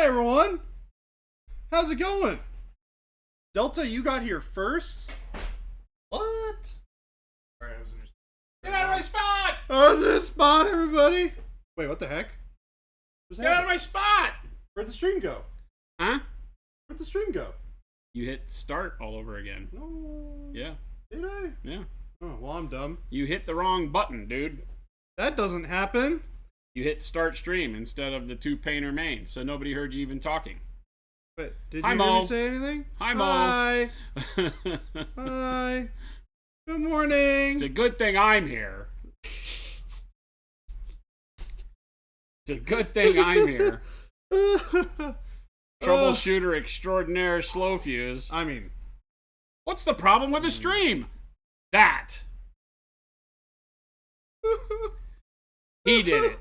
Hi, everyone. How's it going? Delta, you got here first? What? Alright, I was in your spot. Get out of my spot! I was in a spot, everybody. Wait, what the heck? Get out of my spot! Where'd the stream go? Huh? Where'd the stream go? You hit start all over again. No. Yeah. Did I? Yeah. Oh, well, I'm dumb. You hit the wrong button, dude. That doesn't happen. You hit start stream instead of the two painter main, so nobody heard you even talking. But did Hi, you Mo. hear me say anything? Hi, Mo. Hi. Hi. Good morning. It's a good thing I'm here. It's a good thing I'm here. Troubleshooter extraordinaire slow fuse. I mean, What's the problem with the stream? That. He did it.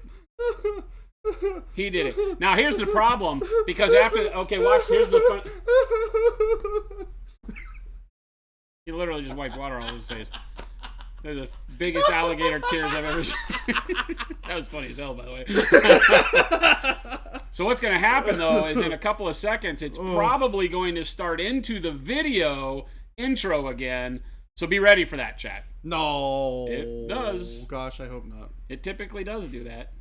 He did it. Now here's the problem, because after okay, watch. Here's the fun. He literally just wiped water all over his face. They're the biggest alligator tears I've ever seen. That was funny as hell, by the way. So what's going to happen though is in a couple of seconds, it's probably going to start into the video intro again. So be ready for that, chat. no. It does. Gosh, I hope not. It typically does do that.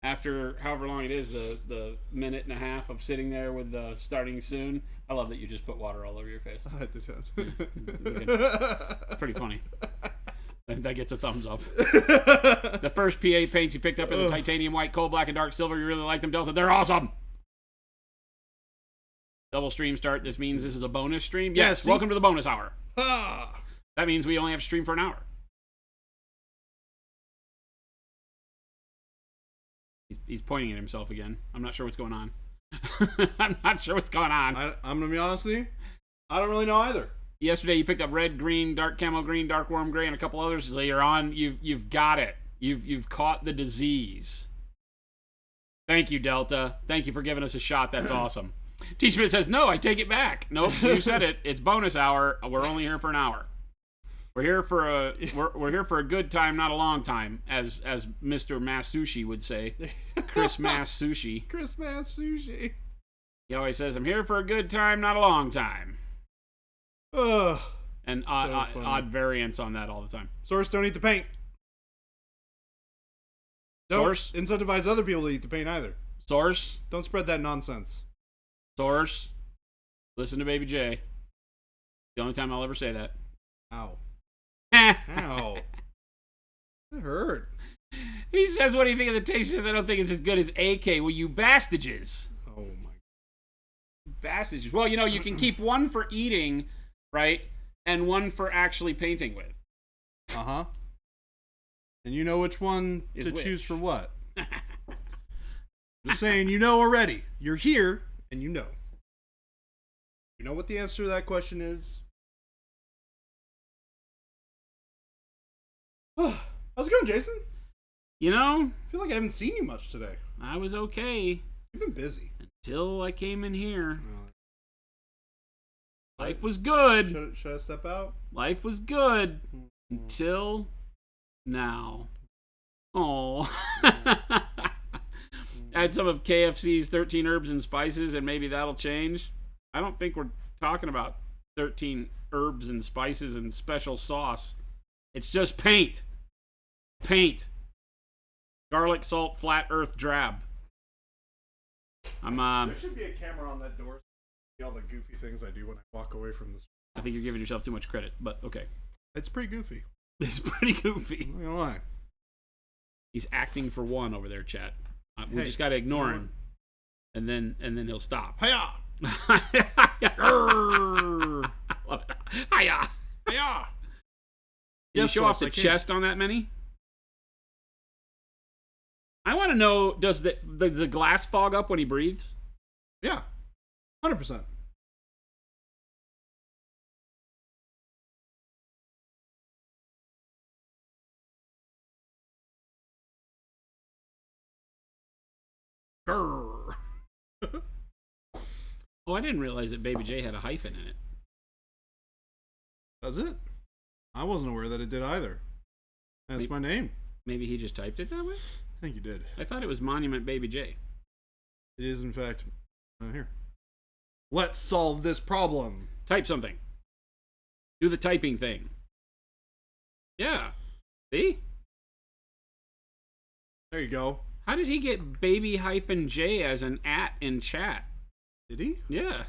After however long it is, the minute and a half of sitting there with the starting soon. I love that you just put water all over your face. I had to It's pretty funny. That gets a thumbs up. The first PA paints you picked up in the titanium white, coal black, and dark silver. You really like them, Delta. They're awesome. Double stream start. This means this is a bonus stream. Yes. Welcome to the bonus hour. That means we only have to stream for an hour. He's pointing at himself again. I'm not sure what's going on. I'm not sure what's going on. I'm gonna be honest with you. I don't really know either. Yesterday you picked up red, green, dark camo green, dark worm gray, and a couple others. So you're on. You've got it. You've caught the disease. Thank you, Delta. Thank you for giving us a shot. That's awesome. T. Schmidt says, no, I take it back. Nope, you said it. It's bonus hour. We're only here for an hour. We're here for a good time, not a long time, as Mr. Mass Sushi would say. Chris Mass Sushi. Chris Mass Sushi. He always says, I'm here for a good time, not a long time. And odd variants on that all the time. Source, don't eat the paint. Don't Source? incentivize other people to eat the paint either. Source? Don't spread that nonsense. Source? Listen to Baby J. The only time I'll ever say that. Ow. Ow. It hurt. He says, what do you think of the taste? He says, I don't think it's as good as AK. Well, you bastages. Oh, my. Bastages. Well, you can keep one for eating, right? And one for actually painting with. Uh-huh. And you know which one Is to which? choose for what. Just saying, you know already. You're here, and you know. You know what the answer to that question is? How's it going, Jason? I I feel like I haven't seen you much today. I was okay You've been busy. until I came in here. Uh, Life was good. Should I step out? Life was good until now. Oh. I had some of KFC's 13 herbs and spices, and maybe that'll change. I don't think we're talking about 13 herbs and spices and special sauce. It's just paint. Paint. Garlic, salt, flat earth, drab. There should be a camera on that door. See all the goofy things I do when I walk away from this. I think you're giving yourself too much credit, but okay. It's pretty goofy. It's pretty goofy. I'm not gonna lie. He's acting for one over there, chat. We Hey, just gotta ignore him, and then he'll stop. Hiya! Hiya! Hiya! Can you Yes, show off the Source, I can. chest on that mini? I want to know, does the glass fog up when he breathes? Yeah. 100%. Grrr. Oh, I didn't realize that Baby J had a hyphen in it. That's it. I wasn't aware that it did either. That's my name. Maybe he just typed it that way? I think you did. I thought it was Monument Baby J. It is, in fact, here. Let's solve this problem. Type something. Do the typing thing. Yeah. See? There you go. How did he get baby-j as an @ in chat? Did he? Yeah.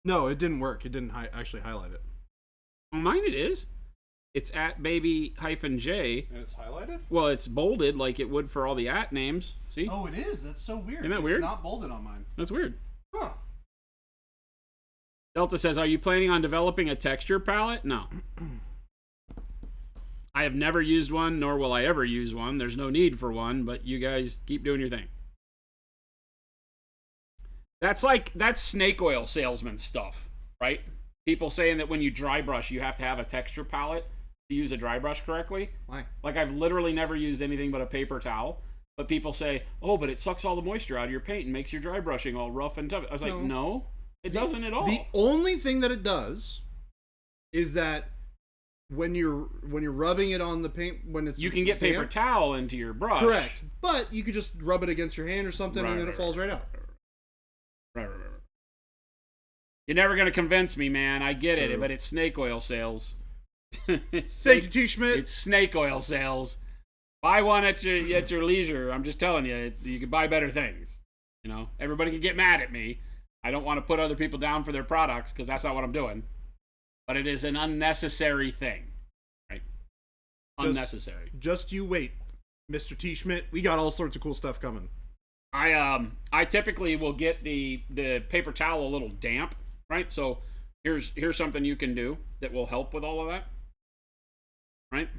No, it didn't work. It didn't actually highlight it. On mine it is. It's @ baby-j. And it's highlighted? Well, it's bolded like it would for all the @ names. See? Oh, it is. That's so weird. Isn't that weird? It's not bolded on mine. That's weird. Huh. Delta says, are you planning on developing a texture palette? No. I have never used one, nor will I ever use one. There's no need for one, but you guys keep doing your thing. That's snake oil salesman stuff, right? People saying that when you dry brush, you have to have a texture palette to use a dry brush correctly. Why? Like, I've literally never used anything but a paper towel, but people say, oh, but it sucks all the moisture out of your paint and makes your dry brushing all rough and tough. I was like, no, it doesn't at all. The only thing that it does is that when you're rubbing it on the paint, when it's you can get paper towel into your brush. Correct. But you could just rub it against your hand or something, and then it falls right out. Right. You're never going to convince me, man. I get it, but it's snake oil sales. Thank you, T. Schmidt. It's snake oil sales. Buy one at your leisure. I'm just telling you, you can buy better things. You know, everybody can get mad at me. I don't want to put other people down for their products because that's not what I'm doing. But it is an unnecessary thing, right? Unnecessary. Just you wait, Mr. T. Schmidt. We got all sorts of cool stuff coming. I typically will get the paper towel a little damp, right? So here's something you can do that will help with all of that, right?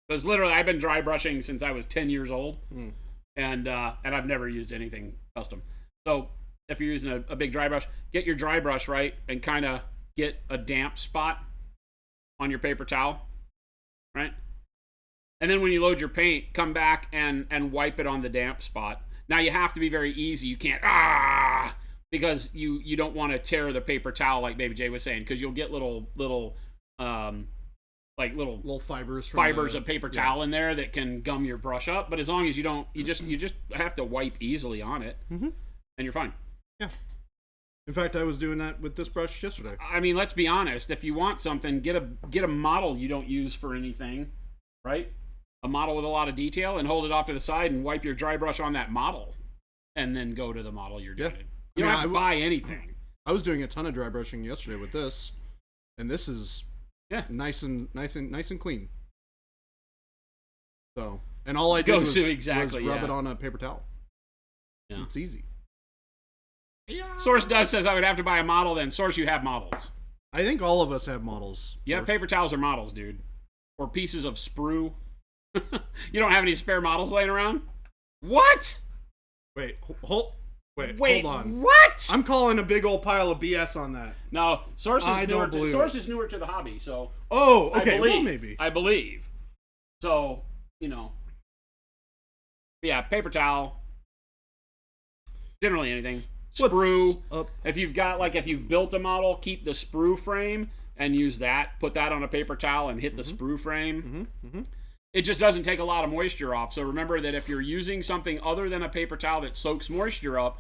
Because literally I've been dry brushing since I was 10 years old, and I've never used anything custom. So if you're using a big dry brush, get your dry brush right and kind of get a damp spot on your paper towel, right? And then when you load your paint, come back and wipe it on the damp spot. Now you have to be very easy. You can't because you don't want to tear the paper towel like Baby J was saying, because you'll get little fibers of paper towel in there that can gum your brush up. But as long as you don't, you just have to wipe easily on it, and you're fine. Yeah. In fact, I was doing that with this brush yesterday. I mean, let's be honest. If you want something, get a model you don't use for anything, right? A model with a lot of detail, and hold it off to the side and wipe your dry brush on that model, and then go to the model you're doing. You don't have to buy anything. I was doing a ton of dry brushing yesterday with this, and this is nice and clean. So, and all I did was rub it on a paper towel. Yeah, it's easy. Yeah. Source says I would have to buy a model. Then Source, you have models. I think all of us have models. Yeah, paper towels are models, dude, or pieces of sprue. You don't have any spare models laying around? What? Wait, hold on. What? I'm calling a big old pile of BS on that. No, Source is newer to the hobby, so. Oh, okay. Well, maybe. I believe. So, yeah, paper towel. Generally anything. Sprue. If you've built a model, keep the sprue frame and use that. Put that on a paper towel and hit the sprue frame. It just doesn't take a lot of moisture off. So remember that if you're using something other than a paper towel that soaks moisture up,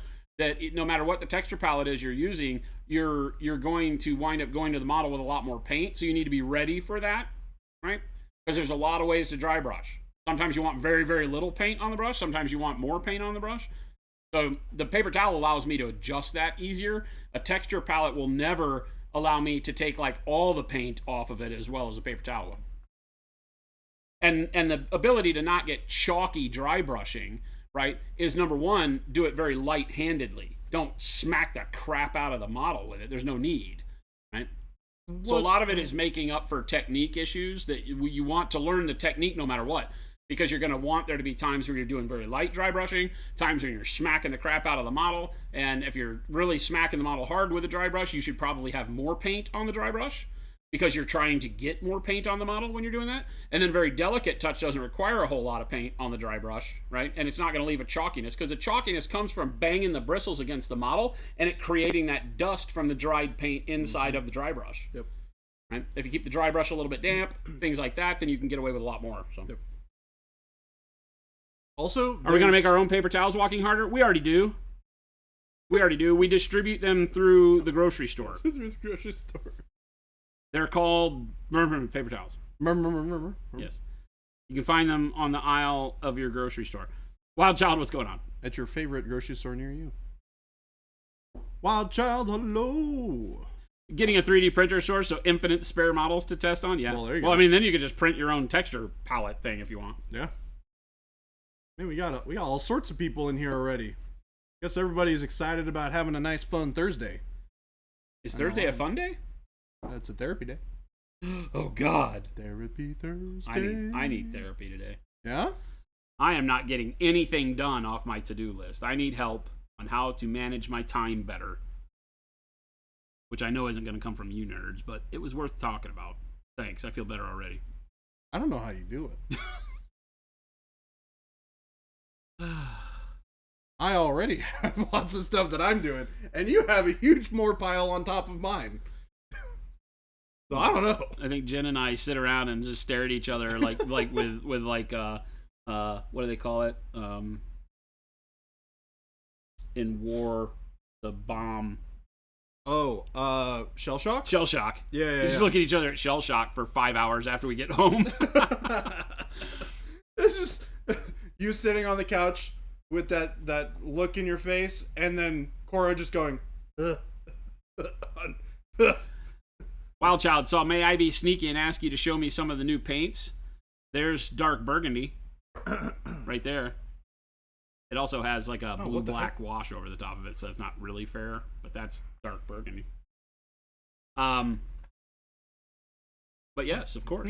no matter what the texture palette is you're using, you're going to wind up going to the model with a lot more paint. So you need to be ready for that, right? Because there's a lot of ways to dry brush. Sometimes you want very, very little paint on the brush. Sometimes you want more paint on the brush. So the paper towel allows me to adjust that easier. A texture palette will never allow me to take like all the paint off of it as well as a paper towel will. And the ability to not get chalky dry brushing, right, is number one, do it very light-handedly. Don't smack the crap out of the model with it. There's no need, right? So a lot of it is making up for technique issues that you want to learn the technique no matter what, because you're going to want there to be times where you're doing very light dry brushing, times when you're smacking the crap out of the model, and if you're really smacking the model hard with a dry brush, you should probably have more paint on the dry brush, because you're trying to get more paint on the model when you're doing that. And then very delicate touch doesn't require a whole lot of paint on the dry brush, right? And it's not going to leave a chalkiness, because the chalkiness comes from banging the bristles against the model and it creating that dust from the dried paint inside of the dry brush. Yep. Right? If you keep the dry brush a little bit damp, things like that, then you can get away with a lot more. So. Yep. Also, Are we going to make our own paper towels walking harder? We already do. We distribute them through the grocery store. grocery store. They're called paper towels. Yes. You can find them on the aisle of your grocery store. Wild Child, what's going on? At your favorite grocery store near you. Wild Child, hello. Getting a 3D printer source, so infinite spare models to test on? Yeah. Well, there you go. I mean, then you could just print your own texture palette thing if you want. Yeah. Man, we got all sorts of people in here already. Guess everybody's excited about having a nice, fun Thursday. Is Thursday a fun day? It's a therapy day. Oh, God. Therapy Thursday. I need therapy today. Yeah? I am not getting anything done off my to-do list. I need help on how to manage my time better. Which I know isn't going to come from you nerds, but it was worth talking about. Thanks. I feel better already. I don't know how you do it. I already have lots of stuff that I'm doing, and you have a huge more pile on top of mine. So I don't know. I think Jen and I sit around and just stare at each other like with what do they call it? In war, the bomb. Oh, shell shock? Shell shock. Yeah. We just look at each other at shell shock for 5 hours after we get home. It's just you sitting on the couch with that look in your face, and then Cora just going, Wild Child saw, may I be sneaky and ask you to show me some of the new paints? There's dark burgundy right there. It also has like a blue-black wash over the top of it, so that's not really fair, but that's dark burgundy. But yes, of course.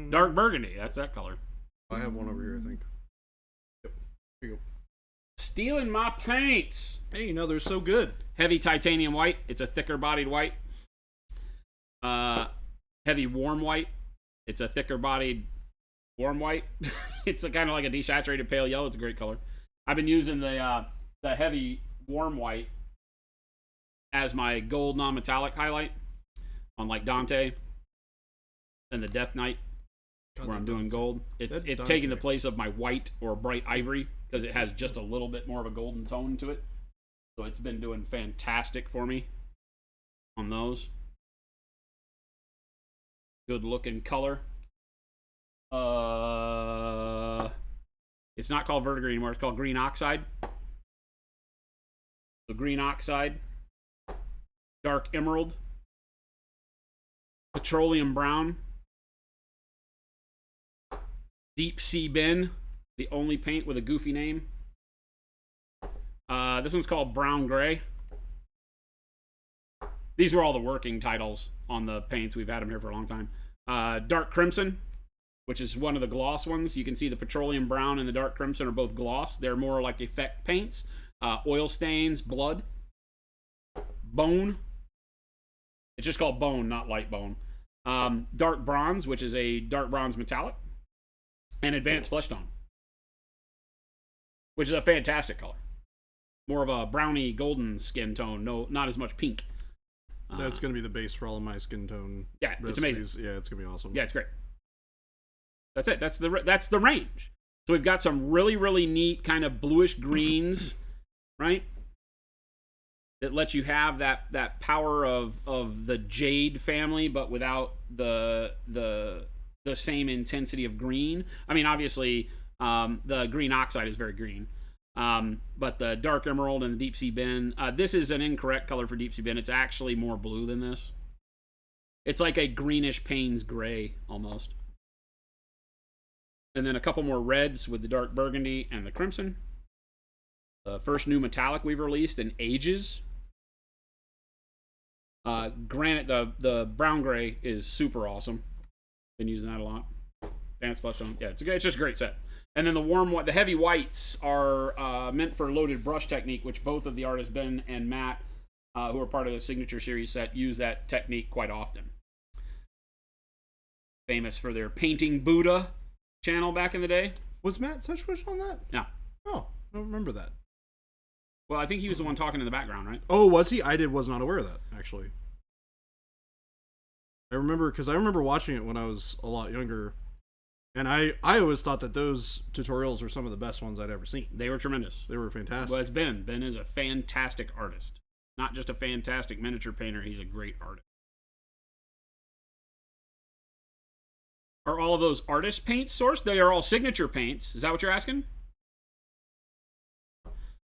Dark burgundy, that's that color. I have one over here, I think. Yep. Here you go. Stealing my paints. Hey, they're so good. Heavy titanium white. It's a thicker bodied white. Heavy warm white. It's a thicker bodied warm white. It's kind of like a desaturated pale yellow. It's a great color. I've been using the heavy warm white as my gold non-metallic highlight on like Dante and the Death Knight, where I'm doing gold. It's taking the place of my white or bright ivory because it has just a little bit more of a golden tone to it. So it's been doing fantastic for me on those. Good looking color. It's not called verdigris anymore. It's called green oxide. The green oxide, dark emerald, petroleum brown, deep sea bin, the only paint with a goofy name. This one's called brown gray. These were all the working titles on the paints. We've had them here for a long time. Dark crimson, which is one of the gloss ones. You can see the petroleum brown and the dark crimson are both gloss. They're more like effect paints. Oil stains, blood. Bone. It's just called bone, not light bone. Dark bronze, which is a dark bronze metallic. And advanced flesh tone, which is a fantastic color. More of a browny golden skin tone. No, not as much pink. That's going to be the base for all of my skin tone. Yeah, recipes. It's amazing. Yeah, it's going to be awesome. Yeah, it's great. That's it. That's the range. So we've got some really, really neat kind of bluish greens, right? That lets you have that power of the jade family, but without the same intensity of green. I mean, obviously, the green oxide is very green. But the dark emerald and the deep sea bin, this is an incorrect color for deep sea bin. It's actually more blue than this. It's like a greenish Payne's gray almost. And then a couple more reds with the dark burgundy and the crimson. The first new metallic we've released in ages. Granite, the brown gray is super awesome. Been using that a lot. Dance flesh tone. Yeah, it's just a great set. And then the heavy whites are meant for loaded brush technique, which both of the artists Ben and Matt, who are part of the Signature Series set, use that technique quite often. Famous for their Painting Buddha channel back in the day. Was Matt Seshwish on that? Yeah. Oh, I don't remember that. Well, I think he was the one talking in the background, right? Oh, was he? Was not aware of that, actually. I remember watching it when I was a lot younger, And I always thought that those tutorials were some of the best ones I'd ever seen. They were tremendous. They were fantastic. Well, it's Ben. Ben is a fantastic artist. Not just a fantastic miniature painter, he's a great artist. Are all of those artist paints sourced? They are all signature paints. Is that what you're asking?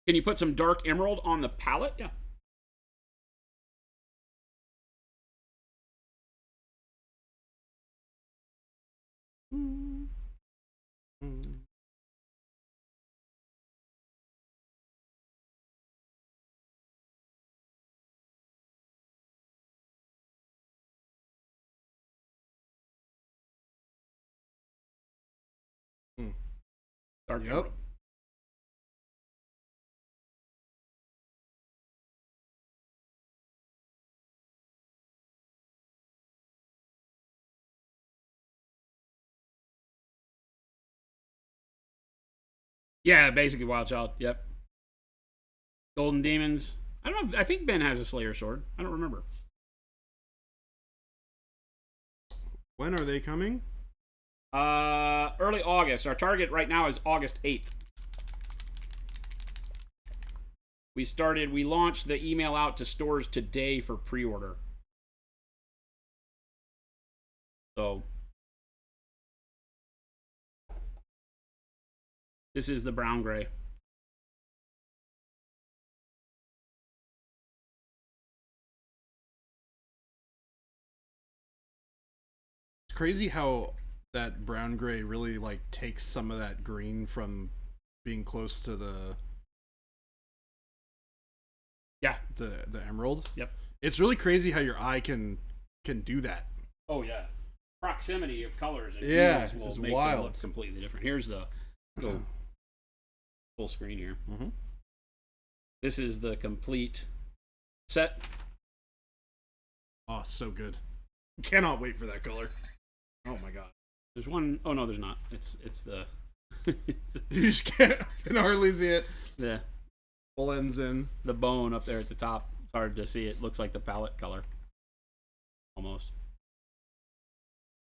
Can you put some dark emerald on the palette? Yeah. Dark emerald. Yeah, basically Wild Child. Yep. Golden Demons. I don't know. I think Ben has a Slayer sword. I don't remember. When are they coming? Early August. Our target right now is August 8th. We launched the email out to stores today for pre-order. So this is the brown gray. It's crazy how that brown gray really like takes some of that green from being close to the emerald. Yep. It's really crazy how your eye can do that. Oh yeah. Proximity of colors and hues will it's make wild. them look completely different. Here's the full screen here. Mm-hmm. This is the complete set. Oh, so good. Cannot wait for that color. Oh my god. There's one oh no, there's not. It's the You just can hardly see it. Yeah. Full ends in. The bone up there at the top. It's hard to see. It looks like the palette color. Almost.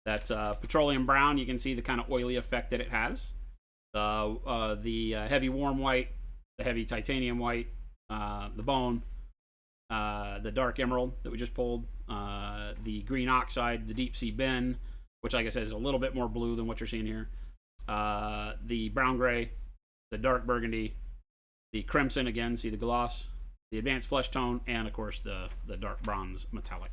That's petroleum brown. You can see the kind of oily effect that it has. The heavy warm white, the heavy titanium white, the bone, the dark emerald that we just pulled, the green oxide, the deep sea bin, which like I said is a little bit more blue than what you're seeing here, the brown gray, the dark burgundy, the crimson again, see the gloss, the advanced flesh tone, and of course the dark bronze metallic.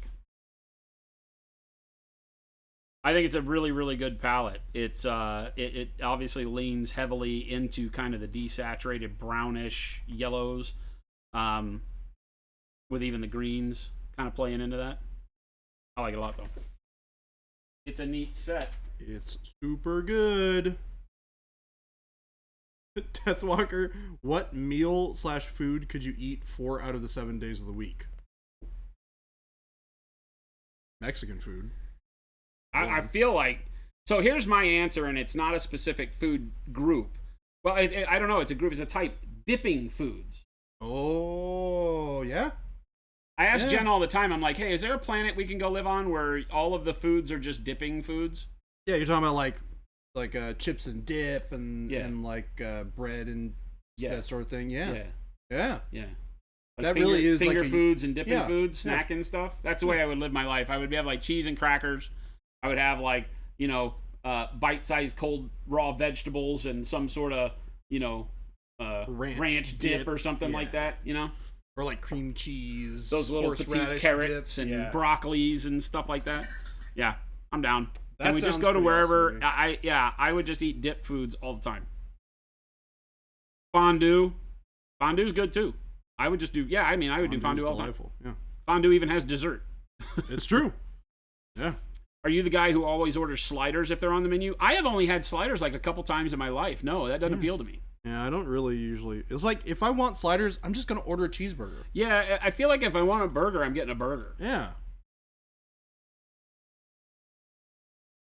I think it's a really, really good palette. It's it obviously leans heavily into kind of the desaturated brownish yellows, with even the greens kind of playing into that. I like it a lot though. It's a neat set. It's super good. Deathwalker, what meal / food could you eat 4 out of the 7 days of the week? Mexican food. I feel like, so here's my answer, and it's not a specific food group. Well, I don't know. It's a group. It's a type. Dipping foods. Oh, yeah? I ask Jen all the time. I'm like, hey, is there a planet we can go live on where all of the foods are just dipping foods? Yeah, you're talking about like chips and dip and like bread and that sort of thing. Yeah. Like That really is finger like foods and dipping foods, snacking stuff. That's the way I would live my life. I would have like cheese and crackers. I would have like, bite-sized cold raw vegetables and some sort of, ranch dip or something like that, Or like cream cheese. Those little petite carrots and broccolis and stuff like that. Yeah, I'm down. Can we just go to wherever? Awesome, I would just eat dip foods all the time. Fondue. Fondue's good too. I would just do, I would do fondue all the time. Yeah. Fondue even has dessert. It's true. Yeah. Are you the guy who always orders sliders if they're on the menu? I have only had sliders like a couple times in my life. No, that doesn't appeal to me. Yeah, I don't really usually. It's like if I want sliders, I'm just going to order a cheeseburger. Yeah, I feel like if I want a burger, I'm getting a burger. Yeah.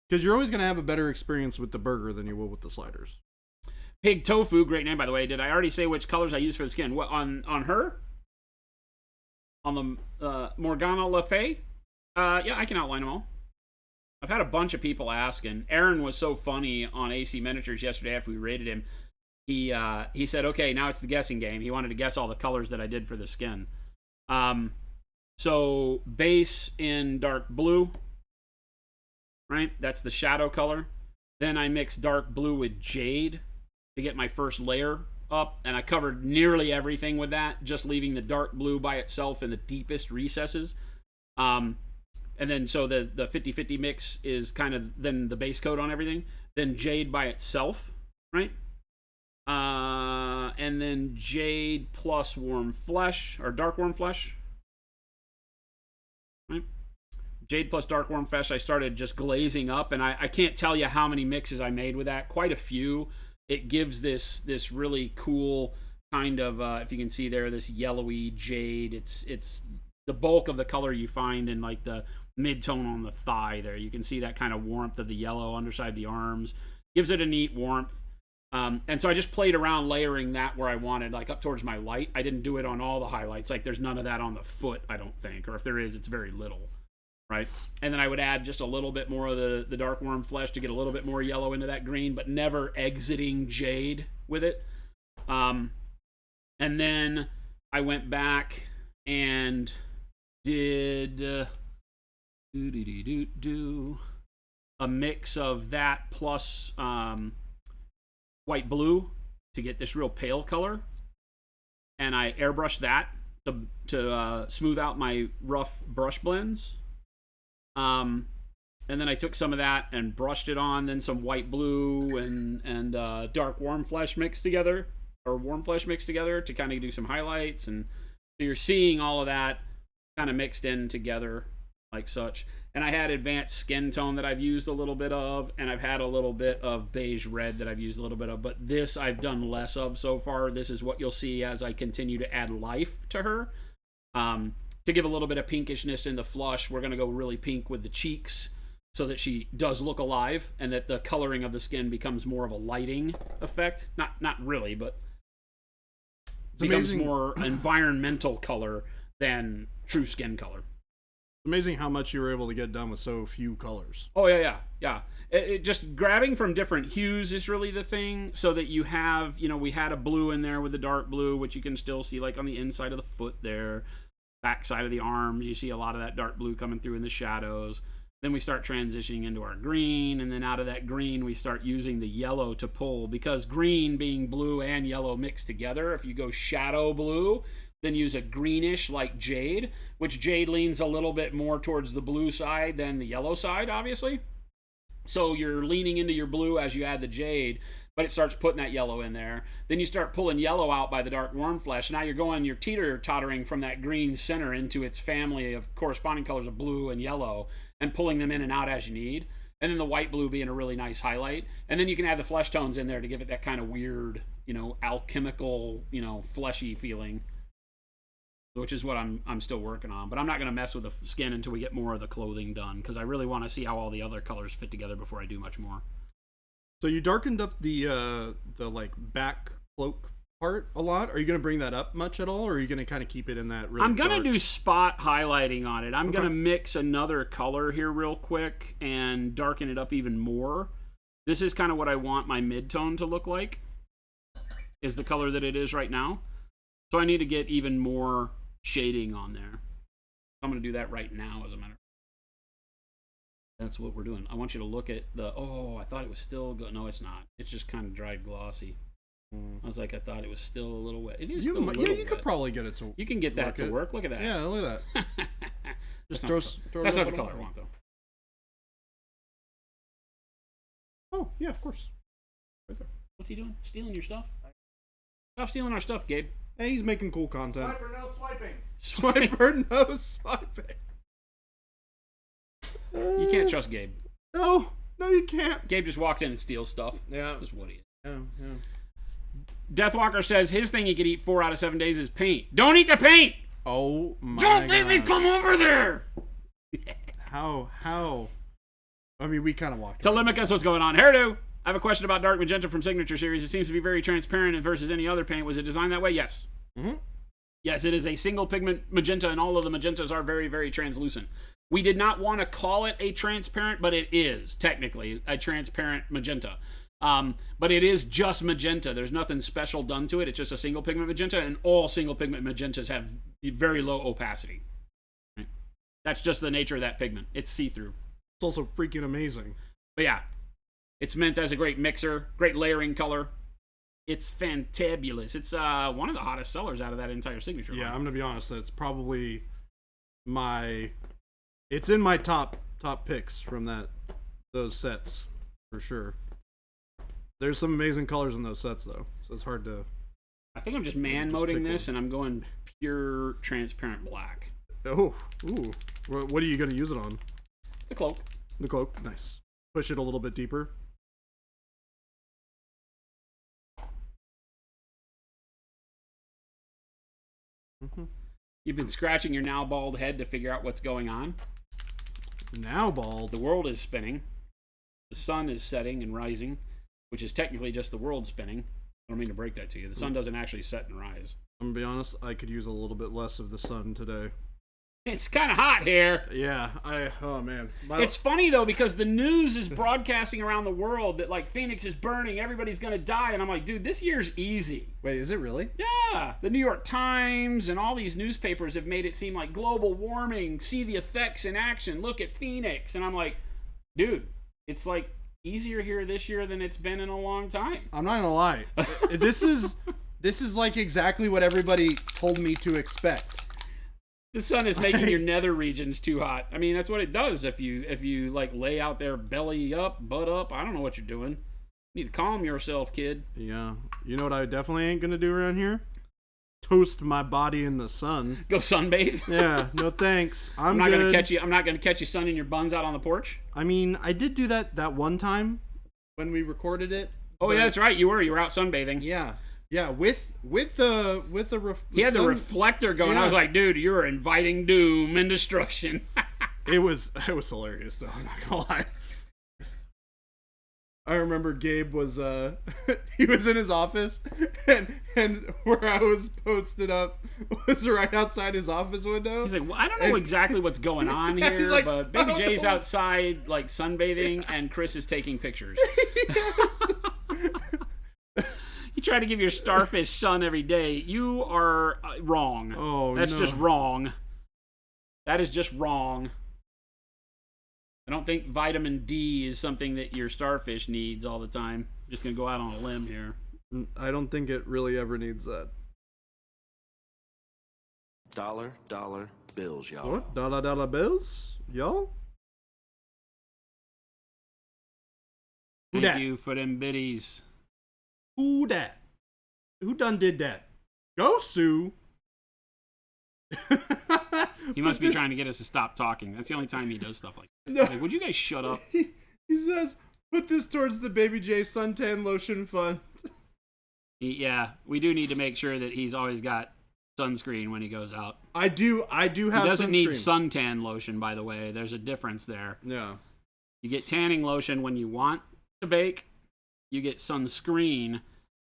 Because you're always going to have a better experience with the burger than you will with the sliders. Pig tofu, great name by the way. Did I already say which colors I use for the skin? What on her? On the Morgana Le Fay? I can outline them all. I've had a bunch of people asking. Aaron was so funny on AC Miniatures yesterday after we rated him. He said, okay, now it's the guessing game. He wanted to guess all the colors that I did for the skin. So base in dark blue, right? That's the shadow color. Then I mixed dark blue with jade to get my first layer up, and I covered nearly everything with that, just leaving the dark blue by itself in the deepest recesses. And then so the 50-50 mix is kind of then the base coat on everything. Then jade by itself, right? And then jade plus warm flesh, or dark warm flesh, right? Jade plus dark warm flesh, I started just glazing up, and I can't tell you how many mixes I made with that. Quite a few. It gives this really cool kind of, if you can see there, this yellowy jade. It's the bulk of the color you find in like the mid-tone on the thigh there. You can see that kind of warmth of the yellow underside the arms. Gives it a neat warmth. And so I just played around layering that where I wanted, like up towards my light. I didn't do it on all the highlights. Like there's none of that on the foot, I don't think. Or if there is, it's very little, right? And then I would add just a little bit more of the dark warm flesh to get a little bit more yellow into that green, but never exiting jade with it. And then I went back and did a mix of that plus white blue to get this real pale color, and I airbrushed that to smooth out my rough brush blends. And then I took some of that and brushed it on, then some white blue and dark warm flesh mixed together, or warm flesh mixed together to kind of do some highlights. And so you're seeing all of that kind of mixed in together like such. And I had advanced skin tone that I've used a little bit of, and I've had a little bit of beige red that I've used a little bit of, but this I've done less of so far. This is what you'll see as I continue to add life to her. To give a little bit of pinkishness in the flush, we're going to go really pink with the cheeks so that she does look alive, and that the coloring of the skin becomes more of a lighting effect. Not really, but It's becomes amazing. more environmental color than true skin color. It's amazing how much you were able to get done with so few colors. Oh, yeah. It just grabbing from different hues is really the thing, so that you have, we had a blue in there with the dark blue, which you can still see like on the inside of the foot there, back side of the arms. You see a lot of that dark blue coming through in the shadows. Then we start transitioning into our green, and then out of that green we start using the yellow to pull, because green being blue and yellow mixed together, if you go shadow blue, then use a greenish like jade, which jade leans a little bit more towards the blue side than the yellow side, obviously. So you're leaning into your blue as you add the jade, but it starts putting that yellow in there. Then you start pulling yellow out by the dark warm flesh. Now you're teeter-tottering from that green center into its family of corresponding colors of blue and yellow, and pulling them in and out as you need. And then the white blue being a really nice highlight. And then you can add the flesh tones in there to give it that kind of weird, alchemical, fleshy feeling, which is what I'm still working on. But I'm not going to mess with the skin until we get more of the clothing done, because I really want to see how all the other colors fit together before I do much more. So you darkened up the like back cloak part a lot. Are you going to bring that up much at all, or are you going to kind of keep it in that really I'm going to dark... do spot highlighting on it. I'm going to mix another color here real quick and darken it up even more. This is kind of what I want my mid-tone to look like, is the color that it is right now. So I need to get even more shading on there. I'm going to do that right now, as a matter of fact. That's what we're doing. I want you to look at I thought it was still good. No, it's not. It's just kind of dried glossy. I was like, I thought it was still a little wet. It is still a little wet. You could probably get it to... You can get that to work. Look at that. Yeah, look at that. That's throw not it the color I want, though. Oh, yeah, of course. Right there. What's he doing? Stealing your stuff? Stop stealing our stuff, Gabe. Hey, he's making cool content. Swiper, no swiping. Swiper, no swiping. You can't trust Gabe. No, you can't. Gabe just walks in and steals stuff. Yeah. That's what he is. Yeah. Deathwalker says his thing he could eat 4 out of 7 days is paint. Don't eat the paint! Oh my Don't make me gosh. come over there! How? I mean, we kind of walked. Telemachus, what's going on? Hairdo! I have a question about Dark Magenta from Signature Series. It seems to be very transparent versus any other paint. Was it designed that way? Yes. Mm-hmm. Yes, it is a single pigment magenta, and all of the magentas are very, very translucent. We did not want to call it a transparent, but it is technically a transparent magenta. But it is just magenta. There's nothing special done to it. It's just a single pigment magenta, and all single pigment magentas have very low opacity. Right? That's just the nature of that pigment. It's see-through. It's also freaking amazing. But yeah, it's meant as a great mixer, great layering color. It's fantabulous. It's one of the hottest sellers out of that entire signature Yeah, line. I'm gonna be honest. That's probably it's in my top picks from those sets for sure. There's some amazing colors in those sets though, so it's hard to. I think I'm just man-moding this, and I'm going pure transparent black. Oh, ooh. What are you gonna use it on? The cloak. The cloak. Nice. Push it a little bit deeper. Mm-hmm. You've been scratching your now bald head to figure out what's going on. Now bald. The world is spinning. The sun is setting and rising, which is technically just the world spinning. I don't mean to break that to you. The sun doesn't actually set and rise. I'm gonna be honest, I could use a little bit less of the sun today. It's kind of hot here. Yeah, oh man. It's funny though, because the news is broadcasting around the world that like Phoenix is burning, everybody's gonna die, and I'm like, dude, this year's easy. Wait, is it really? Yeah, the New York Times and all these newspapers have made it seem like global warming, see the effects in action, look at Phoenix, and I'm like, dude, it's like easier here this year than it's been in a long time. I'm not gonna lie. This is like exactly what everybody told me to expect. The sun is making your nether regions too hot. I mean, that's what it does if you like lay out there belly up, butt up. I don't know what you're doing. You need to calm yourself, kid. Yeah. You know what I definitely ain't gonna do around here? Toast my body in the sun. Go sunbathe. Yeah, no thanks. I'm not good. gonna catch you sunning your buns out on the porch. I mean, I did do that one time when we recorded it. Oh yeah, that's right. You were out sunbathing. Yeah. Yeah, with the he had the reflector going. Yeah. I was like, dude, you're inviting doom and destruction. It was hilarious though, I'm not gonna lie. I remember Gabe was he was in his office and where I was posted up was right outside his office window. He's like, well, I don't know exactly what's going on here, like, but Baby J's outside like sunbathing and Chris is taking pictures. You try to give your starfish sun every day. You are wrong. Oh, that's no. just wrong. That is just wrong. I don't think vitamin D is something that your starfish needs all the time. I'm just gonna go out on a limb here. I don't think it really ever needs that. Dollar bills, y'all. What? Dollar bills? Y'all? Who Thank dat? you for them biddies. Who that? Who done did that? Go Sue. He must be trying to get us to stop talking. That's the only time he does stuff like that. No. Like, would you guys shut up? He says, put this towards the Baby J suntan lotion fund. Yeah, we do need to make sure that he's always got sunscreen when he goes out. I do have He doesn't need sunscreen. suntan lotion, by the way. There's a difference there. Yeah. You get tanning lotion when you want to bake. You get sunscreen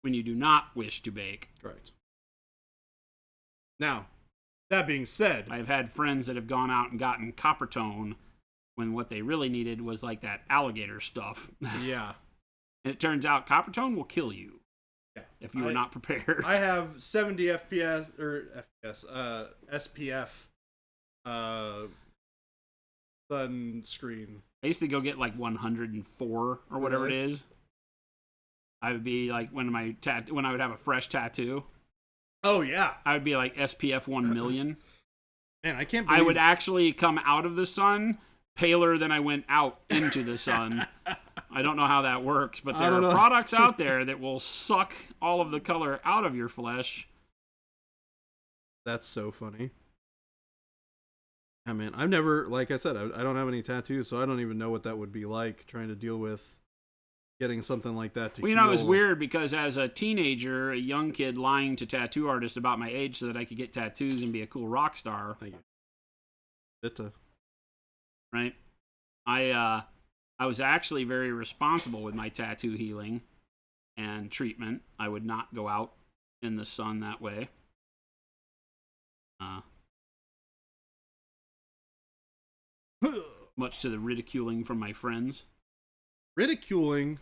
when you do not wish to bake. Correct. Now, that being said, I've had friends that have gone out and gotten copper tone when what they really needed was like that alligator stuff. yeah. And it turns out copper tone will kill you Yeah. if you were not prepared. I have 70 FPS or FPS SPF sunscreen. I used to go get like 104 or whatever Really? it is. I would be like when I would have a fresh tattoo, Oh yeah. I would be like SPF 1 million. Man, I can't believe I would actually come out of the sun paler than I went out into the sun. I don't know how that works, but I there don't are know. products out there that will suck all of the color out of your flesh. That's so funny. Yeah, man, I've never, like I said, I don't have any tattoos, so I don't even know what that would be like trying to deal with getting something like that to Well, you know, it was heal. weird because as a teenager, a young kid lying to tattoo artists about my age so that I could get tattoos and be a cool rock star, Thank you. Bitta. right? I was actually very responsible with my tattoo healing and treatment. I would not go out in the sun that way. much to the ridiculing from my friends. Ridiculing?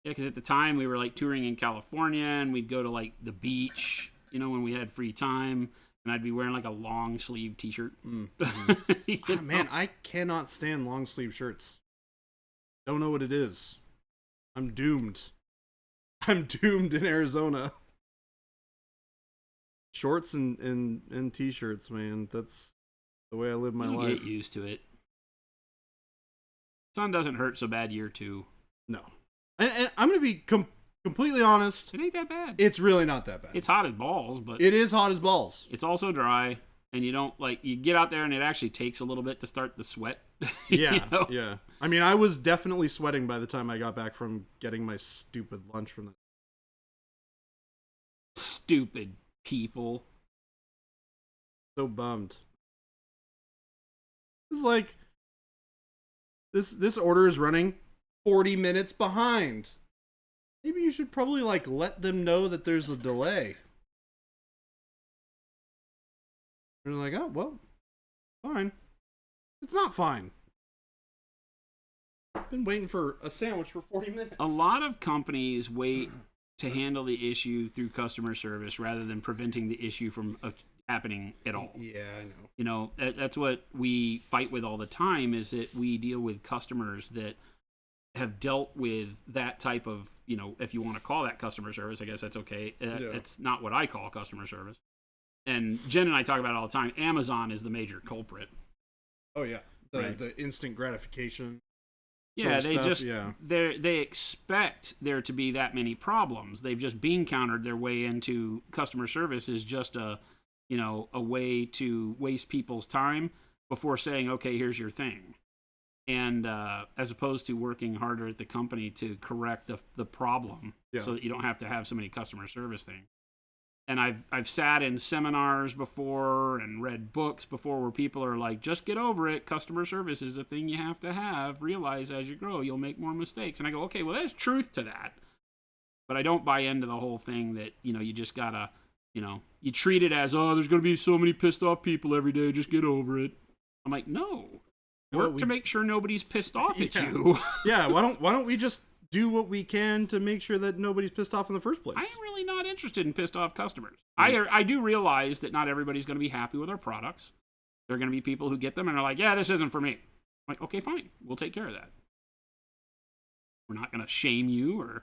Yeah, because at the time we were like touring in California, and we'd go to like the beach, when we had free time, and I'd be wearing like a long sleeve T-shirt. Mm-hmm. Man, I cannot stand long sleeve shirts. Don't know what it is. I'm doomed. I'm doomed in Arizona. Shorts and T-shirts, man. That's the way I live my life. Get used to it. Sun doesn't hurt so bad year 2. No. And I'm going to be completely honest. It ain't that bad. It's really not that bad. It's hot as balls, but... It is hot as balls. It's also dry, and you get out there and it actually takes a little bit to start the sweat. Yeah, yeah. I mean, I was definitely sweating by the time I got back from getting my stupid lunch from the... Stupid people. So bummed. It's like... This order is running 40 minutes behind. Maybe you should probably let them know that there's a delay. They're like, oh, well, fine. It's not fine. I've been waiting for a sandwich for 40 minutes. A lot of companies wait to handle the issue through customer service rather than preventing the issue from happening at all. Yeah, I know. That's what we fight with all the time, is that we deal with customers that have dealt with that type of, if you want to call that customer service, I guess that's okay. It's not what I call customer service. And Jen and I talk about it all the time. Amazon is the major culprit. Oh, yeah. Right. The instant gratification. Yeah, they just they expect there to be that many problems. They've just bean countered their way into customer service is just a way to waste people's time before saying, okay, here's your thing. And as opposed to working harder at the company to correct the problem so that you don't have to have so many customer service things. And I've sat in seminars before and read books before where people are like, just get over it. Customer service is a thing you have to have. Realize as you grow, you'll make more mistakes. And I go, okay, well, there's truth to that. But I don't buy into the whole thing that, you just gotta, you treat it as, oh, there's going to be so many pissed off people every day. Just get over it. I'm like, no. Work to make sure nobody's pissed off at you. Yeah, why don't we just do what we can to make sure that nobody's pissed off in the first place? I am really not interested in pissed off customers. I do realize that not everybody's going to be happy with our products. There are going to be people who get them and are like, yeah, this isn't for me. I'm like, okay, fine. We'll take care of that. We're not going to shame you or,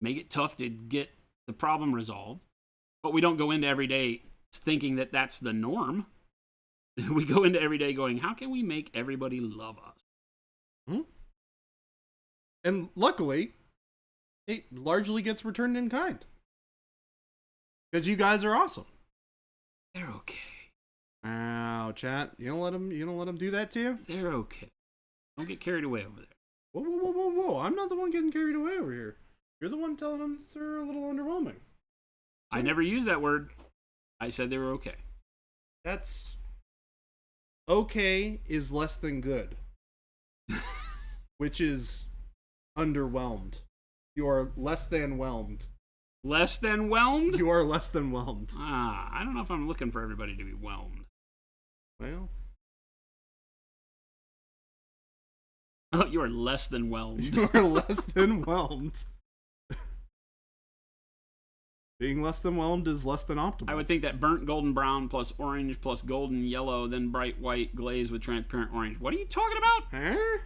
make it tough to get the problem resolved. But we don't go into every day thinking that that's the norm. We go into every day going, how can we make everybody love us? Hmm? And luckily, it largely gets returned in kind. Because you guys are awesome. They're okay. Wow, chat. You don't let them do that to you? They're okay. Don't get carried away over there. Whoa, whoa, whoa, whoa, whoa. I'm not the one getting carried away over here. You're the one telling them they're a little underwhelming. I never used that word. I said they were okay. That's... Okay is less than good. Which is underwhelmed. You are less than whelmed. Less than whelmed? You are less than whelmed. I don't know if I'm looking for everybody to be whelmed. Well... Oh, you are less than whelmed. You are less than whelmed. Being less than whelmed is less than optimal. I would think that burnt golden brown plus orange plus golden yellow, then bright white glaze with transparent orange. What are you talking about? Huh?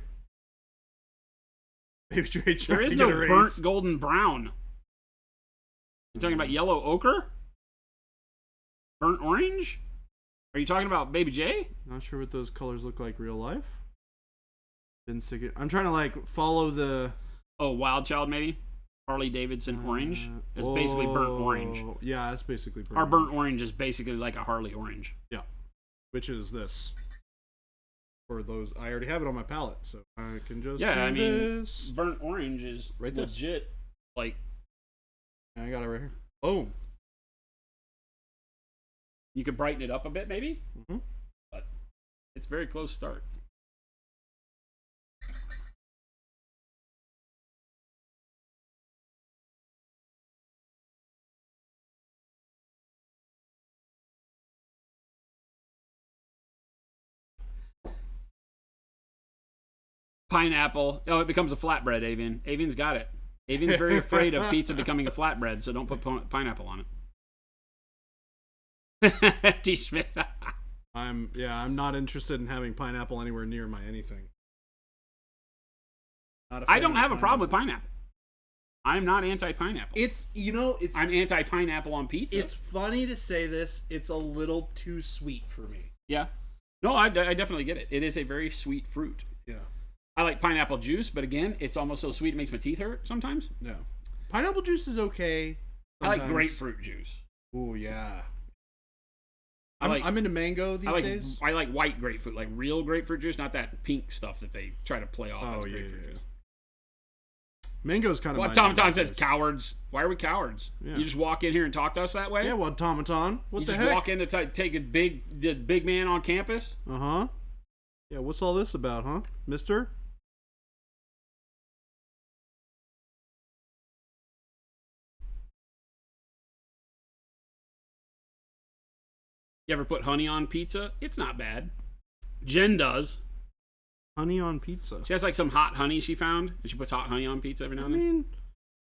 Maybe there is no burnt golden brown. You talking about yellow ochre? Burnt orange? Are you talking about Baby J? Not sure what those colors look like real life. I'm trying to follow the... Oh, Wild Child maybe? Harley Davidson orange. It's basically burnt orange. Yeah, it's basically burnt Our burnt orange is basically like a Harley orange. Yeah, which is this. For those, I already have it on my palette, so I can just this. Burnt orange is legit. I got it right here. Boom. You could brighten it up a bit, maybe. Mm-hmm. But it's very close start. Pineapple. Oh, it becomes a flatbread, Avian. Avian's got it. Avian's very afraid of pizza becoming a flatbread, so don't put pineapple on it. T. Schmidt. I'm not interested in having pineapple anywhere near my anything. I don't have a problem with pineapple. I'm not anti-pineapple. I'm anti-pineapple on pizza. It's funny to say this. It's a little too sweet for me. Yeah. No, I definitely get it. It is a very sweet fruit. Yeah. I like pineapple juice, but again, it's almost so sweet it makes my teeth hurt sometimes. No. Pineapple juice is okay. Sometimes. I like grapefruit juice. Oh, yeah. I'm into mango these days. I like white grapefruit, like real grapefruit juice, not that pink stuff that they try to play off as grapefruit juice. Mango's kind of. Well, Tomaton says cowards. Why are we cowards? Yeah. You just walk in here and talk to us that way? Yeah, well, Tomaton, what the heck? You just walk in to take the big man on campus? Uh-huh. Yeah, what's all this about, huh, mister? You ever put honey on pizza? It's not bad. Jen does. Honey on pizza. She has like some hot honey she found, and she puts hot honey on pizza every now and then. I mean,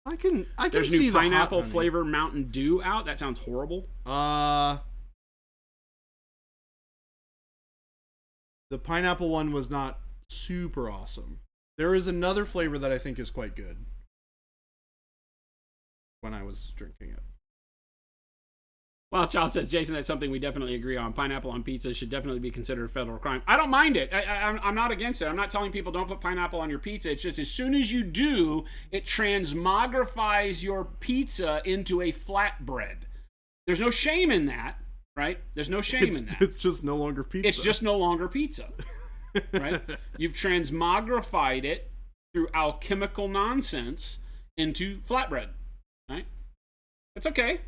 I can There's see new the pineapple hot flavor Mountain Dew out. That sounds horrible. The pineapple one was not super awesome. There is another flavor that I think is quite good when I was drinking it. Well, Child says, Jason, that's something we definitely agree on. Pineapple on pizza should definitely be considered a federal crime. I don't mind it. I'm not against it. I'm not telling people don't put pineapple on your pizza. It's just as soon as you do, it transmogrifies your pizza into a flatbread. There's no shame in that, right? There's no shame in that. It's just no longer pizza. It's just no longer pizza, right? You've transmogrified it through alchemical nonsense into flatbread, right? It's okay.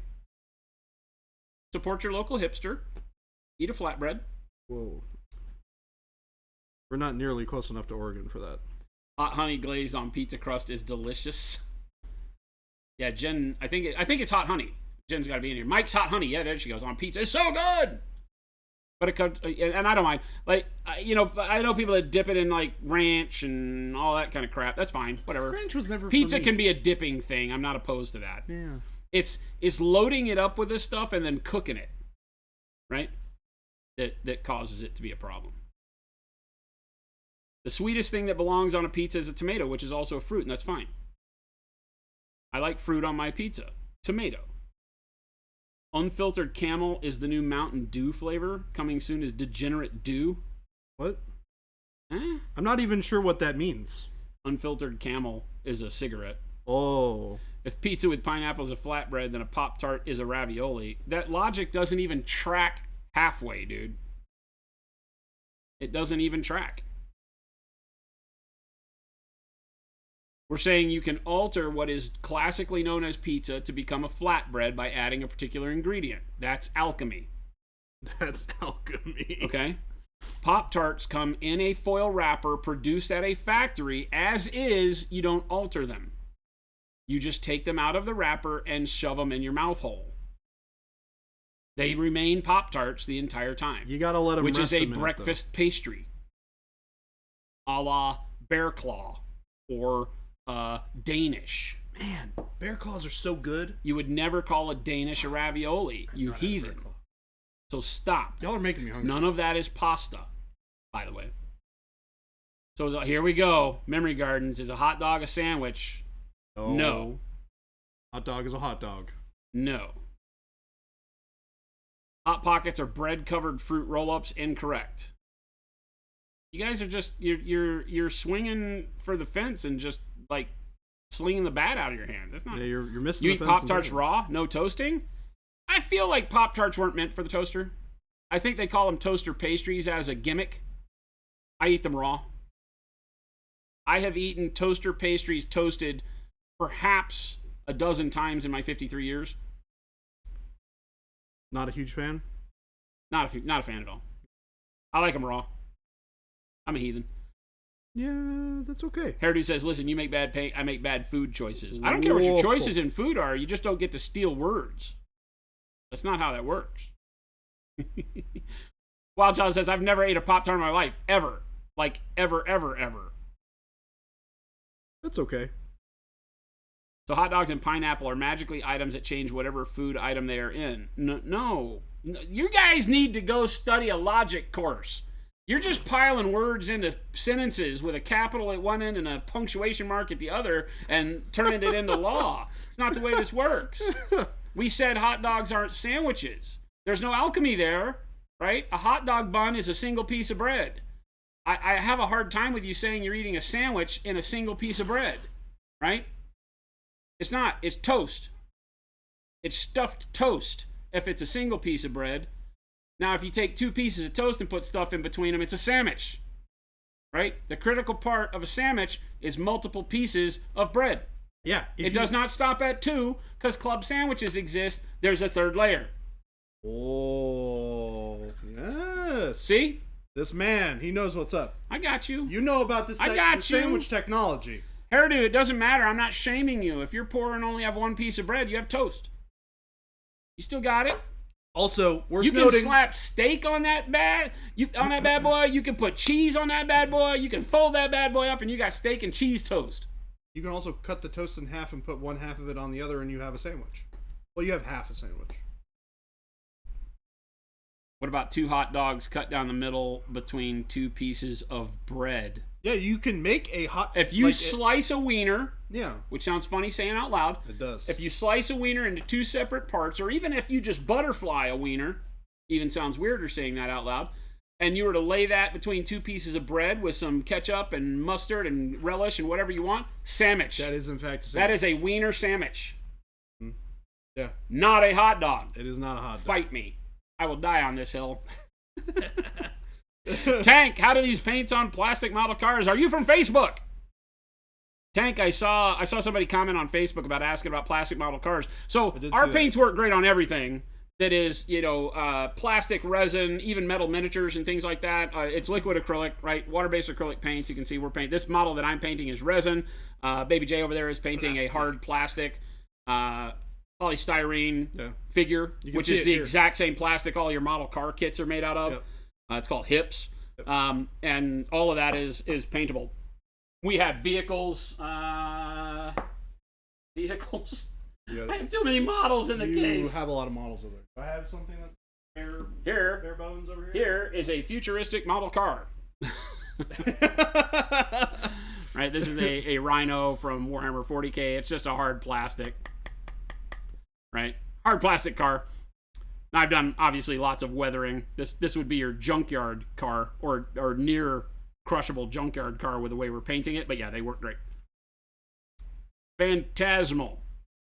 Support your local hipster. Eat a flatbread. Whoa. We're not nearly close enough to Oregon for that. Hot honey glazed on pizza crust is delicious. Yeah, Jen, I think it's hot honey. Jen's got to be in here. Mike's hot honey. Yeah, there she goes on pizza. It's so good. But it could, and I don't mind. Like, I know people that dip it in like ranch and all that kind of crap. That's fine. Whatever. Ranch was never pizza for me. Can be a dipping thing. I'm not opposed to that. Yeah. It's loading it up with this stuff and then cooking it, right? That causes it to be a problem. The sweetest thing that belongs on a pizza is a tomato, which is also a fruit, and that's fine. I like fruit on my pizza. Tomato. Unfiltered Camel is the new Mountain Dew flavor. Coming soon is Degenerate Dew. What? I'm not even sure what that means. Unfiltered Camel is a cigarette. Oh. If pizza with pineapple is a flatbread, then a Pop-Tart is a ravioli. That logic doesn't even track halfway, dude. It doesn't even track. We're saying you can alter what is classically known as pizza to become a flatbread by adding a particular ingredient. That's alchemy. That's alchemy. Okay? Pop-Tarts come in a foil wrapper produced at a factory. As is, you don't alter them. You just take them out of the wrapper and shove them in your mouth hole. They remain Pop-Tarts the entire time. You gotta let them rest which is a minute, breakfast pastry. A la Bear Claw or Danish. Man, Bear Claws are so good. You would never call a Danish a ravioli, you heathen. So stop. Y'all are making me hungry. None of that is pasta, by the way. So here we go. Memory Gardens. Is a hot dog a sandwich? Oh. No. Hot dog is a hot dog. No. Hot Pockets are bread-covered fruit roll-ups. Incorrect. You guys are just you're swinging for the fence and just like slinging the bat out of your hands. That's not. Yeah, you're missing. You the eat fence Pop-Tarts raw, no toasting. I feel like Pop-Tarts weren't meant for the toaster. I think they call them toaster pastries as a gimmick. I eat them raw. I have eaten toaster pastries toasted perhaps a dozen times in my 53 years. Not a huge fan? Not a fan at all. I like them raw. I'm a heathen. Yeah, that's okay. Hairdo says, listen, you make bad I make bad food choices. I don't care what your choices in food are. You just don't get to steal words. That's not how that works. Wild Child says, I've never ate a Pop-Tart in my life. Ever. Like, ever, ever, ever. That's okay. So hot dogs and pineapple are magically items that change whatever food item they are in. No. You guys need to go study a logic course. You're just piling words into sentences with a capital at one end and a punctuation mark at the other and turning it into law. It's not the way this works. We said hot dogs aren't sandwiches. There's no alchemy there, right? A hot dog bun is a single piece of bread. I have a hard time with you saying you're eating a sandwich in a single piece of bread, right? It's not. It's toast. It's stuffed toast if it's a single piece of bread. Now, if you take two pieces of toast and put stuff in between them, it's a sandwich, right? The critical part of a sandwich is multiple pieces of bread. Yeah. It does not stop at two because club sandwiches exist. There's a third layer. Oh, yes. See? This man, he knows what's up. I got you. You know about this sandwich technology. Hairdo, it doesn't matter. I'm not shaming you. If you're poor and only have one piece of bread, you have toast. You still got it. Also, you can slap steak on that bad boy. You can put cheese on that bad boy. You can fold that bad boy up, and you got steak and cheese toast. You can also cut the toast in half and put one half of it on the other, and you have a sandwich. Well, you have half a sandwich. What about two hot dogs cut down the middle between two pieces of bread? Yeah, you can make a hot... If you slice a wiener... Yeah. Which sounds funny saying out loud. It does. If you slice a wiener into two separate parts, or even if you just butterfly a wiener, even sounds weirder saying that out loud, and you were to lay that between two pieces of bread with some ketchup and mustard and relish and whatever you want, sandwich. That is, in fact, a sandwich. That is a wiener sandwich. Yeah. Not a hot dog. It is not a hot dog. Fight me. I will die on this hill. Tank, how do these paints on plastic model cars? Are you from Facebook? Tank, I saw somebody comment on Facebook about asking about plastic model cars. So our paints work great on everything that is, plastic, resin, even metal miniatures and things like that. It's liquid acrylic, right? Water-based acrylic paints. You can see we're painting. This model that I'm painting is resin. Baby J over there is painting a hard plastic polystyrene figure, which is the exact same plastic all your model car kits are made out of. Yep. It's called Hips. Yep. And all of that is paintable. We have vehicles. Vehicles. I have too many models in the case. You have a lot of models over there. I have something that's bare bones over here. Here is a futuristic model car. Right, this is a Rhino from Warhammer 40K. It's just a hard plastic. Right, hard plastic car. Now, I've done obviously lots of weathering. This would be your junkyard car or near crushable junkyard car with the way we're painting it. But yeah, they work great. Phantasmal.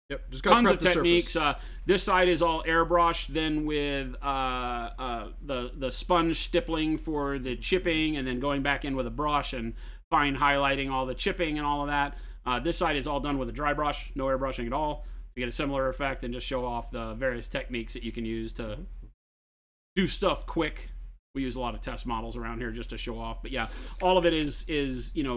Yep, just tons of techniques. This side is all airbrush, then with the sponge stippling for the chipping, and then going back in with a brush and fine highlighting all the chipping and all of that. This side is all done with a dry brush, no airbrushing at all, to get a similar effect and just show off the various techniques that you can use to do stuff quick. We use a lot of test models around here just to show off. But yeah, all of it is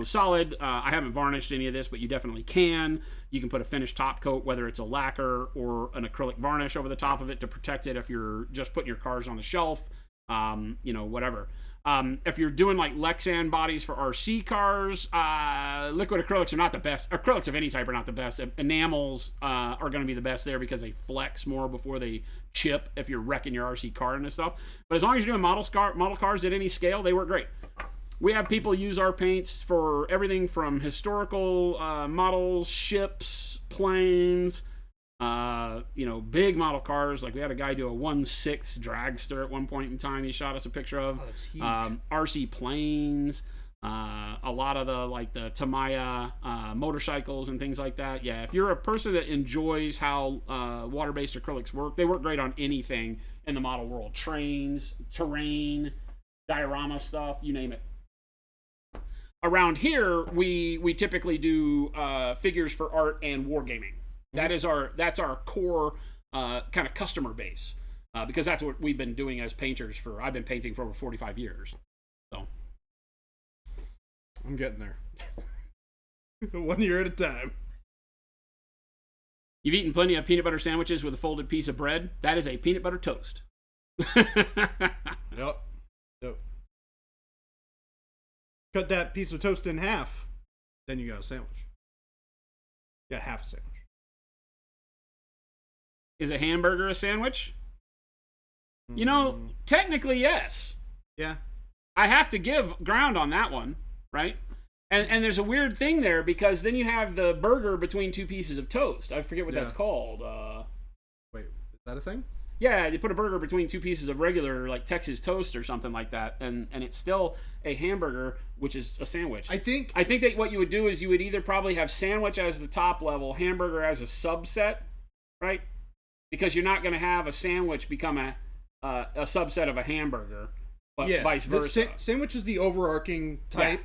solid. I haven't varnished any of this, but you definitely can. You can put a finished top coat, whether it's a lacquer or an acrylic varnish over the top of it to protect it if you're just putting your cars on the shelf, whatever. If you're doing like Lexan bodies for RC cars, liquid acrylics are not the best. Acrylics of any type are not the best. Enamels are going to be the best there because they flex more before they chip if you're wrecking your RC car and this stuff. But as long as you're doing model cars at any scale, they work great. We have people use our paints for everything from historical models, ships, planes, big model cars. Like we had a guy do a 1/6 dragster at one point in time. He shot us a picture of. Oh, that's huge. RC planes, a lot of the Tamiya motorcycles and things like that. Yeah, if you're a person that enjoys how water-based acrylics work, they work great on anything in the model world. Trains, terrain, diorama stuff, you name it. Around here, we typically do figures for art and wargaming. That's our core kind of customer base because that's what we've been doing as painters I've been painting for over 45 years. So I'm getting there. 1 year at a time. You've eaten plenty of peanut butter sandwiches with a folded piece of bread. That is a peanut butter toast. Yep. Cut that piece of toast in half, then you got a sandwich. Yeah, half a sandwich. Is a hamburger a sandwich? You know, technically, yes. Yeah. I have to give ground on that one, right? And there's a weird thing there because then you have the burger between two pieces of toast. I forget what that's called. Wait, is that a thing? Yeah, you put a burger between two pieces of regular, like Texas toast or something like that, and it's still a hamburger, which is a sandwich. I think that what you would do is you would either probably have sandwich as the top level, hamburger as a subset, right? Because you're not going to have a sandwich become a subset of a hamburger, but vice versa. Sandwich is the overarching type,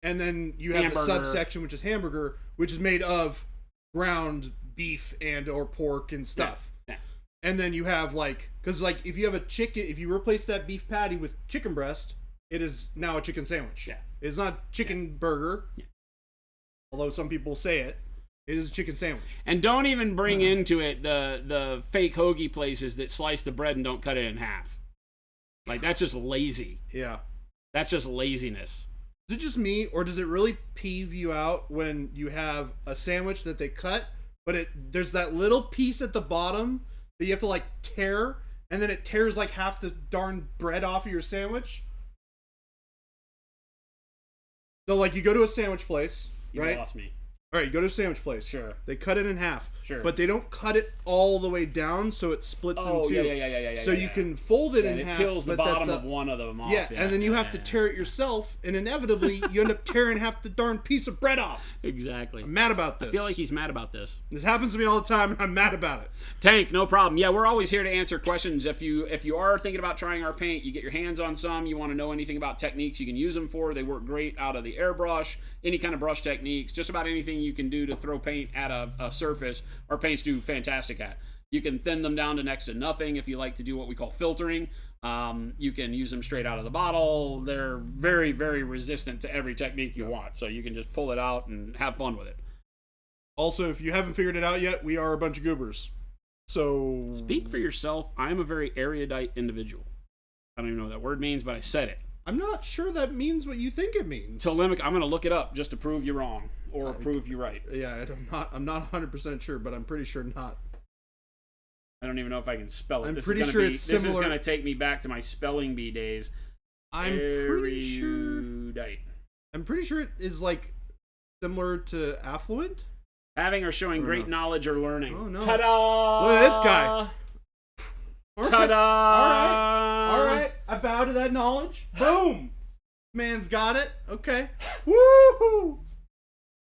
and then you have the subsection, which is hamburger, which is made of ground beef and or pork and stuff. Yeah. And then you have because if you have a chicken, if you replace that beef patty with chicken breast, it is now a chicken sandwich. Yeah. It's not chicken burger, although some people say it. It is a chicken sandwich. And don't even bring into it the fake hoagie places that slice the bread and don't cut it in half. Like, that's just lazy. Yeah. That's just laziness. Is it just me, or does it really peeve you out when you have a sandwich that they cut, but there's that little piece at the bottom that you have to tear, and then it tears half the darn bread off of your sandwich? So you go to a sandwich place, right? You lost me. All right, you go to a sandwich place. Sure. They cut it in half. Sure. But they don't cut it all the way down so it splits in two. Yeah. So you can fold it in half. It peels the bottom of one of them off. Yeah, and then you have to tear it yourself, and inevitably you end up tearing half the darn piece of bread off. Exactly. I'm mad about this. I feel like he's mad about this. This happens to me all the time, and I'm mad about it. Tank, no problem. Yeah, we're always here to answer questions. If you are thinking about trying our paint, you get your hands on some, you want to know anything about techniques you can use them for, they work great out of the airbrush, any kind of brush techniques, just about anything you can do to throw paint at a surface, our paints do fantastic at. You can thin them down to next to nothing if you like to do what we call filtering. You can use them straight out of the bottle. They're very, very resistant to every technique you want, so you can just pull it out and have fun with it. Also, if you haven't figured it out yet, we are a bunch of goobers. So speak for yourself. I'm a very erudite individual. I don't even know what that word means, but I said it. I'm not sure that means what you think it means. I'm going to look it up just to prove you wrong or prove you right. Yeah, I'm not 100% sure, but I'm pretty sure not. I don't even know if I can spell it. I'm pretty sure it's similar. This is going to take me back to my spelling bee days. I'm pretty sure it is similar to affluent. Having or showing great knowledge or learning. Oh no! Ta-da! Look at this guy. Ta-da! All right. I bow to that knowledge. Boom. Man's got it. Okay. Woohoo!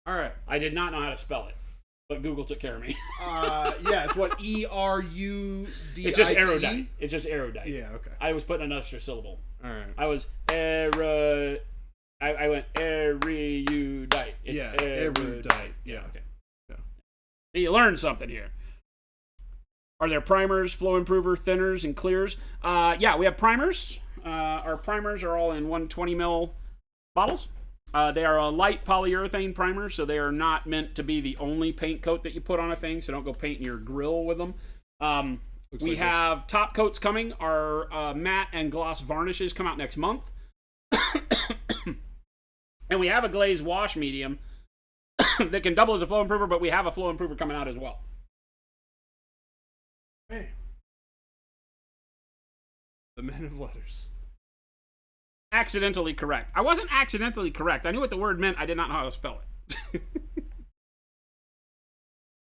All right. I did not know how to spell it, but Google took care of me. Yeah, it's what ERUDITE. It's just erudite. It's just erudite. Yeah. Okay. I was putting an extra syllable. All right. I was I went erudite. It's erudite. Yeah. Okay. You learned something here. Are there primers, flow improver, thinners, and clears? Yeah, we have primers. Our primers are all in 120 ml bottles. They are a light polyurethane primer, so they are not meant to be the only paint coat that you put on a thing, so don't go painting your grill with them. We have top coats coming. Our matte and gloss varnishes come out next month. And we have a glazed wash medium that can double as a flow improver, but we have a flow improver coming out as well. Hey. The men of letters. Accidentally correct. I wasn't accidentally correct. I knew what the word meant. I did not know how to spell it.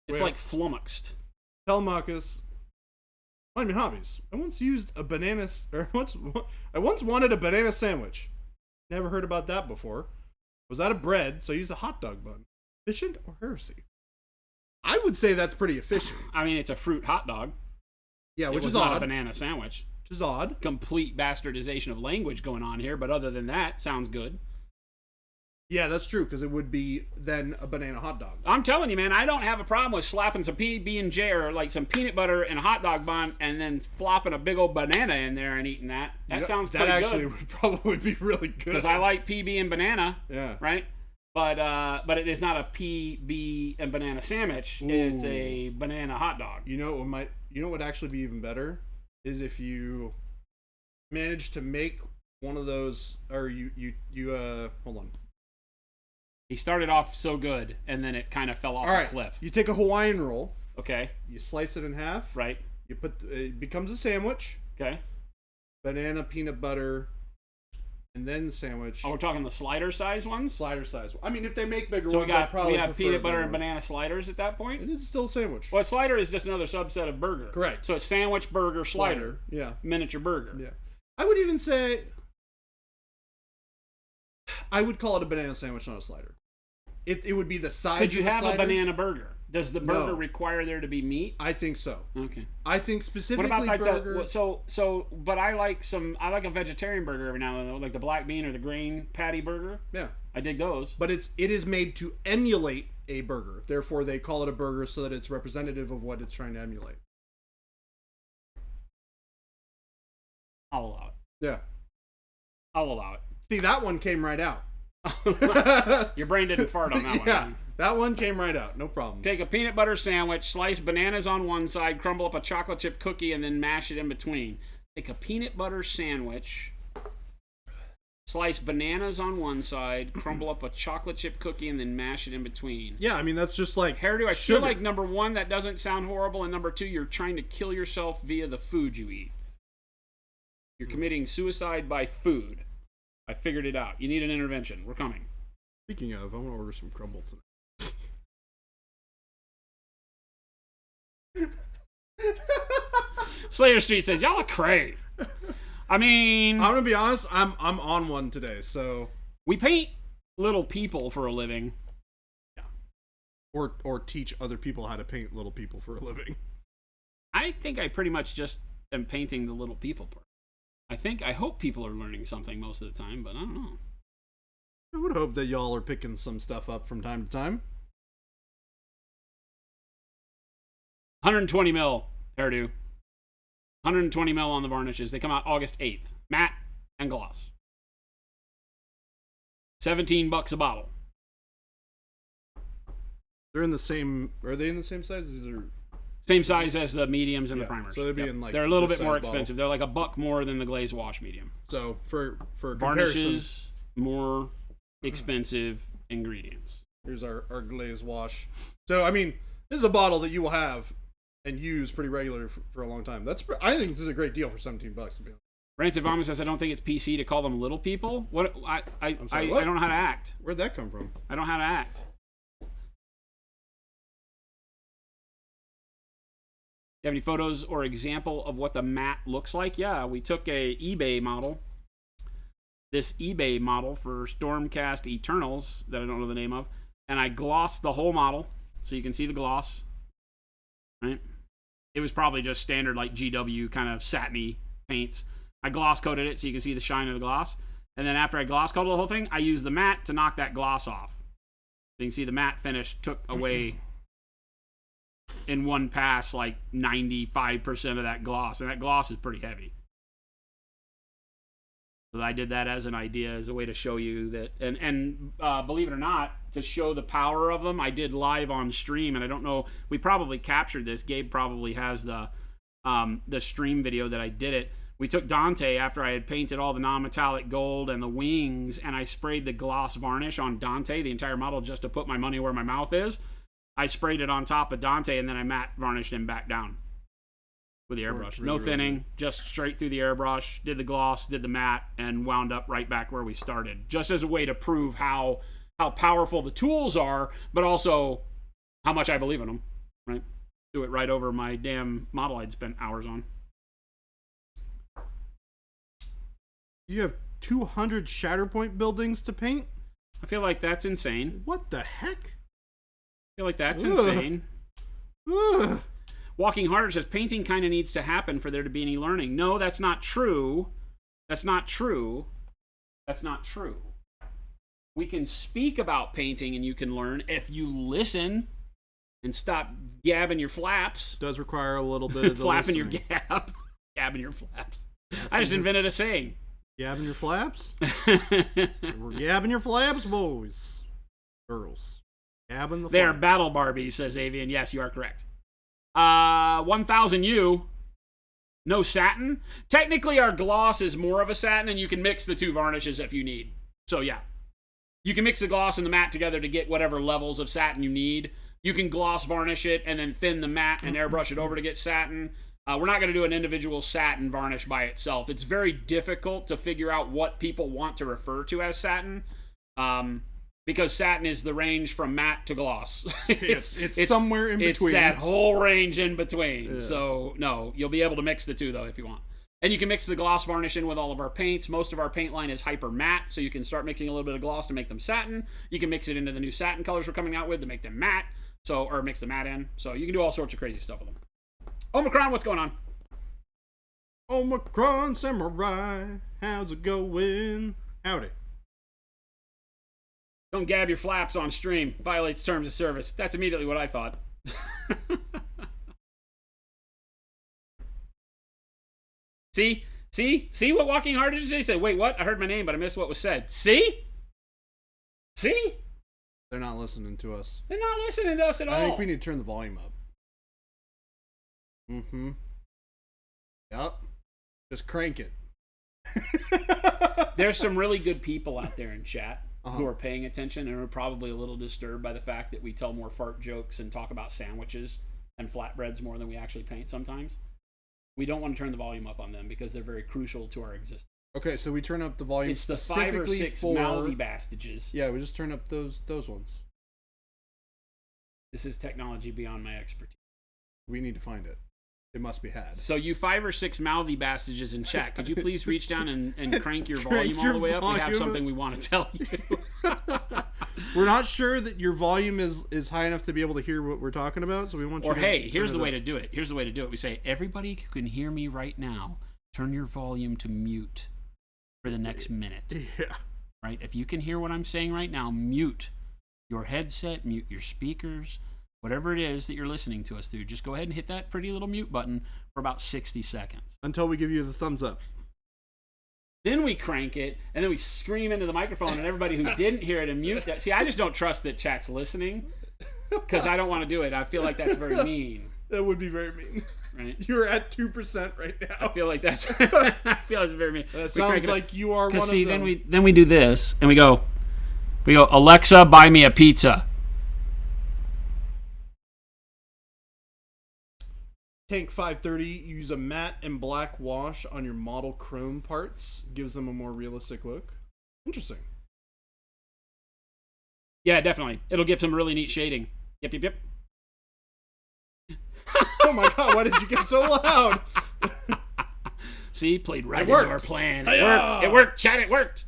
It's like flummoxed. Telemachus. Find me hobbies. I once wanted a banana sandwich. Never heard about that before. Was out of bread, so I used a hot dog bun. Efficient or heresy? I would say that's pretty efficient. I mean, it's a fruit hot dog. Yeah, which is not odd. A banana sandwich. Which is odd. Complete bastardization of language going on here, but other than that, sounds good. Yeah, that's true, because it would be then a banana hot dog. I'm telling you, man, I don't have a problem with slapping some PB&J or like some peanut butter in a hot dog bun and then flopping a big old banana in there and eating that. That sounds pretty good. That actually would probably be really good. Because I like PB and banana. Yeah. Right? But it is not a PB and banana sandwich. Ooh. It's a banana hot dog. You know what would actually be even better is if you managed to make one of those, or you hold on. He started off so good, and then it kind of fell off All right. a cliff. You take a Hawaiian roll. Okay. You slice it in half. Right. You put it becomes a sandwich. Okay. Banana, peanut butter, and then the sandwich. Oh, we're talking the slider size ones? Slider size. I mean, if they make bigger So ones, we I'd probably have prefer peanut butter bigger and ones. banana sliders at that point? It is still a sandwich. Well, slider is just another subset of burger. Correct. So it's sandwich, burger, slider. Yeah. Miniature burger. Yeah. I would even say I would call it a banana sandwich, not a slider. It would be the size. Could you of a have a slider. banana burger? Does the burger No. require there to be meat? I think so. Okay. I think specifically What about like burger. but I like a vegetarian burger every now and then, like the black bean or the green patty burger. Yeah. I dig those. But it is made to emulate a burger. Therefore, they call it a burger so that it's representative of what it's trying to emulate. I'll allow it. Yeah. I'll allow See, that one came right out. it. Your brain didn't fart on that one. Yeah, Huh? that one came right out. No problem. Take a peanut butter sandwich, slice bananas on one side, crumble up a chocolate chip cookie, and then mash it in between. Take a peanut butter sandwich, slice bananas on one side, crumble up a chocolate chip cookie, and then mash it in between. Yeah, I mean, that's just like Hairdo, I sugar. feel like number one, that doesn't sound horrible, and number two, you're trying to kill yourself via the food you eat. You're committing suicide by food. I figured it out. You need an intervention. We're coming. Speaking of, I want to order some crumble tonight. Slayer Street says, y'all are cray. I mean, I'm gonna be honest. I'm on one today, so we paint little people for a living. or teach other people how to paint little people for a living. I think I pretty much just am painting the little people part. I hope people are learning something most of the time, but I don't know. I would hope that y'all are picking some stuff up from time to time. 120 mil hairdo. 120 mil on the varnishes. They come out August 8th. Matte and gloss. $17 a bottle. They're in the same. Are they in the same size? These are. Same size as the mediums and Yeah, the primers. so they'd be in, like, they're a little this bit more size bottle. expensive. They're like $1 more than the glaze wash medium. So for comparison, Varnishes, more expensive ingredients. here's our glaze wash. So I mean, this is a bottle that you will have and use pretty regular for a long time. I think this is a great deal for $17. To be honest. Rancid Vomit says, I don't think it's PC to call them little people. What? I sorry, what? don't know how to act. Where'd that come from? I don't know how to act. You have any photos or example of what the matte looks like? Yeah, we took a eBay model. This eBay model for Stormcast Eternals that I don't know the name of, and I glossed the whole model so you can see the gloss. Right? It was probably just standard like GW kind of satiny paints. I gloss coated it so you can see the shine of the gloss. And then after I gloss coated the whole thing, I used the matte to knock that gloss off. So you can see the matte finish took away in one pass like 95% of that gloss. And that gloss is pretty heavy. So I did that as an idea, as a way to show you that. And believe it or not, to show the power of them, I did live on stream. And I don't know, we probably captured this. Gabe probably has the stream video that I did it. We took Dante after I had painted all the non-metallic gold and the wings, and I sprayed the gloss varnish on Dante, the entire model, just to put my money where my mouth is. I sprayed it on top of Dante, and then I matte varnished him back down with the airbrush. Really, No really thinning, good. just straight through the airbrush, did the gloss, did the matte, and wound up right back where we started. Just as a way to prove how powerful the tools are, but also how much I believe in them, right? Do it right over my damn model I'd spent hours on. You have 200 Shatterpoint buildings to paint? I feel like that's insane. What the heck? I feel like that's Ugh. insane. Ugh. Walking Harder says painting kind of needs to happen for there to be any learning. No, that's not true. That's not true. That's not true. We can speak about painting and you can learn if you listen and stop gabbing your flaps. Does require a little bit of the Flapping your listening. gab. Gabbing your flaps. I just invented a saying. Gabbing your flaps? We're gabbing your flaps, boys. Girls. Gabbing the They are flaps. battle Barbies, says Avian. Yes, you are correct. 1000U. No satin. Technically, our gloss is more of a satin, and you can mix the two varnishes if you need. So, yeah. You can mix the gloss and the matte together to get whatever levels of satin you need. You can gloss varnish it and then thin the matte and airbrush it over to get satin. We're not going to do an individual satin varnish by itself. It's very difficult to figure out what people want to refer to as satin, because satin is the range from matte to gloss. it's somewhere in between. It's that whole range in between. Yeah. So, no, you'll be able to mix the two, though, if you want. And you can mix the gloss varnish in with all of our paints. Most of our paint line is hyper matte, so you can start mixing a little bit of gloss to make them satin. You can mix it into the new satin colors we're coming out with to make them matte, or mix the matte in. So you can do all sorts of crazy stuff with them. Omicron, what's going on? Omicron Samurai, how's it going? Howdy. Don't gab your flaps on stream. Violates terms of service. That's immediately what I thought. See what Walking Hard did today? Said, wait, what? I heard my name, but I missed what was said. See? They're not listening to us. They're not listening to us at all. I think we need to turn the volume up. Yep. Just crank it. There's some really good people out there in chat who are paying attention and are probably a little disturbed by the fact that we tell more fart jokes and talk about sandwiches and flatbreads more than we actually paint sometimes. We don't want to turn the volume up on them because they're very crucial to our existence. Okay, so we turn up the volume. It's the 5 or 6 mouthy bastages. Yeah, we just turn up those ones. This is technology beyond my expertise. We need to find it. It must be had. So you 5 or 6 mouthy bastages in chat, could you please reach down and crank your volume all the way up? We have something we want to tell you. We're not sure that your volume is high enough to be able to hear what we're talking about, so we want you or to... hey, here's the way to do it. We say, everybody who can hear me right now, turn your volume to mute for the next minute. Yeah. Right? If you can hear what I'm saying right now, mute your headset, mute your speakers, whatever it is that you're listening to us through. Just go ahead and hit that pretty little mute button for about 60 seconds. Until we give you the thumbs up. Then we crank it, and then we scream into the microphone, and everybody who didn't hear it and mute that. See, I just don't trust that chat's listening, because I don't want to do it. I feel like that's very mean. That would be very mean. Right? You're at 2% right now. I feel like that's very mean. That sounds like you are one of them. Then we do this, and we go, Alexa, buy me a pizza. Tank 530, use a matte and black wash on your model chrome parts. Gives them a more realistic look. Interesting. Yeah, definitely. It'll give some really neat shading. Yep. Oh my god, why did you get so loud? See, played right into our plan. It worked, chat, it worked.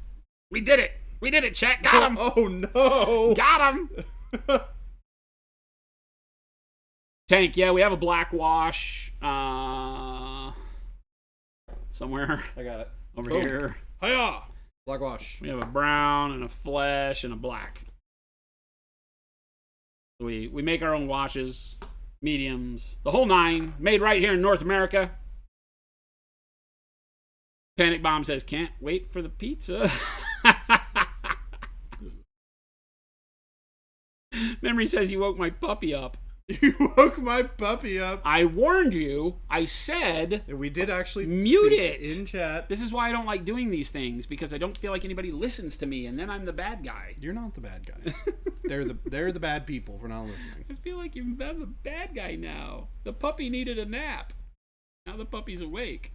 We did it, chat. Got him. Oh no. Got him. Tank, yeah, we have a black wash somewhere. I got it. Over here. Hiya! Black wash. We have a brown and a flesh and a black. We make our own washes, mediums, the whole 9, made right here in North America. Panic Bomb says, can't wait for the pizza. Memory says, you woke my puppy up. You woke my puppy up. I warned you. I said... And we did actually mute it in chat. This is why I don't like doing these things, because I don't feel like anybody listens to me, and then I'm the bad guy. You're not the bad guy. They're the bad people for not listening. I feel like I'm the bad guy now. The puppy needed a nap. Now the puppy's awake.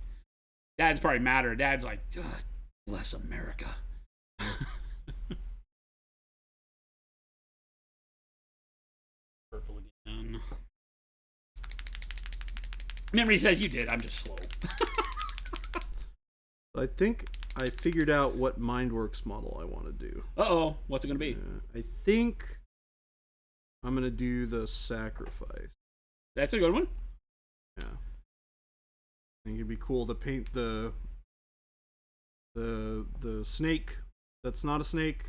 Dad's probably madder. Dad's like, bless America. Purple again. Memory says you did. I'm just slow. I think I figured out what MindWorks model I want to do. Uh-oh. What's it going to be? I think I'm going to do the Sacrifice. That's a good one. Yeah. I think it'd be cool to paint the snake that's not a snake.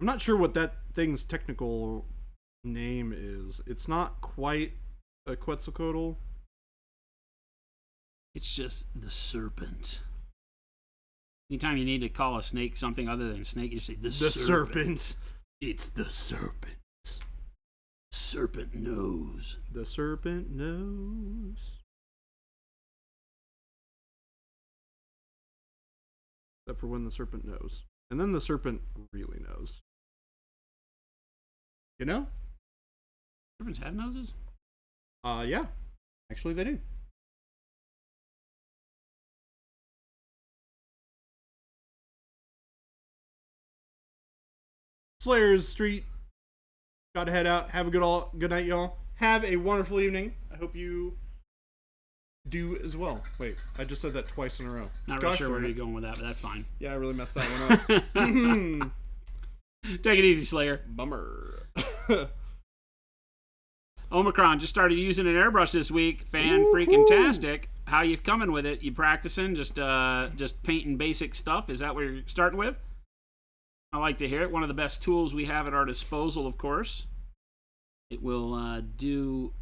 I'm not sure what that thing's technical name is. It's not quite a Quetzalcoatl. It's just the serpent. Anytime you need to call a snake something other than snake, you say the serpent. It's the serpent. Serpent knows. The serpent knows. except for when the serpent knows. And then the serpent really knows. You know? Serpents have noses? Yeah. Actually, they do. Slayers Street. Gotta head out. Have a good night, y'all. Have a wonderful evening. I hope you do as well. Wait, I just said that twice in a row. Not really sure where you're going with that, but that's fine. Yeah, I really messed that one up. Take it easy, Slayer. Bummer. Omicron just started using an airbrush this week. Fan-freaking-tastic. How you coming with it? You practicing? Just painting basic stuff? Is that what you're starting with? I like to hear it. One of the best tools we have at our disposal, of course. It will do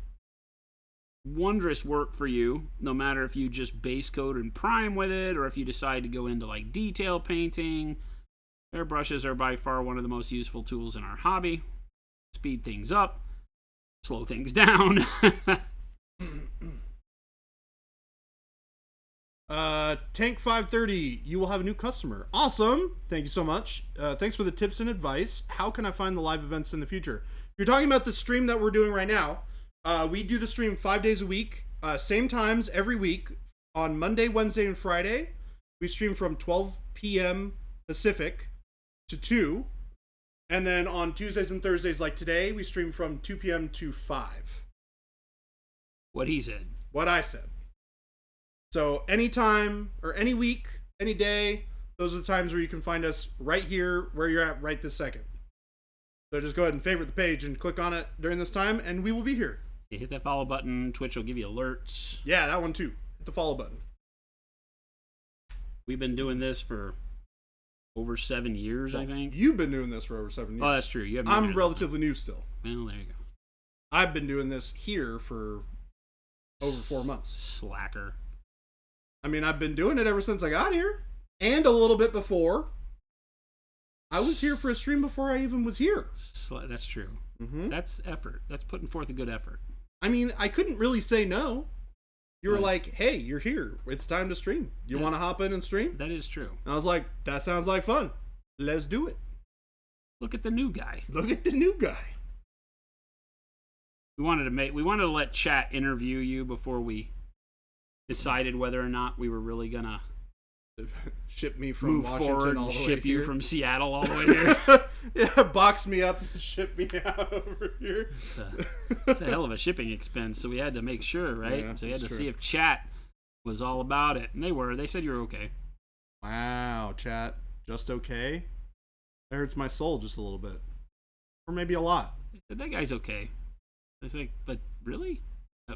wondrous work for you, no matter if you just base coat and prime with it, or if you decide to go into like detail painting. Airbrushes are by far one of the most useful tools in our hobby. Speed things up, slow things down. Tank 530, you will have a new customer. Awesome. Thank you so much. Thanks for the tips and advice. How can I find the live events in the future? If you're talking about the stream that we're doing right now, we do the stream 5 days a week, same times every week. On Monday, Wednesday, and Friday, we stream from 12 p.m. Pacific to 2. And then on Tuesdays and Thursdays, like today, we stream from 2 p.m. to 5. What he said. What I said. So anytime or any week, any day, those are the times where you can find us right here where you're at right this second. So just go ahead and favorite the page and click on it during this time, and we will be here. You hit that follow button. Twitch will give you alerts. Yeah, that one too. Hit the follow button. We've been doing this for over 7 years, I think. You've been doing this for over 7 years. Oh, that's true. I'm relatively new still. Well, there you go. I've been doing this here for over 4 months. Slacker. I mean, I've been doing it ever since I got here, and a little bit before. I was here for a stream before I even was here. That's true. Mm-hmm. That's effort. That's putting forth a good effort. I mean, I couldn't really say no. You were like, hey, you're here. It's time to stream. You want to hop in and stream? That is true. And I was like, that sounds like fun. Let's do it. Look at the new guy. Look at the new guy. We wanted to let chat interview you before we decided whether or not we were really gonna ship me from move Washington forward all and the way ship you here. from Seattle all the way here. Yeah, box me up and ship me out over here. It's a hell of a shipping expense, so we had to make sure, right? Yeah, so we had to true. see if chat was all about it, and they were. They said you were okay. Wow, chat, just okay? That hurts my soul just a little bit. Or maybe a lot. They said that guy's okay. I was like, but really?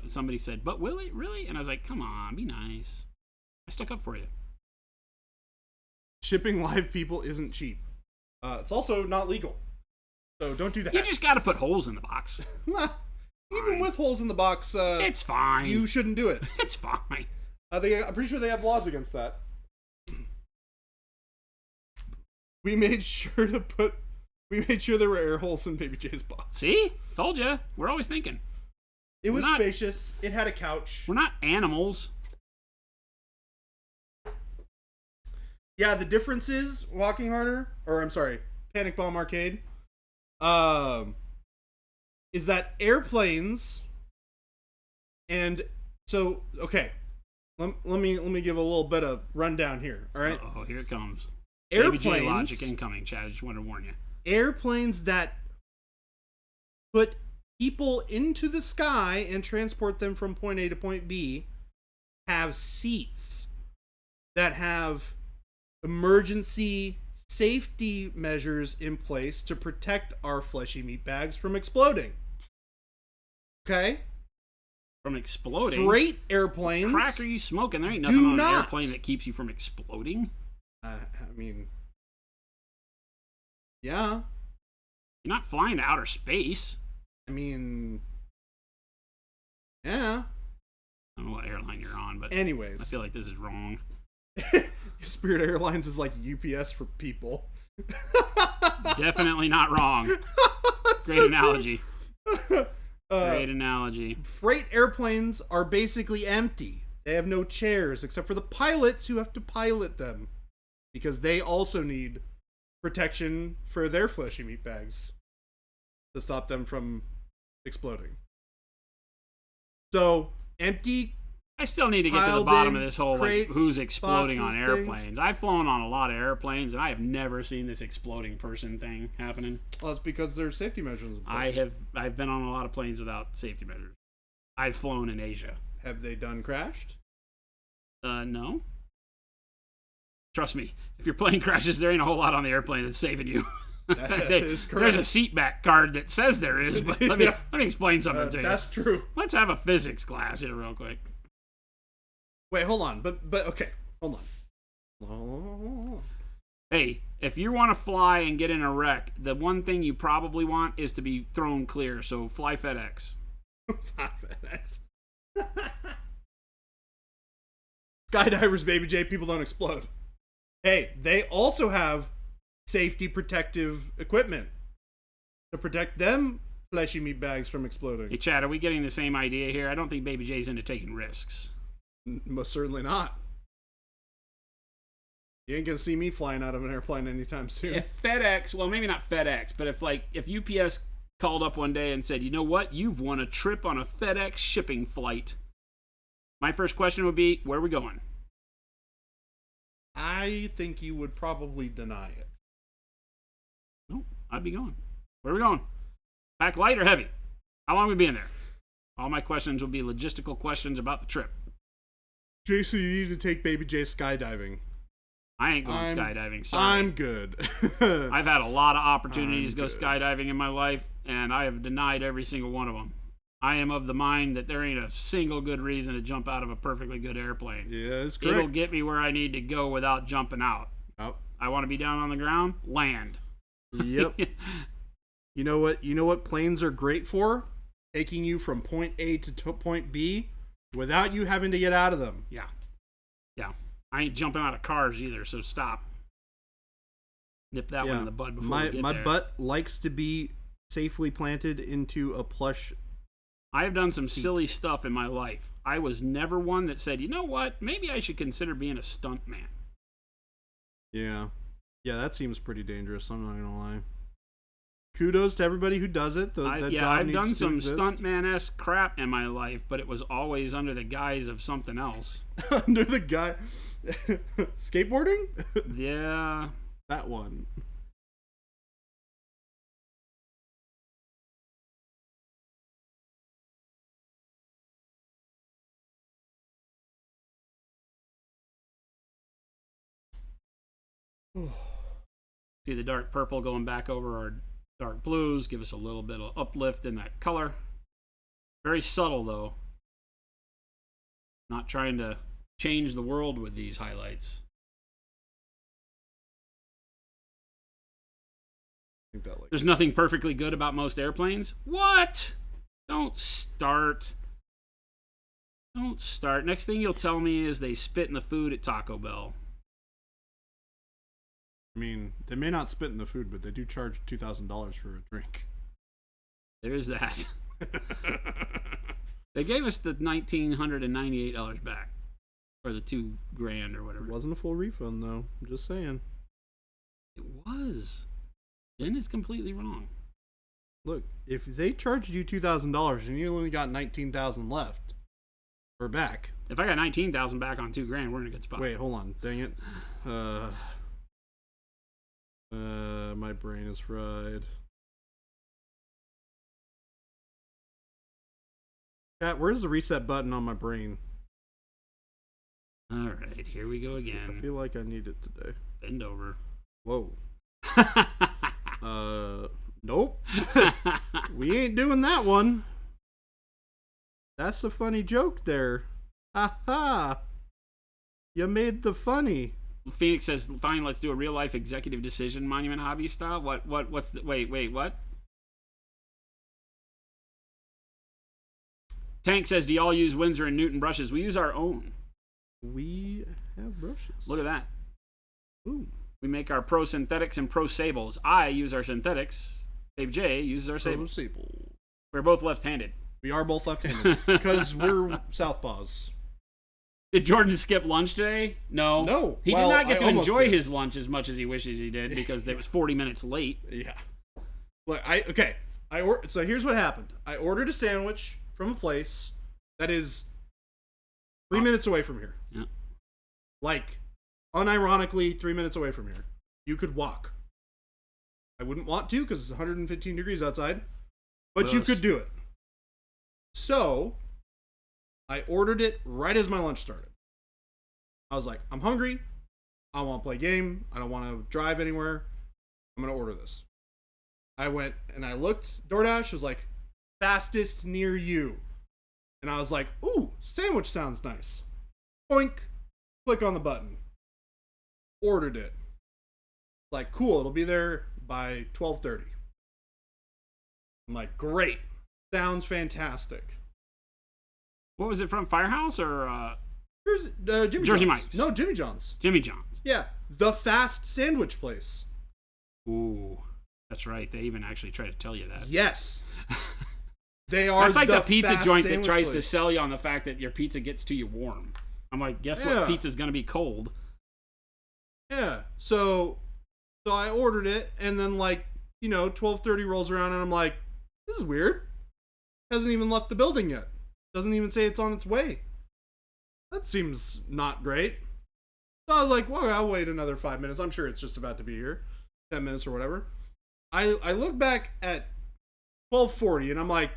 Somebody said, but Willie, really? And I was like, come on, be nice. I stuck up for you. Shipping live people isn't cheap. It's also not legal. So don't do that. You just got to put holes in the box. Even with holes in the box, It's fine. you shouldn't do it. It's fine. I'm pretty sure they have laws against that. We made sure there were air holes in Baby J's box. See? Told you. We're always thinking. It was not- spacious. It had a couch. We're not animals. Yeah, the difference is Panic Bomb Arcade, is that airplanes, and so okay, let me give a little bit of rundown here. All right, Oh, here it comes. Baby J airplanes, logic incoming, Chad. I just wanted to warn you. airplanes that put people into the sky and transport them from point A to point B have seats that have emergency safety measures in place to protect our fleshy meat bags from exploding. Okay? From exploding? Freight airplanes. What crack are you smoking? There ain't nothing on an airplane that keeps you from exploding. I mean, yeah. You're not flying to outer space. I mean, yeah. I don't know what airline you're on, but Anyways. I feel like this is wrong. Spirit Airlines is like UPS for people. Definitely not wrong. Great analogy. Great analogy. Freight airplanes are basically empty. They have no chairs except for the pilots who have to pilot them because they also need protection for their fleshy meat bags to stop them from exploding. So, empty. I still need to get to the Piled bottom in of this whole, like, crates, who's exploding on boxes, airplanes. things. I've flown on a lot of airplanes, and I have never seen this exploding person thing happening. Well, it's because there's safety measures in place. I've been on a lot of planes without safety measures. I've flown in Asia. Have they done crashed? No. Trust me, if your plane crashes, there ain't a whole lot on the airplane that's saving you. That is correct. There's a seat back card that says there is, but let me explain something to you. That's true. Let's have a physics class here real quick. Wait, hold on. But okay, hold on. Hey, if you want to fly and get in a wreck, the one thing you probably want is to be thrown clear. So fly FedEx. Skydivers, baby J, people don't explode. Hey, they also have safety protective equipment to protect them fleshy meat bags from exploding. Hey, Chad, are we getting the same idea here? I don't think Baby J's into taking risks. Most certainly not. You ain't gonna see me flying out of an airplane anytime soon. If FedEx, well, maybe not FedEx, but if UPS called up one day and said, you know what, you've won a trip on a FedEx shipping flight, my first question would be, where are we going? I think you would probably deny it. No, I'd be going. Where are we going? Pack light or heavy? How long are we being there? All my questions will be logistical questions about the trip. Jason, you need to take Baby J skydiving. I ain't going skydiving. Sorry. I'm good. I've had a lot of opportunities to go skydiving in my life, and I have denied every single one of them. I am of the mind that there ain't a single good reason to jump out of a perfectly good airplane. Yeah, that's correct. It'll get me where I need to go without jumping out. Oh. I want to be down on the ground, land. Yep. You know what planes are great for? Taking you from point A to point B without you having to get out of them. Yeah. I ain't jumping out of cars either, so stop. Nip that one in the bud before we get there. My butt likes to be safely planted into a plush. I have done some silly stuff in my life. I was never one that said, you know what, maybe I should consider being a stunt man. Yeah, that seems pretty dangerous. I'm not gonna lie. Kudos to everybody who does it. I've done some stuntman-esque crap in my life, but it was always under the guise of something else. Under the guy, skateboarding? Yeah, that one. See the dark purple going back over our dark blues, give us a little bit of uplift in that color. Very subtle though. Not trying to change the world with these highlights. There's nothing perfectly good about most airplanes. What? Don't start. Next thing you'll tell me is they spit in the food at Taco Bell. I mean, they may not spit in the food, but they do charge $2,000 for a drink. There's that. They gave us the $1,998 back, or the $2,000 or whatever. It wasn't a full refund, though. I'm just saying. It was. Jen is completely wrong. Look, if they charged you $2,000 and you only got $19,000 left, we're back. If I got $19,000 back on $2,000, we're in a good spot. Wait, hold on. Dang it. My brain is fried. Chat, where's the reset button on my brain? All right, here we go again. I feel like I need it today. Bend over. Whoa. Nope. We ain't doing that one. That's a funny joke there. Ha ha. You made the funny. Phoenix says, fine, let's do a real life executive decision monument hobby style. What's the, wait, what? Tank says, do y'all use Windsor and Newton brushes? We use our own. We have brushes. Look at that. Ooh. We make our Pro Synthetics and Pro Sables. I use our Synthetics. Babe J uses our Sables. We're both left-handed. We are both left-handed because we're southpaws. Did Jordan skip lunch today? No. No. He Well, did not get I to almost enjoy did. his lunch as much as he wishes he did because it was 40 minutes late. Yeah. Look, so here's what happened. I ordered a sandwich from a place that is 3 minutes away from here. Yeah. Like, unironically, 3 minutes away from here. You could walk. I wouldn't want to because it's 115 degrees outside, but you could do it. So, I ordered it right as my lunch started. I was like, I'm hungry. I want to play a game. I don't want to drive anywhere. I'm going to order this. I went and I looked. DoorDash was like, fastest near you. And I was like, ooh, sandwich sounds nice. Boink. Click on the button. Ordered it. Like, cool, it'll be there by 12:30. I'm like, great. Sounds fantastic. What was it from? Firehouse or Here's Jimmy Jersey John's. Mike's? No, Jimmy John's. Jimmy John's? Yeah, the fast sandwich place. Ooh, that's right. They even actually try to tell you that. Yes. They are. That's like the pizza fast joint that sandwich tries to place. sell you on the fact that your pizza gets to you warm. I'm like, guess Yeah. what? Pizza's gonna be cold. Yeah. So I ordered it, and then 12:30 rolls around, and I'm like, this is weird. Hasn't even left the building yet. Doesn't even say it's on its way. That seems not great. So I was like, well, I'll wait another 5 minutes. I'm sure it's just about to be here. 10 minutes or whatever. I look back at 12:40, and I'm like,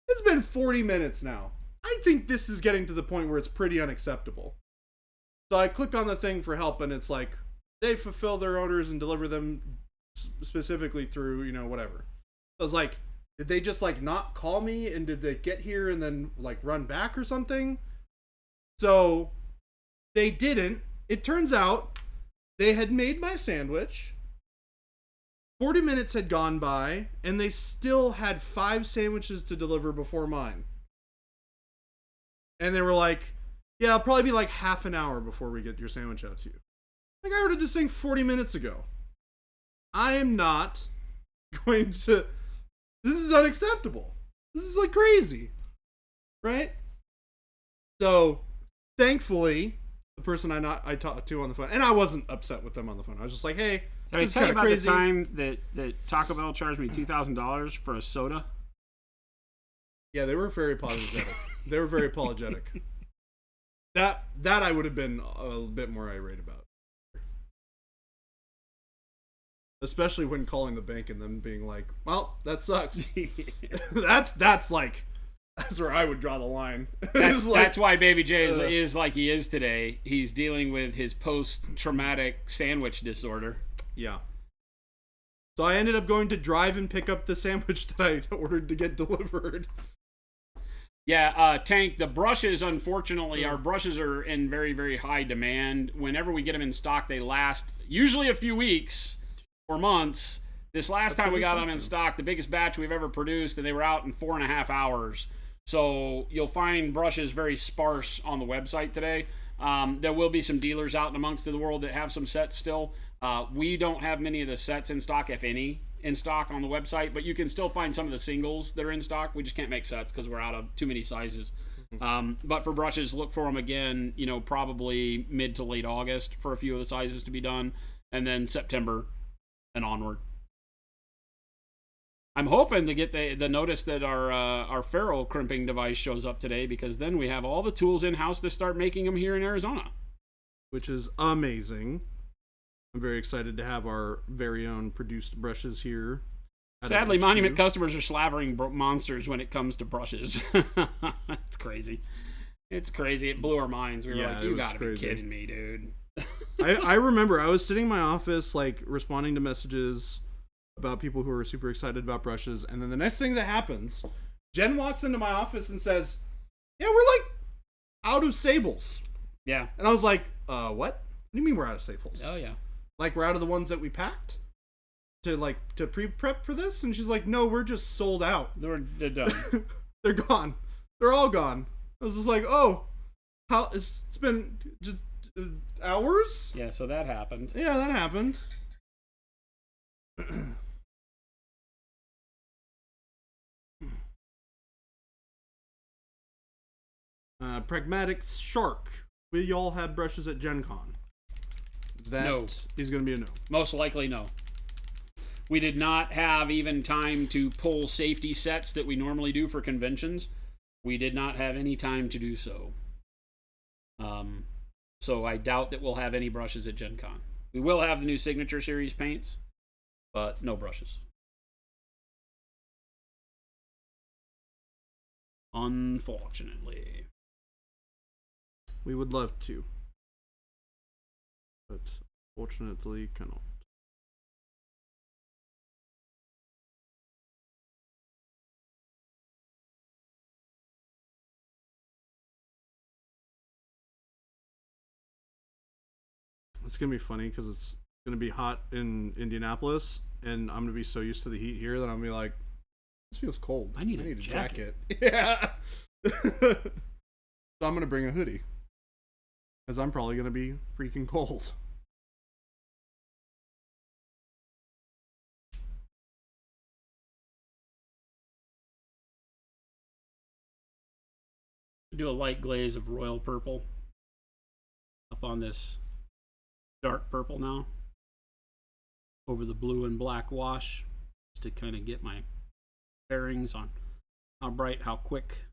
it's been 40 minutes now. I think this is getting to the point where it's pretty unacceptable. So I click on the thing for help, and it's like, they fulfill their orders and deliver them specifically through, whatever. So I was like, did they just not call me, and did they get here and then run back or something? So they didn't. It turns out they had made my sandwich. 40 minutes had gone by, and they still had 5 sandwiches to deliver before mine. And they were like, yeah, it'll probably be half an hour before we get your sandwich out to you. I ordered this thing 40 minutes ago. I am not going to... This is unacceptable. This is crazy. Right? So, thankfully, the person I talked to on the phone, and I wasn't upset with them on the phone. I was just like, hey, Did I this is tell you kinda about crazy. the time that Taco Bell charged me $2,000 for a soda? Yeah, they were very apologetic. They were very apologetic. That I would have been a bit more irate about. Especially when calling the bank and them being like, well, that sucks. that's where I would draw the line. That's why Baby J is like he is today. He's dealing with his post-traumatic sandwich disorder. Yeah. So I ended up going to drive and pick up the sandwich that I ordered to get delivered. Yeah, Tank, the brushes, unfortunately, our brushes are in very, very high demand. Whenever we get them in stock, they last usually a few weeks or months. This last time we got them in stock, the biggest batch we've ever produced, and they were out in 4.5 hours. So you'll find brushes very sparse on the website today. There will be some dealers out and amongst the world that have some sets still. We don't have many of the sets in stock, if any, in stock on the website, but you can still find some of the singles that are in stock. We just can't make sets because we're out of too many sizes. But for brushes, look for them again, probably mid to late August for a few of the sizes to be done, and then September and onward. I'm hoping to get the notice that our ferrule crimping device shows up today, because then we have all the tools in-house to start making them here in Arizona. Which is amazing. I'm very excited to have our very own produced brushes here. Sadly, Monument customers are slavering monsters when it comes to brushes. It's crazy. It's crazy. It blew our minds. We were like, you gotta be kidding me, dude. I remember I was sitting in my office, responding to messages about people who are super excited about brushes, and then the next thing that happens, Jen walks into my office and says, yeah, we're out of sables. Yeah. And I was like, what? What do you mean we're out of sables? Oh, yeah. We're out of the ones that we packed to pre-prep for this? And she's like, no, we're just sold out. They're done. They're gone. They're all gone. I was just like, oh, how it's been just hours? Yeah, so that happened. Yeah, that happened. Pragmatic Shark will y'all have brushes at Gen Con? That No. is going to be a no. Most likely, no. We did not have even time to pull safety sets that we normally do for conventions. We did not have any time to do so. So I doubt that we'll have any brushes at Gen Con. We will have the new Signature Series paints, but no brushes. Unfortunately. We would love to, but fortunately cannot. It's gonna be funny because it's gonna be hot in Indianapolis, and I'm gonna be so used to the heat here that I'm gonna be like, this feels cold. I need a jacket. Yeah. So I'm gonna bring a hoodie because I'm probably gonna be freaking cold. Do a light glaze of royal purple up on this dark purple now over the blue and black wash, just to kind of get my bearings on how bright, how quick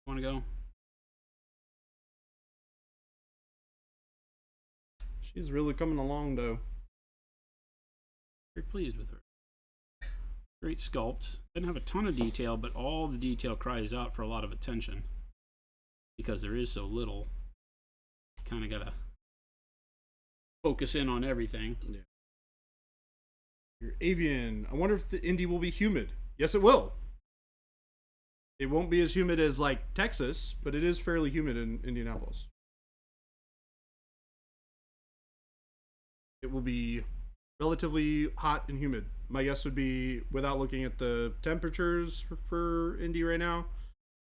I want to go. She's really coming along though. Very pleased with her. Great sculpt. Didn't have a ton of detail, but all the detail cries out for a lot of attention because there is so little. Kind of gotta focus in on everything. Yeah. Your avian. I wonder if the Indy will be humid. Yes, it will. It won't be as humid as like Texas, but it is fairly humid in Indianapolis. It will be relatively hot and humid. My guess would be, without looking at the temperatures for Indy right now,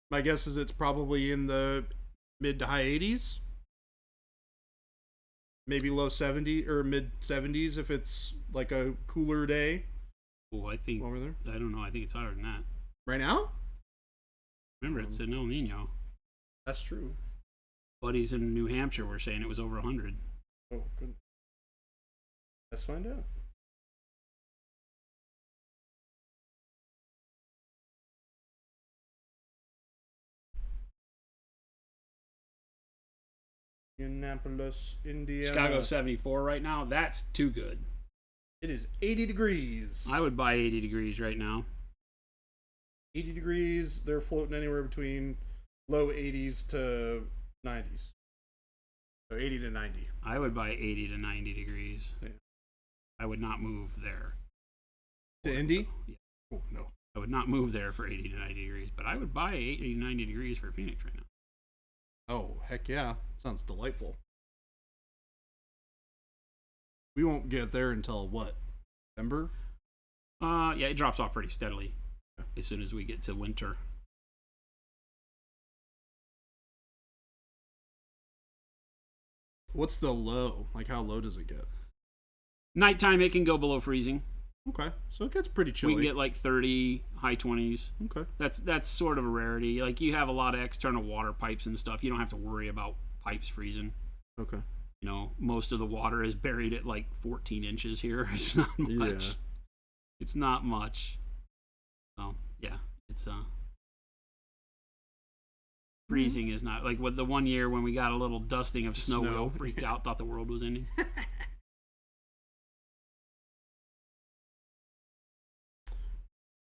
my guess is it's probably in the mid to high 80s. Maybe low 70 or mid 70s if it's like a cooler day. Oh, I think over there. I don't know. I think it's hotter than that. Right now? Remember, it's an El Nino. That's true. Buddies in New Hampshire were saying it was over 100. Oh, good. Let's find out. Indianapolis, Indiana. Chicago 74 right now. That's too good. It is 80 degrees. I would buy 80 degrees right now. 80 degrees. They're floating anywhere between low 80s to 90s. So 80 to 90. I would buy 80 to 90 degrees. Yeah. I would not move there. To Indy? Yeah. Oh, no. I would not move there for 80 to 90 degrees, but I would buy 80 to 90 degrees for Phoenix right now. Oh, heck yeah. Sounds delightful. We won't get there until what? December? Yeah, it drops off pretty steadily as soon as we get to winter. What's the low? Like, how low does it get? Nighttime, it can go below freezing. Okay, so it gets pretty chilly. We can get like 30, high 20s. Okay. That's sort of a rarity. Like, you have a lot of external water pipes and stuff. You don't have to worry about pipes freezing. Okay. You know, most of the water is buried at like 14 inches here. It's not much. Yeah. It's not much. So, yeah, it's freezing is not like what the one year when we got a little dusting of snow, we all freaked out, thought the world was ending.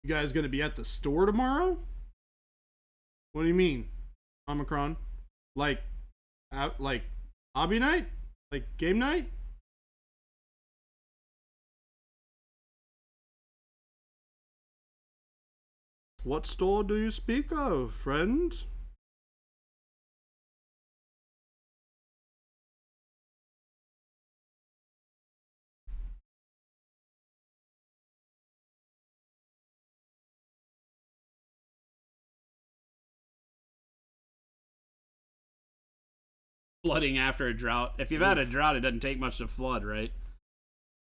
You guys gonna be at the store tomorrow? What do you mean? Omicron? Like hobby night? Like game night? What store do you speak of, friend? Flooding after a drought. If you've had a drought, it doesn't take much to flood, right?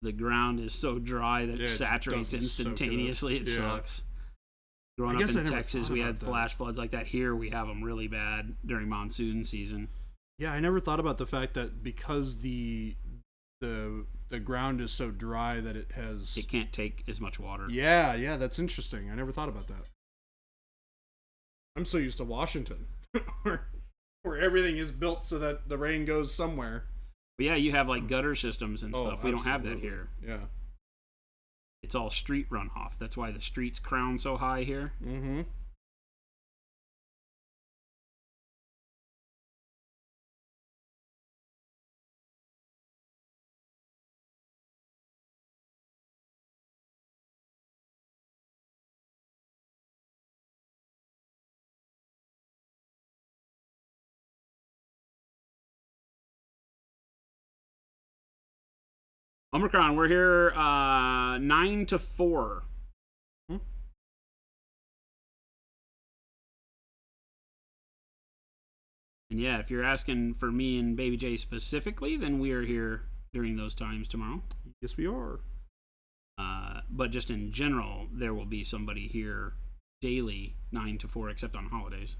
The ground is so dry that it saturates instantaneously. It sucks. Growing up in Texas, we had flash floods like that. Here, we have them really bad during monsoon season. Yeah, I never thought about the fact that because the ground is so dry that It can't take as much water. Yeah, that's interesting. I never thought about that. I'm so used to Washington, where everything is built so that the rain goes somewhere. But yeah, you have like gutter systems and stuff. We don't have that here. Yeah. It's all street runoff. That's why the streets crown so high here. Mm-hmm. Omicron, we're here 9 to 4. Hmm? And yeah, if you're asking for me and Baby J specifically, then we are here during those times tomorrow. Yes, we are. But just in general, there will be somebody here daily 9 to 4, except on holidays.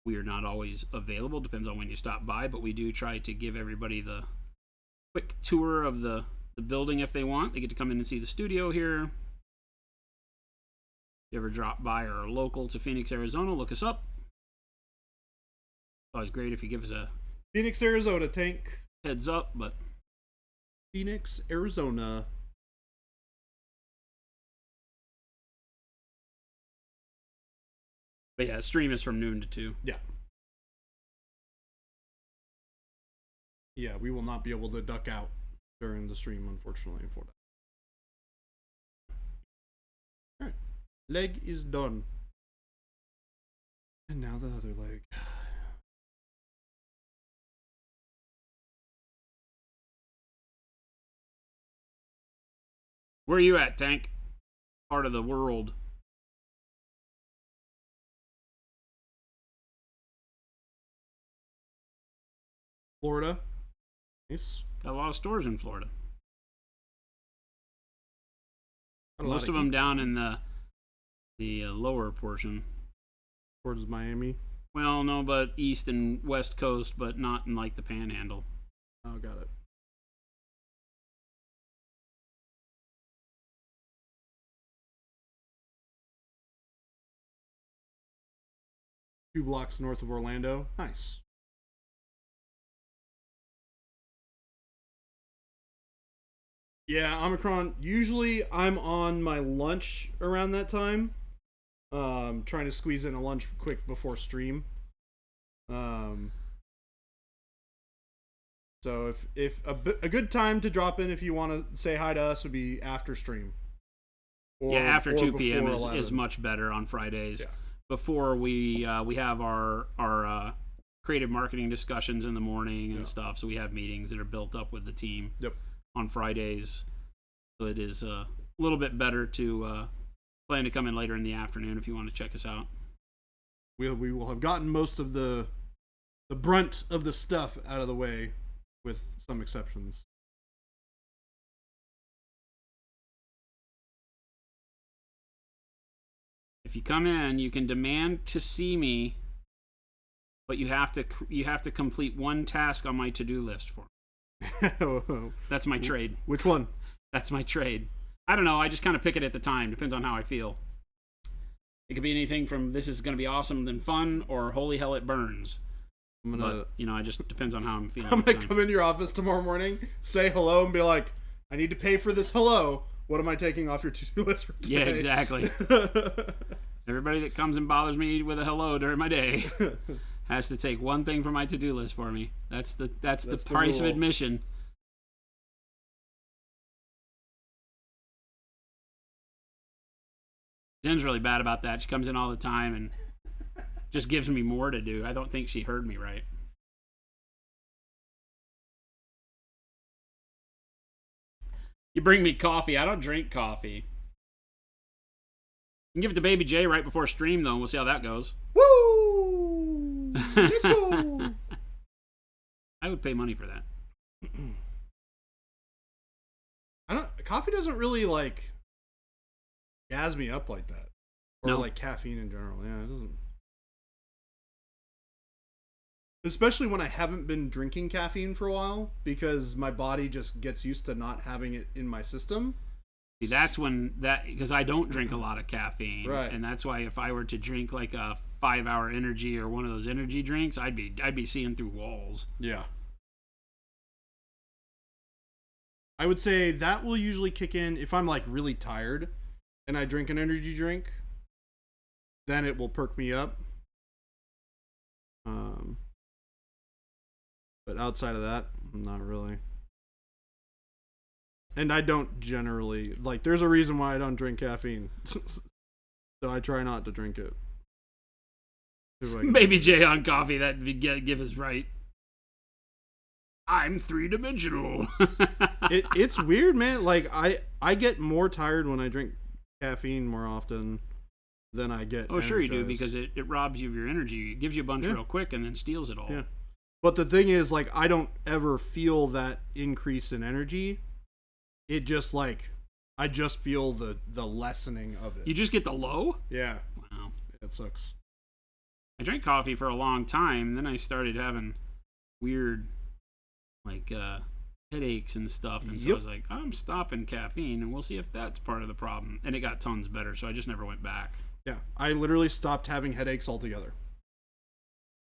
We are not always available, depends on when you stop by, but we do try to give everybody the quick tour of the building if they want. They get to come in and see the studio here. If you ever drop by or are local to Phoenix, Arizona, look us up. It's always great if you give us a Phoenix, Arizona, Tank. heads up, but Phoenix, Arizona. yeah, stream is from noon to 2. Yeah. Yeah, we will not be able to duck out during the stream, unfortunately, for that. Alright. Leg is done. And now the other leg. Where are you at, Tank? Part of the world. Florida. Nice. Got a lot of stores in Florida. Got a lot Most of them down in the lower portion. Towards Miami. Well, no, but east and west coast, but not in like the Panhandle. Oh, got it. Two blocks north of Orlando. Nice. Yeah, Omicron. Usually I'm on my lunch around that time. Trying to squeeze in a lunch quick before stream. So if a good time to drop in if you want to say hi to us would be after stream. Yeah, after 2 p.m. before is much better on Fridays. Yeah. Before we have our creative marketing discussions in the morning and stuff, so we have meetings that are built up with the team. Yep. On Fridays, so it is a little bit better to plan to come in later in the afternoon if you want to check us out. We will have gotten most of the brunt of the stuff out of the way, with some exceptions. If you come in, you can demand to see me, but you have to complete one task on my to-do list for me. That's my trade. Which one? That's my trade. I don't know. I just kind of pick it at the time. Depends on how I feel. It could be anything from this is going to be awesome and fun, or holy hell it burns. But, it just depends on how I'm feeling. I'm going to come into your office tomorrow morning, say hello, and be like, I need to pay for this hello. What am I taking off your to-do list for today? Yeah, exactly. Everybody that comes and bothers me with a hello during my day has to take one thing from my to-do list for me. That's the price of admission. Jen's really bad about that. She comes in all the time and just gives me more to do. I don't think she heard me right. You bring me coffee. I don't drink coffee. You can give it to Baby J right before stream, though, and we'll see how that goes. Woo! Let's go! I would pay money for that. Coffee doesn't really, like, gas me up like that. Or, No. like, caffeine in general. Yeah, it doesn't. Especially when I haven't been drinking caffeine for a while, because my body just gets used to not having it in my system. See, that's when because I don't drink a lot of caffeine, Right. and that's why if I were to drink like a 5-hour energy or one of those energy drinks, I'd be seeing through walls. Yeah. I would say that will usually kick in if I'm like really tired and I drink an energy drink, then it will perk me up. But outside of that, not really. And I don't generally, like, there's a reason why I don't drink caffeine. So I try not to drink it. Baby J on coffee, that'd give us right. I'm 3-dimensional. It's weird, man. Like, I get more tired when I drink caffeine more often than I get Oh, sure you do, energized. because it robs you of your energy. It gives you a bunch real quick and then steals it all. Yeah. But the thing is, like, I don't ever feel that increase in energy. It just, like, I just feel the lessening of it. You just get the low? Yeah. Wow. It sucks. I drank coffee for a long time, and then I started having weird, like, headaches and stuff. And so I was like, I'm stopping caffeine, and we'll see if that's part of the problem. And it got tons better, so I just never went back. Yeah. I literally stopped having headaches altogether.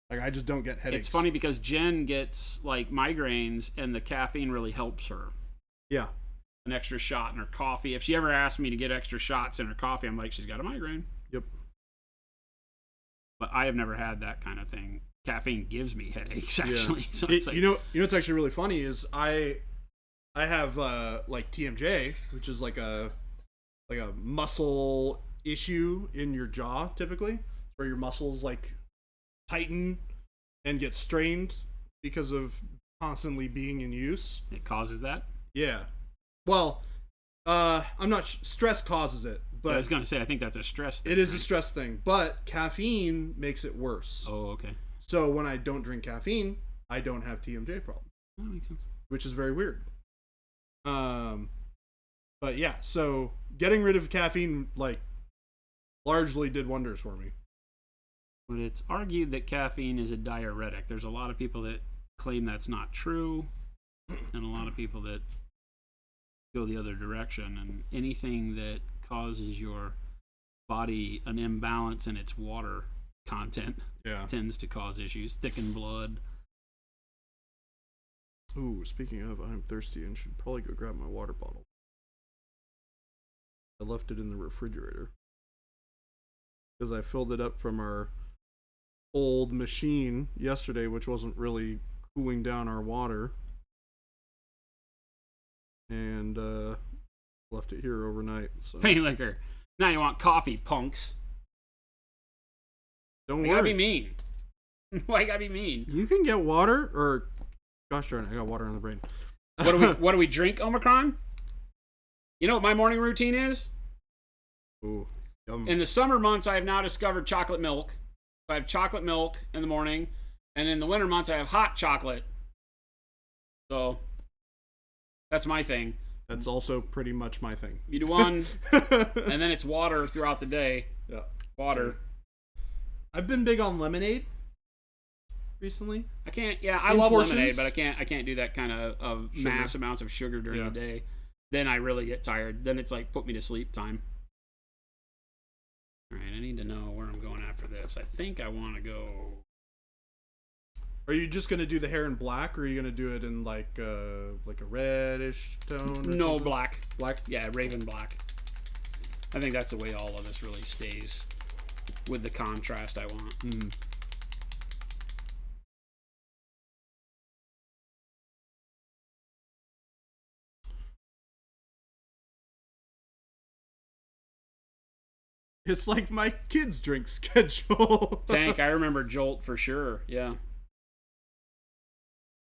Like, I just don't get headaches. It's funny because Jen gets, like, migraines, and the caffeine really helps her. Yeah. An extra shot in her coffee. If she ever asks me to get extra shots in her coffee, I'm like, she's got a migraine. Yep. But I have never had that kind of thing. Caffeine gives me headaches, actually. Yeah. So it's like, you know what's actually really funny is I have like TMJ, which is like a muscle issue in your jaw typically, where your muscles like tighten and get strained because of constantly being in use. it causes that. Yeah. Well, I'm not stress causes it, but I was going to say, I think that's a stress thing. it is a stress thing, but caffeine makes it worse. Oh, okay. So when I don't drink caffeine, I don't have TMJ problem. That makes sense. Which is very weird. But yeah, so getting rid of caffeine like largely did wonders for me. But it's argued that caffeine is a diuretic. There's a lot of people that claim that's not true, and a lot of people that go the other direction. And anything that causes your body an imbalance in its water content tends to cause issues. Thicken blood. Ooh, speaking of, I'm thirsty and should probably go grab my water bottle. I left it in the refrigerator because I filled it up from our old machine yesterday, which wasn't really cooling down our water, and left it here overnight. So Pain liquor. Now you want coffee, punks. don't Why you gotta worry. be mean? Why you gotta be mean? You can get water, or gosh darn it, I got water in the brain. What do we drink, Omicron? You know what my morning routine is? Ooh, yum. In the summer months, I have now discovered chocolate milk. I have chocolate milk in the morning, and in the winter months, I have hot chocolate. So that's my thing. That's also pretty much my thing. You do one, and then it's water throughout the day. Yeah, Water. I've been big on lemonade recently. I can't. Yeah, I In love portions? lemonade, but I can't do that kind of Sugar. mass amounts of sugar during Yeah. the day. Then I really get tired. Then it's like put me to sleep time. All right, I need to know where I'm going after this. I think I want to go. Are you just gonna do the hair in black, or are you gonna do it in like a reddish tone? Or No, something? black. Black. Yeah, raven black. I think that's the way all of this really stays with the contrast I want. Mm-hmm. It's like my kids' drink schedule. Tank, I remember Jolt for sure. Yeah.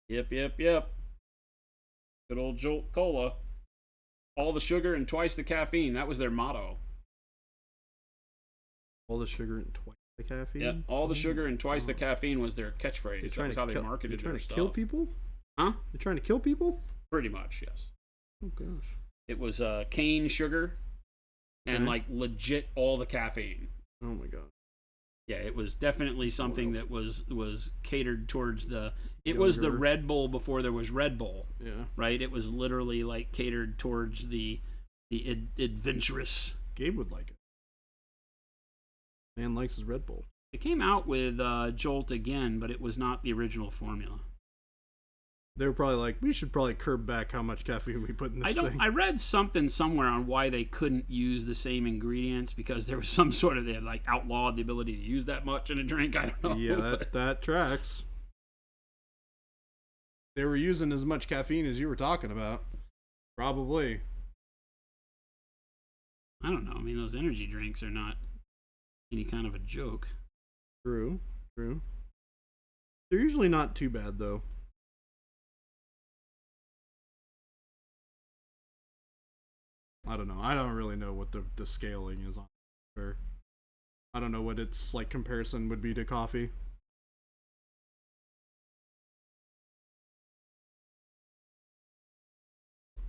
Yep. Good old Jolt Cola. All the sugar and twice the caffeine. That was their motto. All the sugar and twice the caffeine. Yeah, all the sugar and twice the caffeine was their catchphrase. They're That trying was to how they kill, marketed they're trying their to stuff. kill people. Huh? They're trying to kill people. Pretty much, yes. Oh gosh. It was cane sugar and Okay. like legit all the caffeine. Oh my god. Yeah, it was definitely something that was catered towards the. It was the Younger. Red Bull before there was Red Bull, Yeah. right? It was literally like catered towards the adventurous. Gabe would like it. Man likes his Red Bull. It came out with Jolt again, but it was not the original formula. They were probably like, we should probably curb back how much caffeine we put in this thing. I read something somewhere on why they couldn't use the same ingredients because there was some sort of they had like outlawed the ability to use that much in a drink. I don't know. Yeah, that tracks. They were using as much caffeine as you were talking about. Probably. I don't know. I mean, those energy drinks are not any kind of a joke. True. They're usually not too bad though. I don't know. I don't really know what the scaling is on. Or I don't know what its like comparison would be to coffee.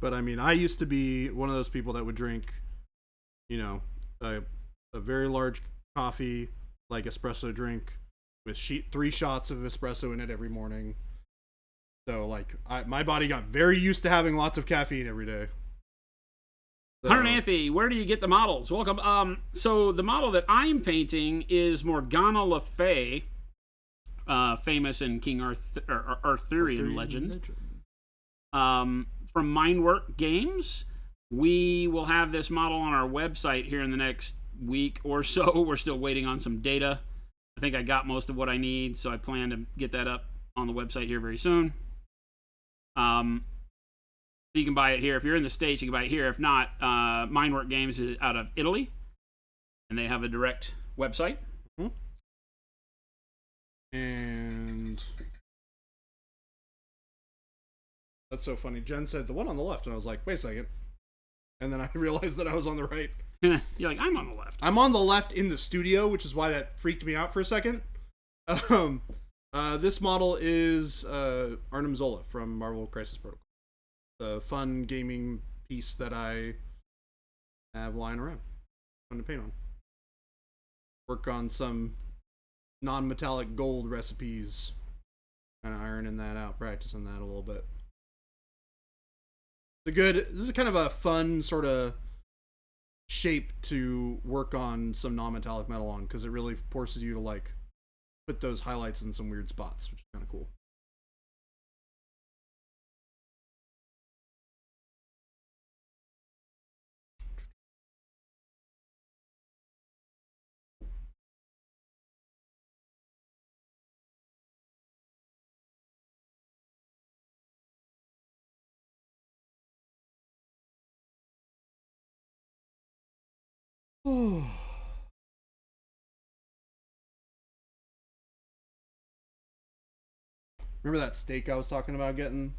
But I mean, I used to be one of those people that would drink, you know, a very large coffee, like espresso drink, with 3 shots of espresso in it every morning. So like, my body got very used to having lots of caffeine every day. So, Hunter Anthony, where do you get the models? Welcome. So the model that I'm painting is Morgana Le Fay, famous in King Arthurian legend. From Mindwork Games. We will have this model on our website here in the next week or so. We're still waiting on some data. I think I got most of what I need, so I plan to get that up on the website here very soon. So you can buy it here. If you're in the States, you can buy it here. If not, Mindwork Games is out of Italy, and they have a direct website. Mm-hmm. And that's so funny. Jen said the one on the left, and I was like, wait a second. And then I realized that I was on the right. You're like, I'm on the left. I'm on the left in the studio, which is why that freaked me out for a second. This model is Arnim Zola from Marvel Crisis Protocol. The fun gaming piece that I have lying around. Fun to paint on. Work on some non-metallic gold recipes. Kind of ironing that out, practicing that a little bit. This is kind of a fun sort of shape to work on some non-metallic metal on, because it really forces you to like put those highlights in some weird spots, which is kind of cool. Remember that steak I was talking about getting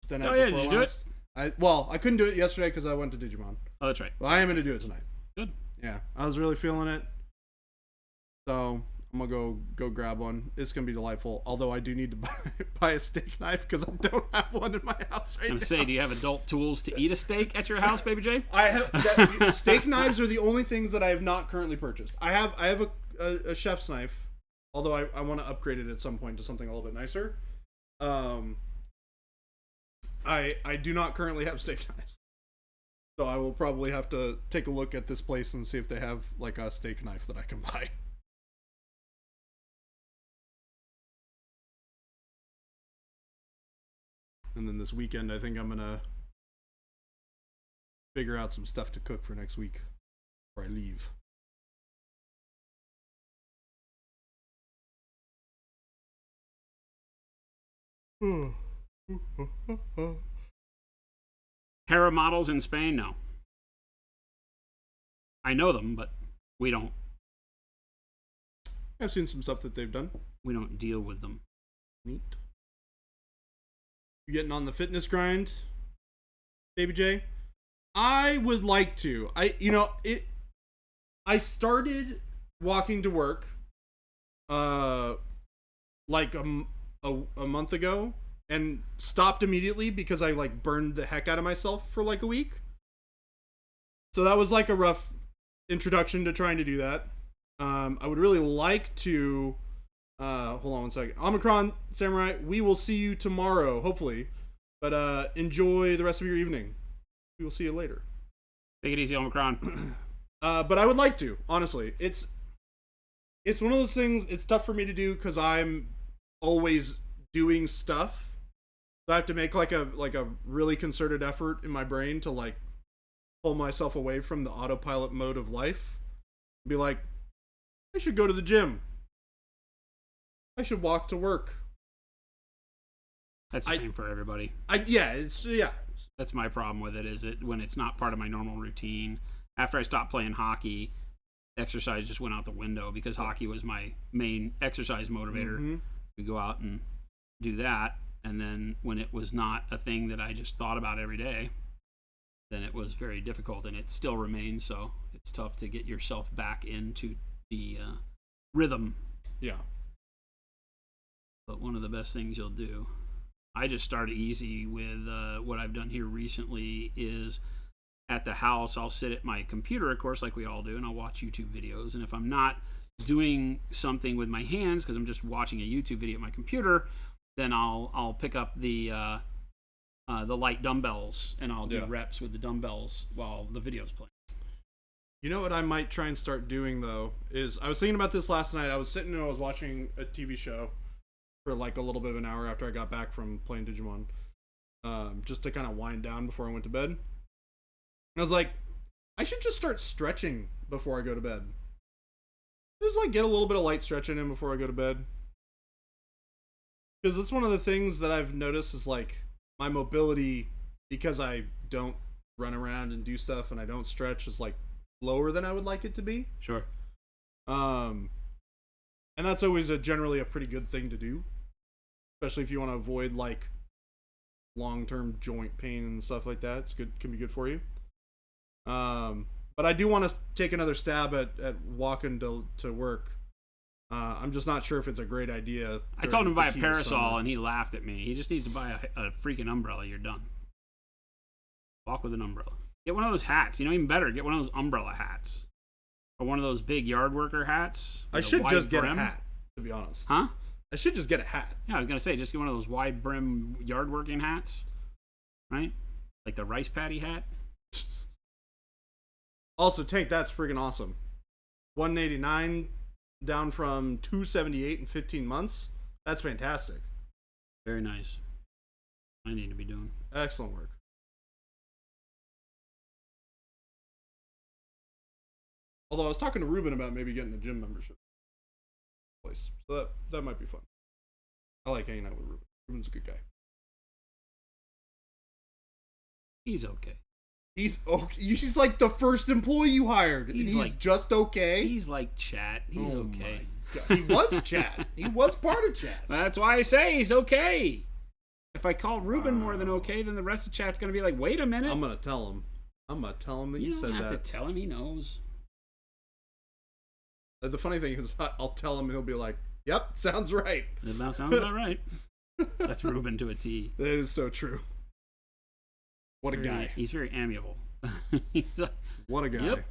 the night before did you do it? I couldn't do it yesterday because I went to Digimon. Oh, that's right. But I am going to do it tonight. Good. Yeah, I was really feeling it. So I'm going to go grab one. It's going to be delightful. Although I do need to buy a steak knife because I don't have one in my house right now. I'm going to say, do you have adult tools to eat a steak at your house, Baby J? I have steak knives are the only things that I have not currently purchased. I have a chef's knife, although I want to upgrade it at some point to something a little bit nicer. I do not currently have steak knives, so I will probably have to take a look at this place and see if they have like a steak knife that I can buy. And then this weekend, I think I'm gonna figure out some stuff to cook for next week before I leave. Hera models in Spain? No. I know them, but we don't I've seen some stuff that they've done. deal with them. Neat. You getting on the fitness grind, Baby J? I would like to. I started walking to work like a month ago and stopped immediately because I like burned the heck out of myself for like a week. So that was like a rough introduction to trying to do that. I would really like to. Hold on one second. Omicron Samurai, we will see you tomorrow, hopefully. But enjoy the rest of your evening. We will see you later. Take it easy, Omicron. But I would like to, honestly. It's one of those things. It's tough for me to do because I'm always doing stuff. So I have to make like a really concerted effort in my brain to like pull myself away from the autopilot mode of life. Be like, I should go to the gym. I should walk to work. That's the same for everybody. Yeah. That's my problem with it, is it when it's not part of my normal routine. After I stopped playing hockey, exercise just went out the window because hockey was my main exercise motivator. Mm-hmm. We go out and do that, and then when it was not a thing that I just thought about every day, then it was very difficult, and it still remains so. It's tough to get yourself back into the rhythm. Yeah. But one of the best things you'll do, I just started easy with what I've done here recently is at the house, I'll sit at my computer, of course, like we all do, and I'll watch YouTube videos. And if I'm not doing something with my hands, because I'm just watching a YouTube video at my computer, then I'll pick up the light dumbbells, and I'll do reps with the dumbbells while the video's playing. You know what I might try and start doing, though, is I was thinking about this last night. I was sitting and I was watching a TV show for like a little bit of an hour after I got back from playing Digimon, just to kind of wind down before I went to bed. And I was like, I should just start stretching before I go to bed. Just like get a little bit of light stretching in before I go to bed. Because it's one of the things that I've noticed is like my mobility, because I don't run around and do stuff and I don't stretch, is like lower than I would like it to be. Sure. And that's always generally a pretty good thing to do, especially if you want to avoid like long-term joint pain and stuff like that. It's good, can be good for you. But I do want to take another stab at walking to work. I'm just not sure if it's a great idea. I told him to buy a parasol and he laughed at me. He just needs to buy a freaking umbrella. You're done. Walk with an umbrella. Get one of those hats. You know, even better, get one of those umbrella hats. Or one of those big yard worker hats. I should just get a hat, to be honest. Huh? I should just get a hat. Yeah, I was going to say, just get one of those wide brim yard working hats. Right? Like the rice paddy hat. Also, Tank, that's freaking awesome. $189 down from $278 in 15 months. That's fantastic. Very nice. I need to be doing. Excellent work. Although I was talking to Ruben about maybe getting a gym membership place, so that might be fun. I like hanging out with Ruben. Ruben's a good guy. He's okay. He's okay. He's like the first employee you hired. He's like just okay. He's like Chat. He's okay. He was Chat. He was part of Chat. That's why I say he's okay. If I call Ruben more than okay, then the rest of Chat's gonna be like, wait a minute. I'm gonna tell him. that you said that. You don't have to tell him. He knows. The funny thing is, I'll tell him and he'll be like, yep, sounds right. That sounds about right. That's Ruben to a T. That is so true. What a guy. He's very amiable. He's like, what a guy. Yep.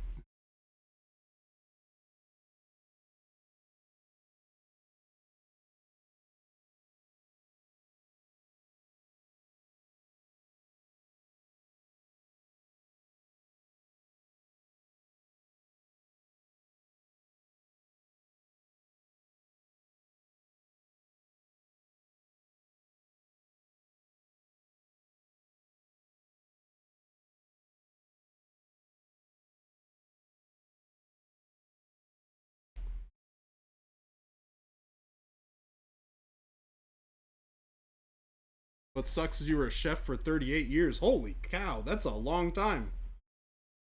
What sucks is you were a chef for 38 years. Holy cow, that's a long time.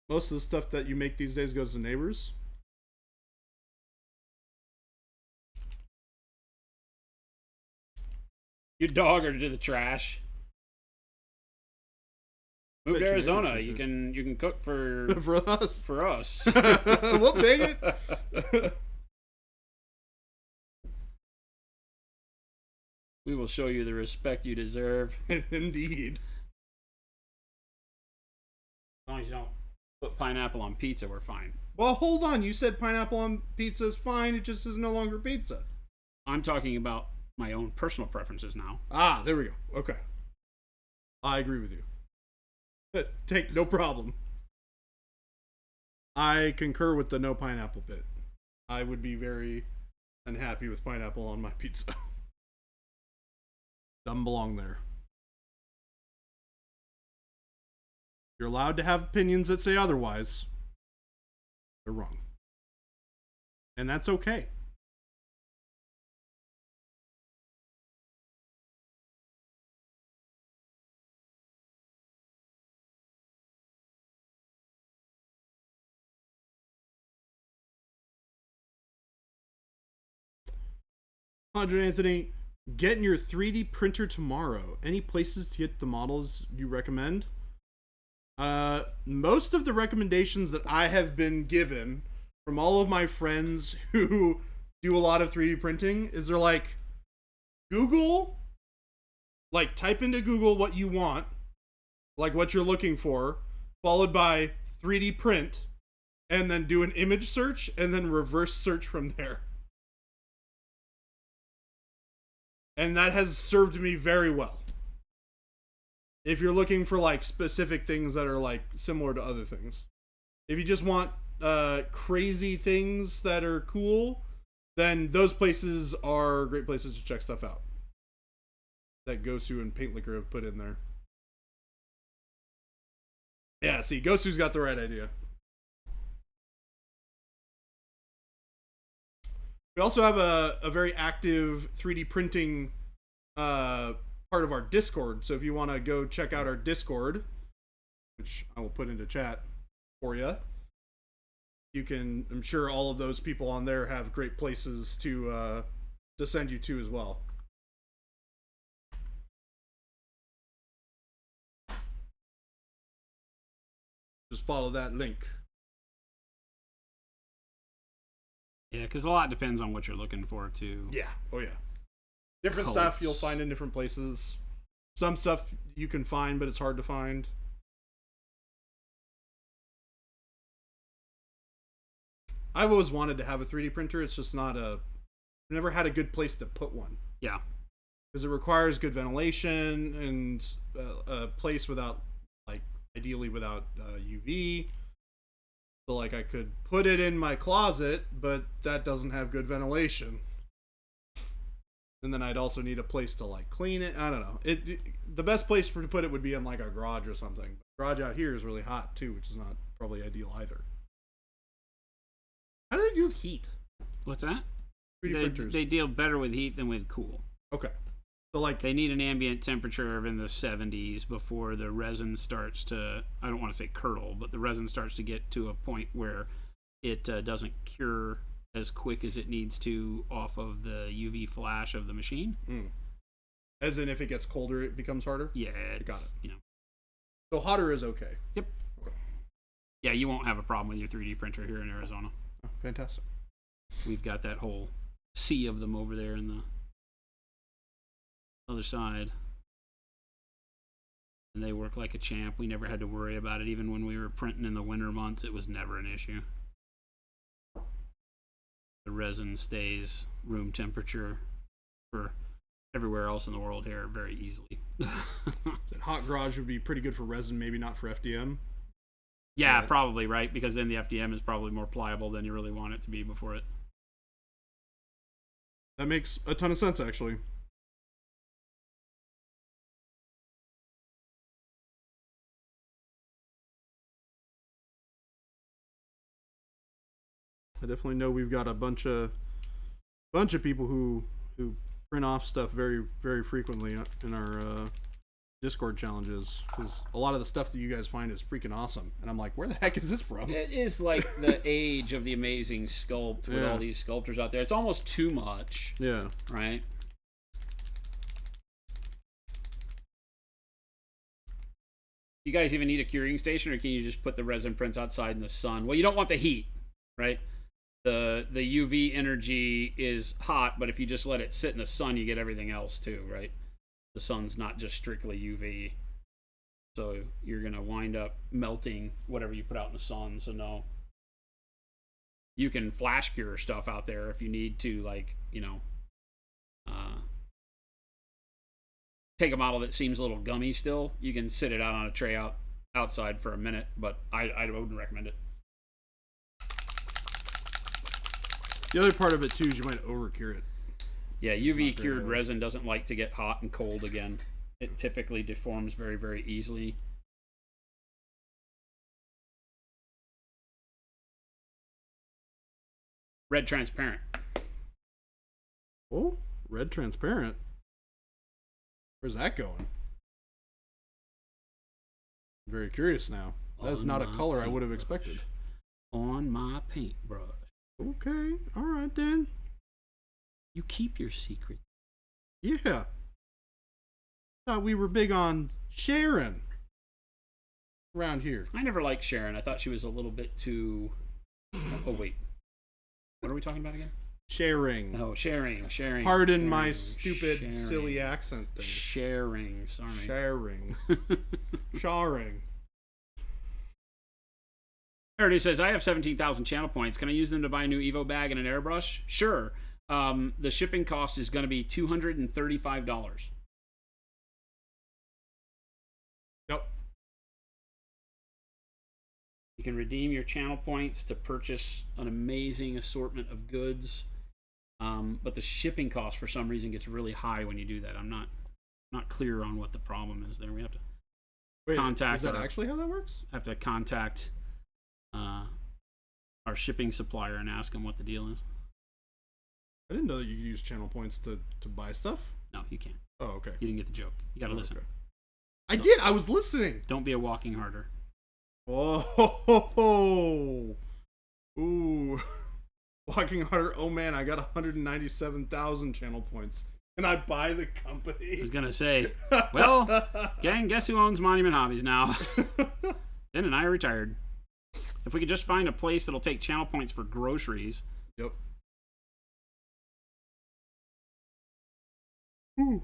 Most of the stuff that you make these days goes to neighbors. Your dog or to the trash. Move to Arizona. You can cook for us. For us. We'll take it. We will show you the respect you deserve. Indeed. As long as you don't put pineapple on pizza, we're fine. Well, hold on. You said pineapple on pizza is fine. It just is no longer pizza. I'm talking about my own personal preferences now. Ah, there we go. Okay. I agree with you. Take no problem. I concur with the no pineapple bit. I would be very unhappy with pineapple on my pizza. Doesn't belong there. You're allowed to have opinions that say otherwise. They're wrong. And that's okay. Andre Anthony, getting your 3D printer tomorrow. Any places to get the models you recommend? Most of the recommendations that I have been given from all of my friends who do a lot of 3D printing is they're like, Google, like type into Google what you want, like what you're looking for, followed by 3D print, and then do an image search and then reverse search from there. And that has served me very well. If you're looking for like specific things that are like similar to other things. If you just want crazy things that are cool, then those places are great places to check stuff out. That Gosu and Paint Liquor have put in there. Yeah, see, Gosu's got the right idea. We also have a very active 3D printing part of our Discord. So if you want to go check out our Discord, which I will put into chat for you, you can. I'm sure all of those people on there have great places to send you to as well. Just follow that link. Yeah, because a lot depends on what you're looking for, too. Yeah. Oh, yeah. Different stuff you'll find in different places. Some stuff you can find, but it's hard to find. I've always wanted to have a 3D printer. It's just not I've never had a good place to put one. Yeah. Because it requires good ventilation and a place without, like, ideally without UV. So, like, I could put it in my closet, but that doesn't have good ventilation. And then I'd also need a place to, like, clean it. I don't know. The best place to put it would be in, like, a garage or something. The garage out here is really hot, too, which is not probably ideal either. How do they do with heat? What's that? 3D printers. They deal better with heat than with cool. Okay. So, like, they need an ambient temperature of in the 70s before the resin starts to, I don't want to say curdle, but the resin starts to get to a point where it doesn't cure as quick as it needs to off of the UV flash of the machine. As in, if it gets colder, it becomes harder? Yeah. Got it. You know. So hotter is okay? Yep. Okay. Yeah, you won't have a problem with your 3D printer here in Arizona. Oh, fantastic. We've got that whole sea of them over there in the other side, and they work like a champ. We never had to worry about it. Even when we were printing in the winter months, it was never an issue. The resin stays room temperature for everywhere else in the world here very easily. That hot garage would be pretty good for resin, maybe not for FDM. Yeah, probably, right? Because then the FDM is probably more pliable than you really want it to be before it. That makes a ton of sense, actually. I definitely know we've got a bunch of people who print off stuff very, very frequently in our Discord challenges, because a lot of the stuff that you guys find is freaking awesome, and I'm like, where the heck is this from? It is like the age of the amazing sculpt with all these sculptors out there. It's almost too much. Yeah. Right? You guys even need a curing station, or can you just put the resin prints outside in the sun? Well, you don't want the heat, right? The UV energy is hot, but if you just let it sit in the sun, you get everything else too, right? The sun's not just strictly UV. So you're going to wind up melting whatever you put out in the sun, so no. you can flash cure stuff out there if you need to, like, you know, take a model that seems a little gummy still. You can sit it out on a tray outside for a minute, but I wouldn't recommend it. The other part of it too is you might overcure it. Yeah, UV cured resin doesn't like to get hot and cold again. It typically deforms very, very easily. Red transparent. Oh, red transparent. Where's that going? I'm very curious now. That is not a color I would have expected. On my paintbrush. Okay, all right then. You keep your secret. Yeah. Thought we were big on sharing around here. I never liked Sharon. I thought she was a little bit too... Oh, wait. What are we talking about again? Sharing. Oh, sharing. Pardon sharing, my stupid, silly accent thing. Sharing, sorry. Sharing. Sharing. Already says, I have 17,000 channel points. Can I use them to buy a new Evo bag and an airbrush? Sure. The shipping cost is going to be $235. Yep. You can redeem your channel points to purchase an amazing assortment of goods. But the shipping cost for some reason gets really high when you do that. I'm not clear on what the problem is there. We have to contact. Is that actually how that works? Have to contact our shipping supplier and ask them what the deal is. I didn't know that you could use channel points to buy stuff. No, you can't. Oh, okay. You didn't get the joke. You got to listen. Okay. I did. I was listening. Don't be a walking harder. Oh, ho, ho, ho. Ooh. Walking harder. Oh man, I got 197,000 channel points, and I buy the company. I was gonna say, well, gang, guess who owns Monument Hobbies now? Ben and I are retired. If we could just find a place that'll take channel points for groceries. Yep. Ooh.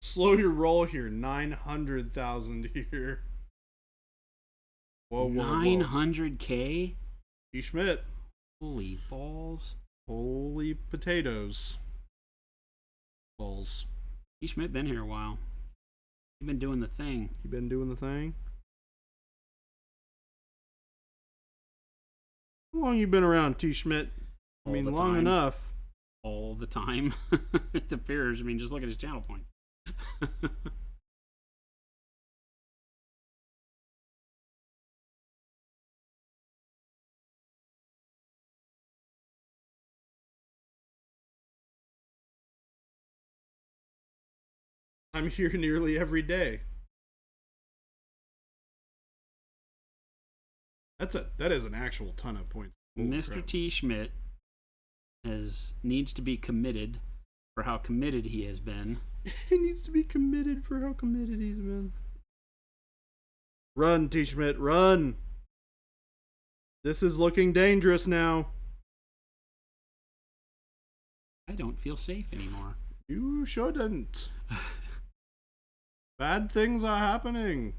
Slow your roll here. 900,000 here. Whoa, 900K? E. Schmidt. Holy balls. Holy potatoes. Balls. E. Schmidt been here a while. You've been doing the thing. You been doing the thing? How long you been around, T. Schmidt? I mean, long enough. All the time. It appears. I mean, just look at his channel points. I'm here nearly every day. That is an actual ton of points. Holy Mr. crap. T. Schmidt needs to be committed for how committed he has been. He needs to be committed for how committed he's been. Run, T. Schmidt, run! This is looking dangerous now. I don't feel safe anymore. You shouldn't. Bad things are happening.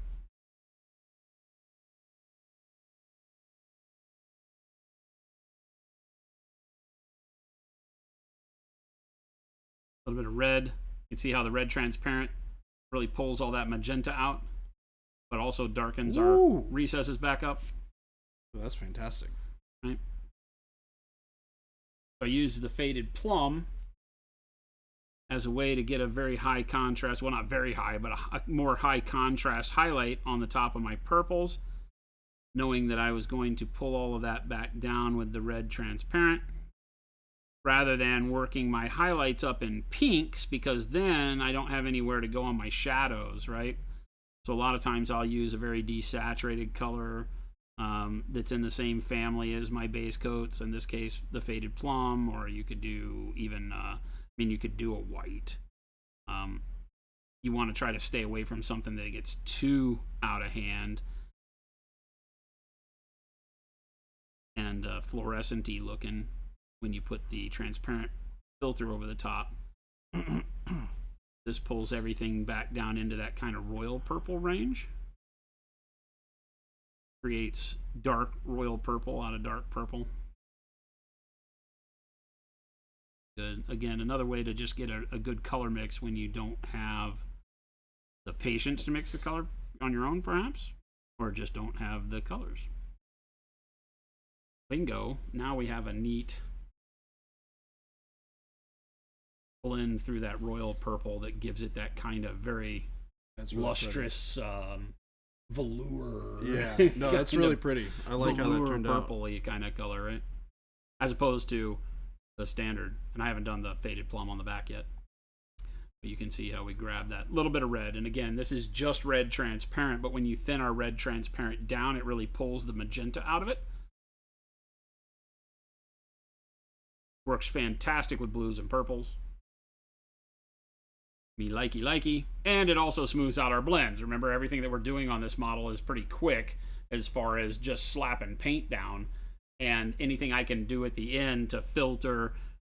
A little bit of red. You can see how the red transparent really pulls all that magenta out, but also darkens our recesses back up. Oh, that's fantastic. Right. So I use the faded plum as a way to get a very high contrast, well, not very high, but a more high contrast highlight on the top of my purples, knowing that I was going to pull all of that back down with the red transparent, rather than working my highlights up in pinks, because then I don't have anywhere to go on my shadows, right? So a lot of times I'll use a very desaturated color that's in the same family as my base coats, in this case the faded plum, or you could do even you could do a white. You want to try to stay away from something that gets too out of hand and fluorescent-y looking when you put the transparent filter over the top. This pulls everything back down into that kind of royal purple range. Creates dark royal purple out of dark purple. Good. Again, another way to just get a good color mix when you don't have the patience to mix the color on your own, perhaps, or just don't have the colors. Bingo. Now we have a neat blend through that royal purple that gives it that kind of very lustrous velour. Yeah, no, that's really pretty. I like how that turned out. Purpley kind of color, right? As opposed to the standard. And I haven't done the faded plum on the back yet. But you can see how we grab that little bit of red. And again, this is just red transparent, but when you thin our red transparent down, it really pulls the magenta out of it. Works fantastic with blues and purples. Me likey. And it also smooths out our blends. Remember, everything that we're doing on this model is pretty quick as far as just slapping paint down. And anything I can do at the end to filter,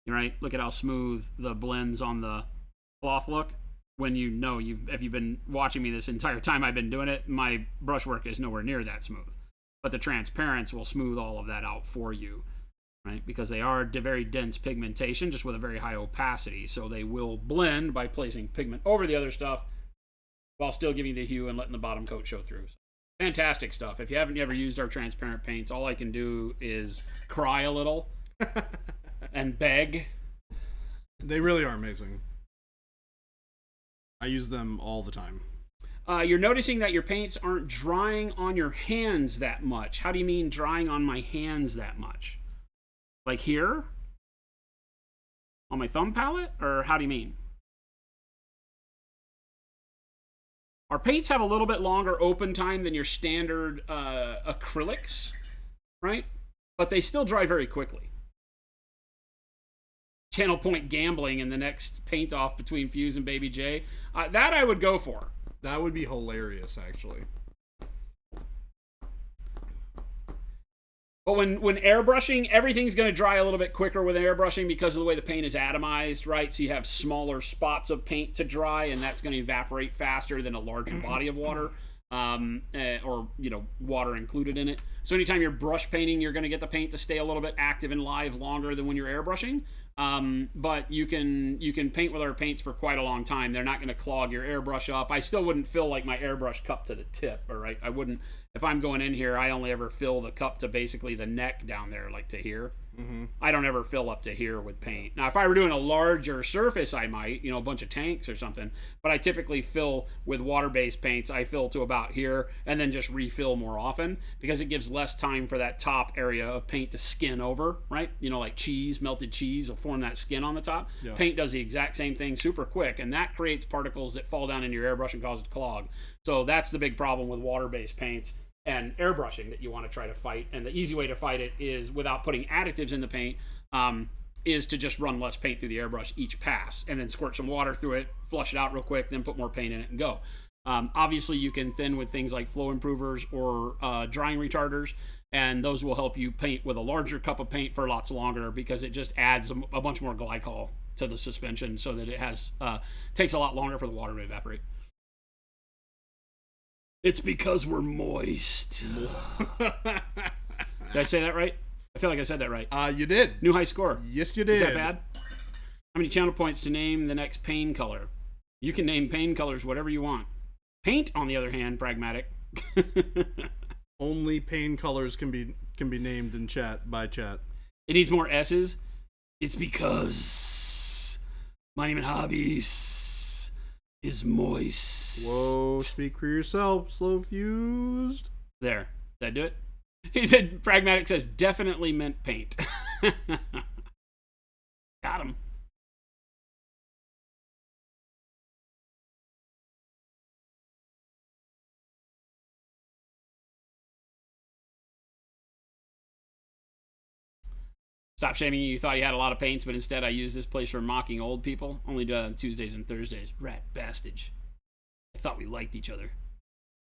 right? Look at how smooth the blends on the cloth look. When you know, if you've been watching me this entire time I've been doing it, my brushwork is nowhere near that smooth. But the transparents will smooth all of that out for you, right? Because they are very dense pigmentation, just with a very high opacity. So they will blend by placing pigment over the other stuff while still giving the hue and letting the bottom coat show through. So, fantastic stuff. If you haven't ever used our transparent paints, all I can do is cry a little and beg. They really are amazing. I use them all the time. You're noticing that your paints aren't drying on your hands that much. How do you mean drying on my hands that much? Like here? On my thumb palette? Or how do you mean? Our paints have a little bit longer open time than your standard acrylics, right? But they still dry very quickly. Channel point gambling in the next paint off between Fuse and Baby J. That I would go for. That would be hilarious, actually. But when airbrushing, everything's going to dry a little bit quicker with airbrushing because of the way the paint is atomized, right? So you have smaller spots of paint to dry, and that's going to evaporate faster than a larger body of water, or water included in it. So anytime you're brush painting, you're going to get the paint to stay a little bit active and live longer than when you're airbrushing. But you can paint with our paints for quite a long time. They're not going to clog your airbrush up. I still wouldn't fill like my airbrush cup to the tip, all right? I wouldn't. If I'm going in here, I only ever fill the cup to basically the neck down there, like to here. Mm-hmm. I don't ever fill up to here with paint. Now, if I were doing a larger surface, I might, a bunch of tanks or something. But I typically fill with water-based paints. I fill to about here and then just refill more often because it gives less time for that top area of paint to skin over, right? Like cheese, melted cheese will form that skin on the top. Yeah. Paint does the exact same thing super quick, and that creates particles that fall down into your airbrush and cause it to clog. So that's the big problem with water-based paints and airbrushing that you want to try to fight. And the easy way to fight it is without putting additives in the paint, is to just run less paint through the airbrush each pass and then squirt some water through it, flush it out real quick, then put more paint in it and go. Obviously you can thin with things like flow improvers or drying retarders, and those will help you paint with a larger cup of paint for lots longer because it just adds a bunch more glycol to the suspension so that it takes a lot longer for the water to evaporate. It's because we're moist. Did I say that right? I feel like I said that right. You did. New high score. Yes, you did. Is that bad? How many channel points to name the next paint color? You can name paint colors whatever you want. Paint, on the other hand, pragmatic. Only paint colors can be named in chat by chat. It needs more S's. It's because my name in Hobbies is moist. Whoa, speak for yourself, slow fused. There. Did I do it? He said, Pragmatic says, definitely meant paint. Got him. Stop shaming you. You thought he had a lot of paints, but instead I used this place for mocking old people. Only do it on Tuesdays and Thursdays. Rat bastage. I thought we liked each other.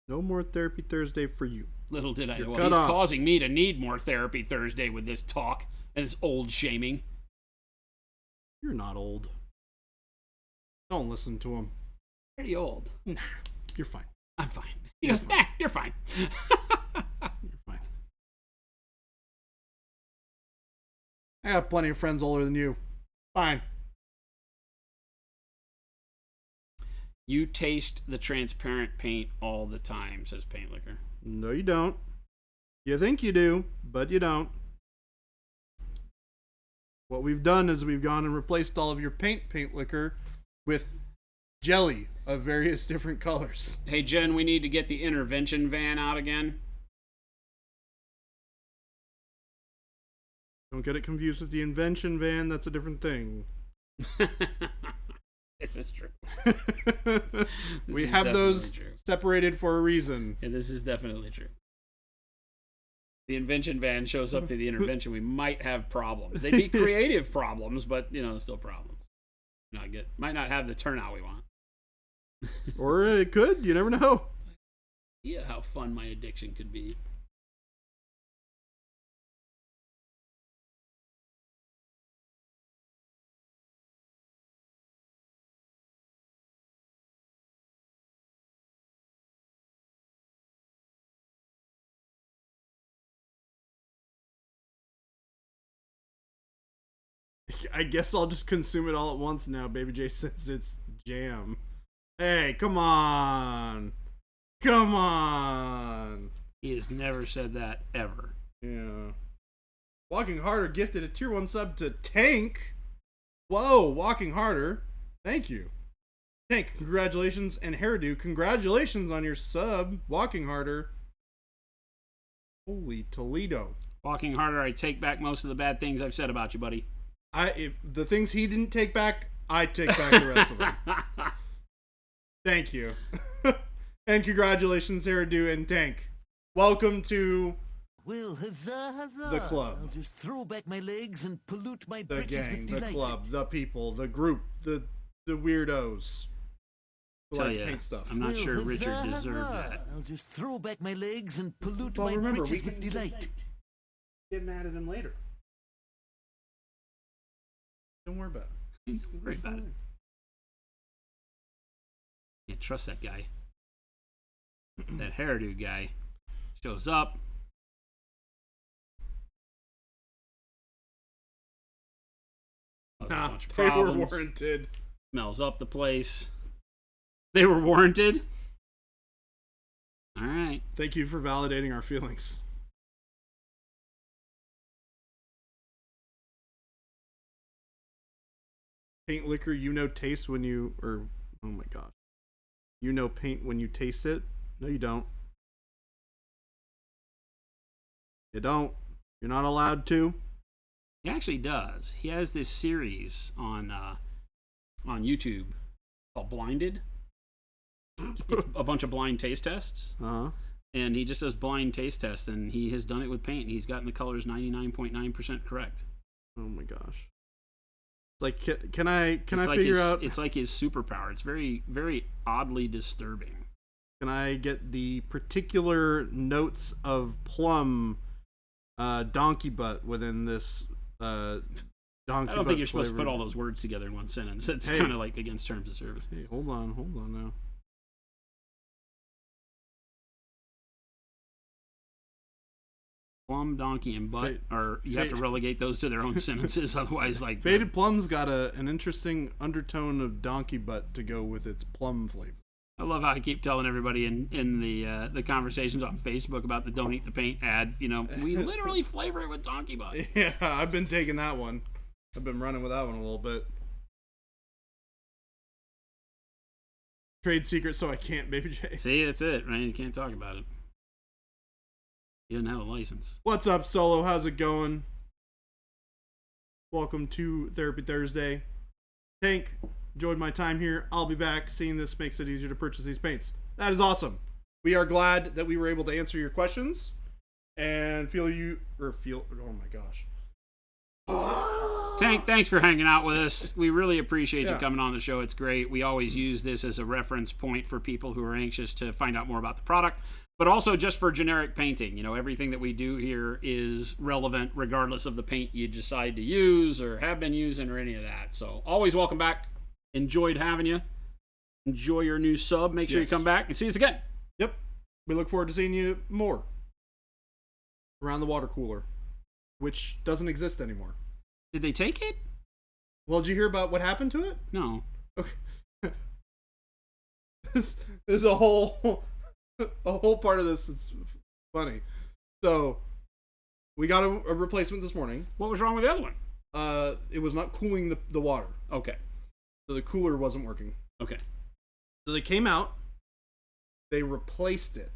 No more Therapy Thursday for you. Little did I know. Well, he's causing me to need more Therapy Thursday with this talk and this old shaming. You're not old. Don't listen to him. Pretty old. Nah, you're fine. I'm fine. He goes, nah, you're fine. You're fine. I got plenty of friends older than you. Fine. You taste the transparent paint all the time, says Paint Liquor. No, you don't. You think you do, but you don't. What we've done is we've gone and replaced all of your paint liquor with jelly of various different colors. Hey, Jen, we need to get the intervention van out again. Don't get it confused with the invention van. That's a different thing. This is true. We have those separated for a reason. Yeah, this is definitely true. The invention van shows up to the intervention, we might have problems. They'd be creative problems, but still problems. Might not have the turnout we want. Or it could. You never know. Yeah, how fun my addiction could be. I guess I'll just consume it all at once now, Baby J, since it's jam. Hey, come on. Come on. He has never said that, ever. Yeah. Walking Harder gifted a tier 1 sub to Tank. Whoa, Walking Harder. Thank you. Tank, congratulations. And Hairdo, congratulations on your sub. Walking Harder. Holy Toledo. Walking Harder, I take back most of the bad things I've said about you, buddy. If the things he didn't take back, I take back the rest of them. Thank you. And congratulations, Hairdo and Tank. Welcome to Well, huzzah, huzzah. the club. I'll just throw back my legs and pollute my The britches gang, with the delight. club, the people, the group, the weirdos. Who Tell like ya, paint stuff. I'm not Well, sure huzzah, Richard deserved huzzah. that. I'll just throw back my legs and pollute Well, my remember, we britches can with just, delight. get mad at him later. Don't worry about it. Don't worry about it. Can't trust that guy. That hairdo guy shows up. Causes a Nah, bunch of they were problems. warranted. Smells up the place. They were warranted. All right. Thank you for validating our feelings. Paint liquor, taste when you, oh my gosh. Paint when you taste it? No, you don't. You don't. You're not allowed to. He actually does. He has this series on YouTube called Blinded. It's a bunch of blind taste tests. Uh-huh. And he just does blind taste tests, and he has done it with paint. He's gotten the colors 99.9% correct. Oh my gosh. Like, can I like figure his, out? It's like his superpower. It's very, very oddly disturbing. Can I get the particular notes of plum, donkey butt within this donkey butt I don't think you're supposed to flavored- put all those words together in one sentence. It's Hey. kind of like against terms of service. Hey, hold on now. Plum, donkey, and butt, Fade- or you have to fade- relegate those to their own sentences. Otherwise, like Faded Plum's got an interesting undertone of donkey butt to go with its plum flavor. I love how I keep telling everybody in the conversations on Facebook about the "Don't Eat the Paint" ad. We literally flavor it with donkey butt. Yeah, I've been taking that one. I've been running with that one a little bit. Trade secret, so I can't, Baby J. See, that's it, right? You can't talk about it. He doesn't have a license. What's up, Solo? How's it going? Welcome to Therapy Thursday. Tank, enjoyed my time here. I'll be back. Seeing this makes it easier to purchase these paints. That is awesome. We are glad that we were able to answer your questions and oh my gosh. Tank, thanks for hanging out with us. We really appreciate you Yeah. coming on the show. It's great. We always use this as a reference point for people who are anxious to find out more about the product, but also just for generic painting. Everything that we do here is relevant regardless of the paint you decide to use or have been using or any of that. So always welcome back. Enjoyed having you. Enjoy your new sub. Make sure you come back and see us again. Yep. We look forward to seeing you more around the water cooler, which doesn't exist anymore. Did they take it? Well, did you hear about what happened to it? No. Okay. There's a whole part of this that's funny. So we got a replacement this morning. What was wrong with the other one? It was not cooling the water. Okay. So the cooler wasn't working. Okay. So they came out, they replaced it.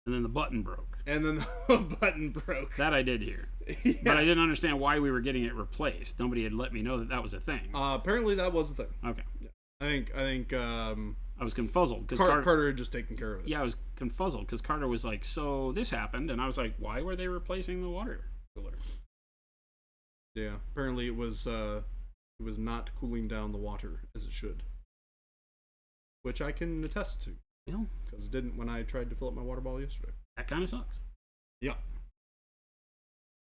And then the button broke. And then the button broke. That I did hear. Yeah. But I didn't understand why we were getting it replaced. Nobody had let me know that was a thing. Apparently that was a thing. Okay. Yeah. I think I was confuzzled because Carter had just taken care of it. Yeah, I was confuzzled because Carter was like, "So this happened," and I was like, "Why were they replacing the water cooler?" Yeah. Apparently it was not cooling down the water as it should, which I can attest to. Yeah. Because it didn't when I tried to fill up my water bottle yesterday. That kind of sucks. Yeah.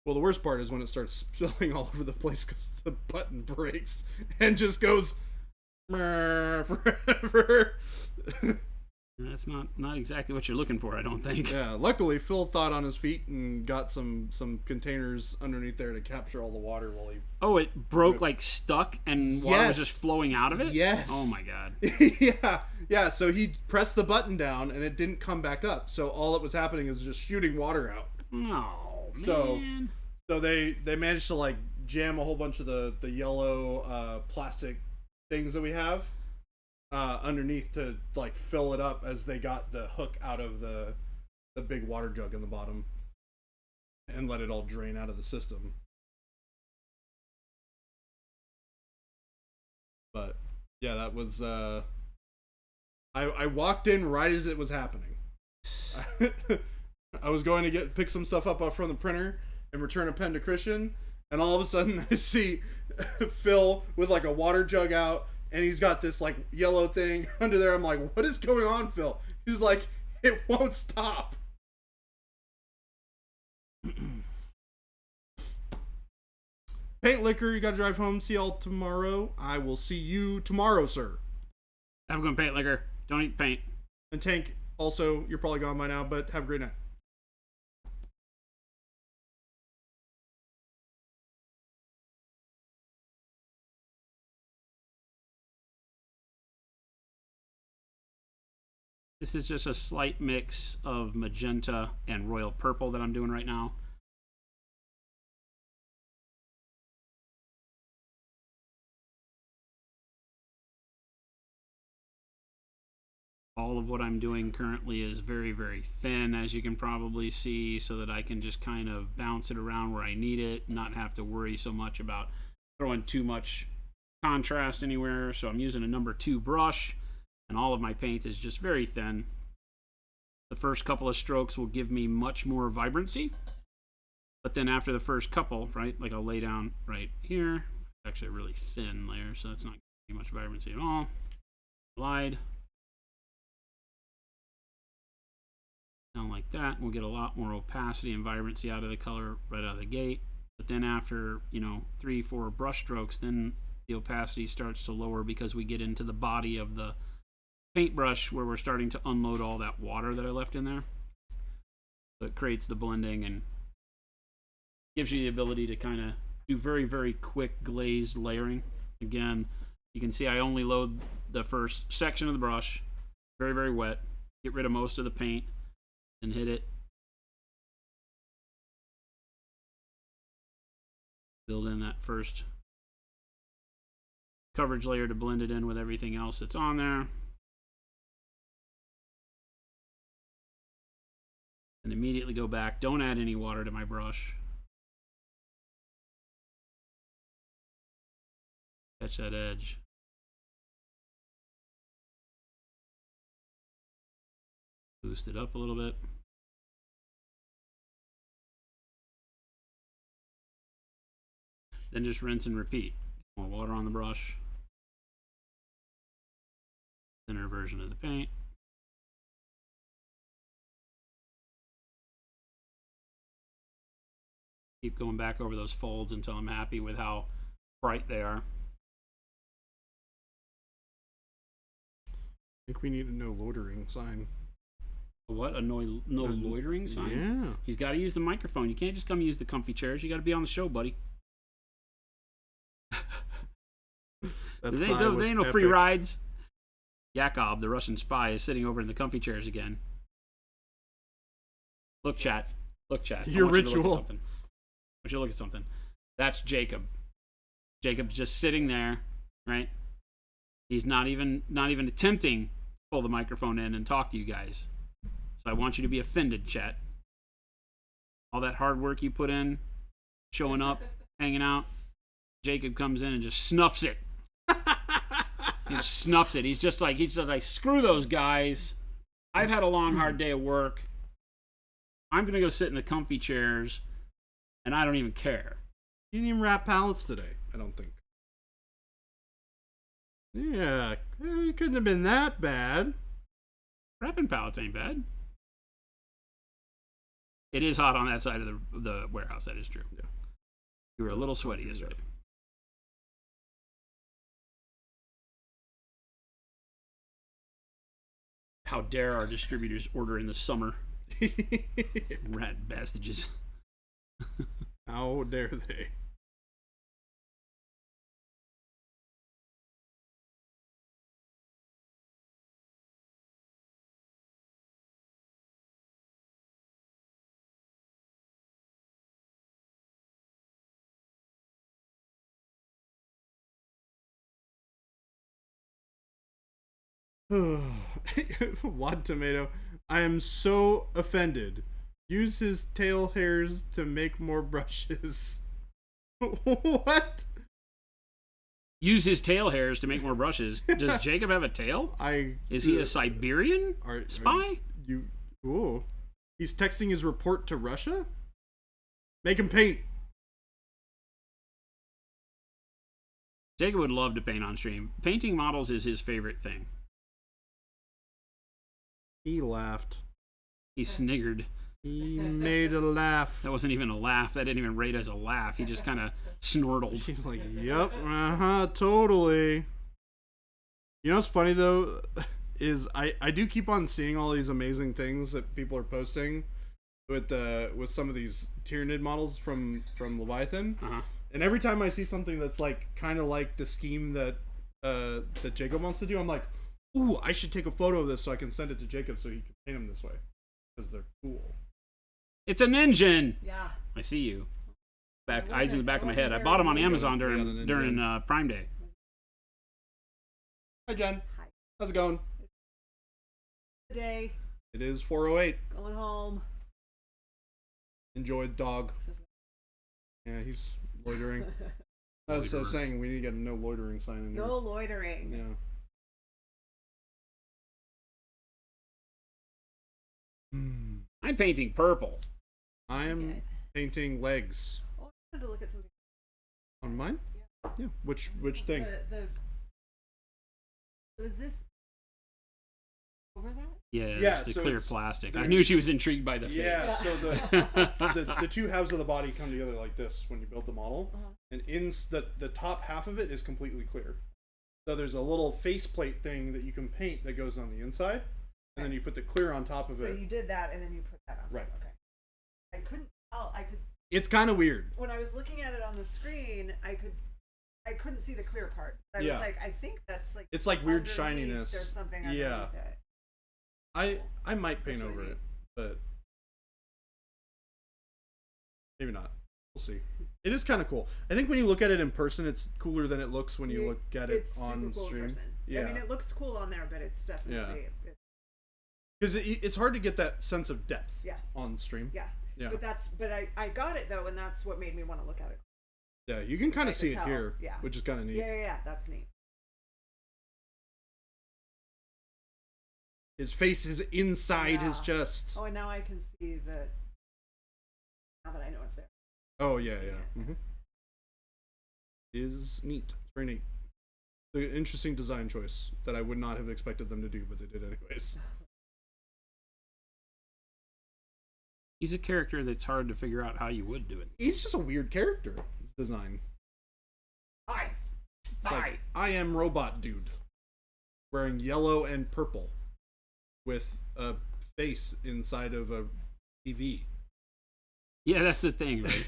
Well, the worst part is when it starts spilling all over the place because the button breaks and just goes forever. That's not exactly what you're looking for, I don't think. Yeah, luckily Phil thought on his feet and got some containers underneath there to capture all the water while he... Oh, it broke like stuck and water was Yes. just flowing out of it? Yes. Oh my god. Yeah, so he pressed the button down and it didn't come back up. So all that was happening is just shooting water out. No, man. So they managed to like jam a whole bunch of the yellow plastic things that we have underneath to like fill it up as they got the hook out of the big water jug in the bottom and let it all drain out of the system. But yeah, that was I walked in right as it was happening. I was going to pick some stuff up from the printer and return a pen to Christian, and all of a sudden I see Phil with like a water jug out, and he's got this like yellow thing under there. I'm like, what is going on, Phil? He's like, it won't stop. Paint Liquor, you gotta drive home. See y'all tomorrow. I will see you tomorrow, sir. Have a good paint liquor. Don't eat paint. And Tank, also, you're probably gone by now, but have a great night. This is just a slight mix of magenta and royal purple that I'm doing right now. All of what I'm doing currently is very, very thin, as you can probably see, so that I can just kind of bounce it around where I need it, not have to worry so much about throwing too much contrast anywhere. So I'm using a number 2 brush, and all of my paint is just very thin. The first couple of strokes will give me much more vibrancy, but then after the first couple, right, like I'll lay down right here. It's actually a really thin layer, so that's not giving me much vibrancy at all. Glide down like that, we'll get a lot more opacity and vibrancy out of the color right out of the gate. But then after, 3-4 brush strokes, then the opacity starts to lower because we get into the body of the paintbrush where we're starting to unload all that water that I left in there. So it creates the blending and gives you the ability to kind of do very, very quick glazed layering. Again, you can see I only load the first section of the brush, very, very wet, get rid of most of the paint, and hit it. Build in that first coverage layer to blend it in with everything else that's on there. And immediately go back. Don't add any water to my brush. Catch that edge. Boost it up a little bit. Then just rinse and repeat. More water on the brush. Thinner version of the paint. Keep going back over those folds until I'm happy with how bright they are. think we need a no loitering sign. What? A no loitering sign? Yeah. He's got to use the microphone. You can't just come use the comfy chairs. You got to be on the show, buddy. There ain't no free rides. Yakov, the Russian spy, is sitting over in the comfy chairs again. Look, chat. Look, chat. Your I want you to look at ritual. something. I want you to look at something. That's Jacob. Jacob's just sitting there, right? He's not even attempting to pull the microphone in and talk to you guys. So I want you to be offended, chat. All that hard work you put in, showing up, hanging out, Jacob comes in and just snuffs it. He just snuffs it. He's just like, screw those guys. I've had a long, hard day of work. I'm going to go sit in the comfy chairs, and I don't even care. You didn't even wrap pallets today, I don't think. Yeah, it couldn't have been that bad. Wrapping pallets ain't bad. It is hot on that side of the warehouse. That is true. Yeah. You were a little sweaty yesterday. How dare our distributors order in the summer? Rat bastages. How dare they? Wad Tomato, I am so offended. Use his tail hairs to make more brushes. What? Use his tail hairs to make more brushes. Does Jacob have a tail? Is he a Siberian spy? Ooh. He's texting his report to Russia? Make him paint. Jacob would love to paint on stream. Painting models is his favorite thing. He laughed. He sniggered. He made a laugh. That wasn't even a laugh. That didn't even rate as a laugh. He just kind of snortled. He's like, yep, totally. You know what's funny though, is I do keep on seeing all these amazing things that people are posting with some of these Tyranid models from Leviathan. Uh-huh. And every time I see something that's like kind of like the scheme that Jacob wants to do, I'm like, ooh, I should take a photo of this so I can send it to Jacob so he can paint them this way. Because they're cool. It's an engine. Yeah. I see you. Eyes in the back of my head. I bought them on Amazon during Prime Day. Hi, Jen. Hi. How's it going? Today, It is 4:08. going home. Enjoy the dog. Yeah, he's loitering. I was saying we need to get a no loitering sign in here. No loitering. Yeah. I'm painting purple. I am Okay. painting legs. Oh, I wanted to look at something. On mine? Yeah. Which thing? So is this over that? Yeah, the so clear it's- plastic. I there's- knew she was intrigued by the face. Yeah, so the two halves of the body come together like this when you build the model. Uh-huh. And the top half of it is completely clear. So there's a little faceplate thing that you can paint that goes on the inside. And then you put the clear on top of So it. you did that, and then you put that on. Right. Okay. I couldn't tell. It's kind of weird. When I was looking at it on the screen, I couldn't see the clear part. I was like, I think that's like. It's like weird underneath, shininess. There's something underneath it. I might paint That's over really it, but maybe not. We'll see. It is kind of cool. I think when you look at it in person, it's cooler than it looks when you look at it It's on super cool in stream. person. Yeah. I mean, it looks cool on there, but it's definitely. Because it's hard to get that sense of depth Yeah. on stream. Yeah. Yeah. But I got it though, and that's what made me want to look at it. Yeah, you can kind I of could see it tell. here, Yeah. which is kind of neat. Yeah, that's neat. His face is inside his Yeah. chest. Oh, and now I can see the. Now that I know it's there. Oh yeah, see yeah. it. Mm-hmm. Is neat. It's very neat. It's an interesting design choice that I would not have expected them to do, but they did anyways. He's a character that's hard to figure out how you would do it. He's just a weird character design. Hi. It's like, I am robot dude. wearing yellow and purple with a face inside of a TV. Yeah, that's the thing, right?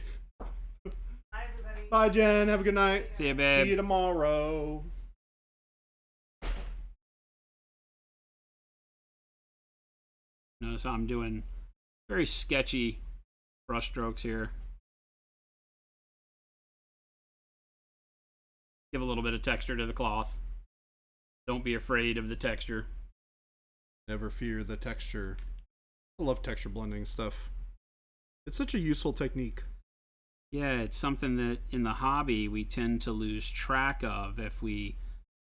Bye, everybody. Bye, Jen. Have a good night. See you, babe. See you tomorrow. Notice how I'm doing very sketchy brush strokes here. Give a little bit of texture to the cloth. Don't be afraid of the texture. Never fear the texture. I love texture blending stuff. It's such a useful technique. Yeah, it's something that in the hobby we tend to lose track of if we,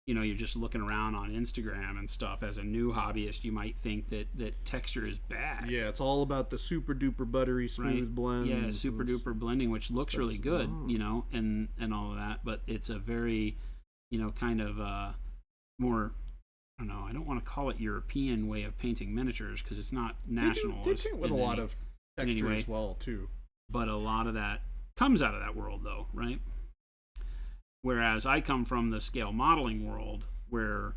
you're just looking around on Instagram and stuff. As a new hobbyist, you might think that texture is bad. Yeah, it's all about the super duper buttery smooth blend. Yeah, super duper blending, which looks really good, and all of that. But it's a very, kind of more, I don't know, I don't want to call it European way of painting miniatures because it's not nationalist. They paint with a lot of texture as well, too. But a lot of that comes out of that world, though, right? Whereas I come from the scale modeling world where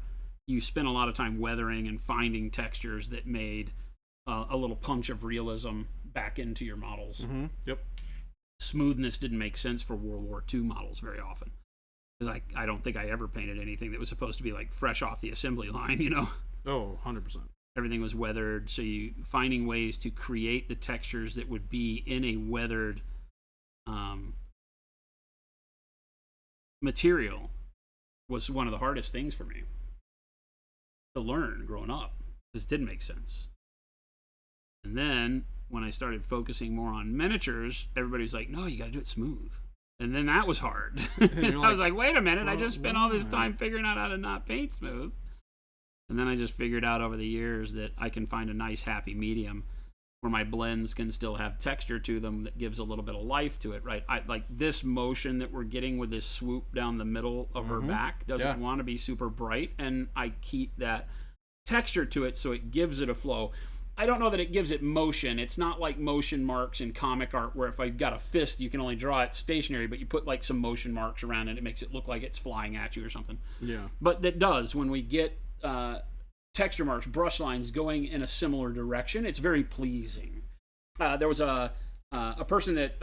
you spend a lot of time weathering and finding textures that made a little punch of realism back into your models. Mm-hmm. Yep. Smoothness didn't make sense for World War II models very often. Because I don't think I ever painted anything that was supposed to be like fresh off the assembly line, Oh, 100%. Everything was weathered, so you finding ways to create the textures that would be in a weathered material was one of the hardest things for me to learn growing up, because it didn't make sense. And then when I started focusing more on miniatures, everybody was like, no, you got to do it smooth. And then that was hard. I was like, wait a minute, I just spent all this time figuring out how to not paint smooth. And then I just figured out over the years that I can find a nice happy medium where my blends can still have texture to them that gives a little bit of life to it, right? I like this motion that we're getting with this swoop down the middle of her back doesn't want to be super bright, and I keep that texture to it so it gives it a flow. I don't know that it gives it motion. It's not like motion marks in comic art where if I've got a fist, you can only draw it stationary, but you put like some motion marks around it. It makes it look like it's flying at you or something. Yeah. But that does, when we get texture marks, brush lines going in a similar direction, it's very pleasing. There was a person that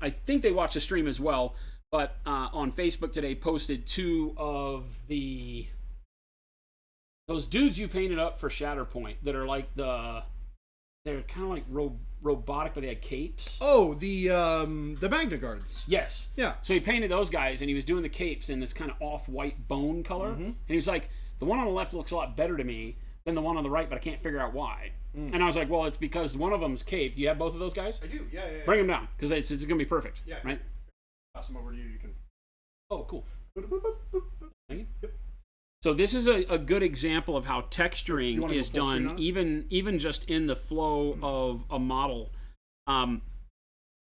I think they watched the stream as well, but on Facebook today posted two of those dudes you painted up for Shatterpoint that are like they're kind of like robotic, but they had capes. Oh, the Magna Guards. Yes. Yeah. So he painted those guys, and he was doing the capes in this kind of off-white bone color, and he was like, the one on the left looks a lot better to me than the one on the right, but I can't figure out why. And I was like, well, it's because one of them's caped. Do you have both of those guys? I do, yeah. Bring them down, because it's going to be perfect. Yeah. Right? Pass them over to you. You can. Oh, cool. Thank you. Yep. So this is a good example of how texturing is done, even just in the flow of a model.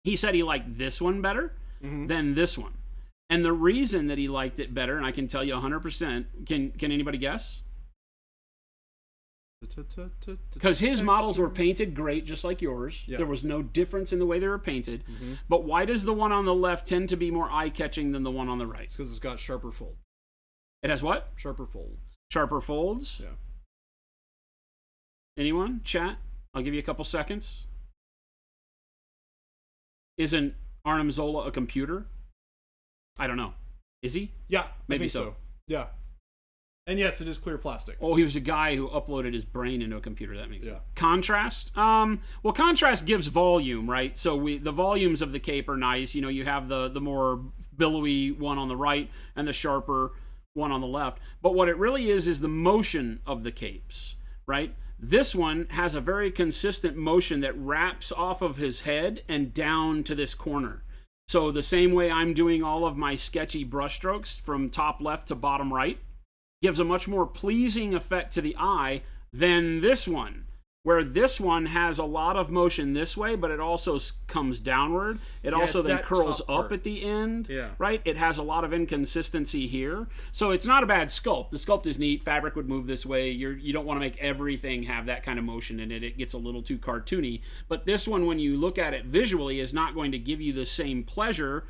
He said he liked this one better than this one. And the reason that he liked it better, and I can tell you 100%, can anybody guess? Because his models were painted great, just like yours. Yeah. There was no difference in the way they were painted. But why does the one on the left tend to be more eye-catching than the one on the right? It's because it's got sharper folds. It has what? Sharper folds. Sharper folds? Yeah. Anyone? Chat? I'll give you a couple seconds. Isn't Arnim Zola a computer? I don't know. Is he? Yeah, maybe I think so. Yeah. And yes, it is clear plastic. Oh, he was a guy who uploaded his brain into a computer. That makes sense. Contrast. Well, contrast gives volume, right? So the volumes of the cape are nice. You have the more billowy one on the right and the sharper one on the left. But what it really is the motion of the capes, right? This one has a very consistent motion that wraps off of his head and down to this corner. So the same way I'm doing all of my sketchy brush strokes from top left to bottom right gives a much more pleasing effect to the eye than this one, where this one has a lot of motion this way, but it also comes downward. It also then curls up at the end, right? It has a lot of inconsistency here. So it's not a bad sculpt. The sculpt is neat. Fabric would move this way. You don't want to make everything have that kind of motion in it. It gets a little too cartoony. But this one, when you look at it visually, is not going to give you the same pleasure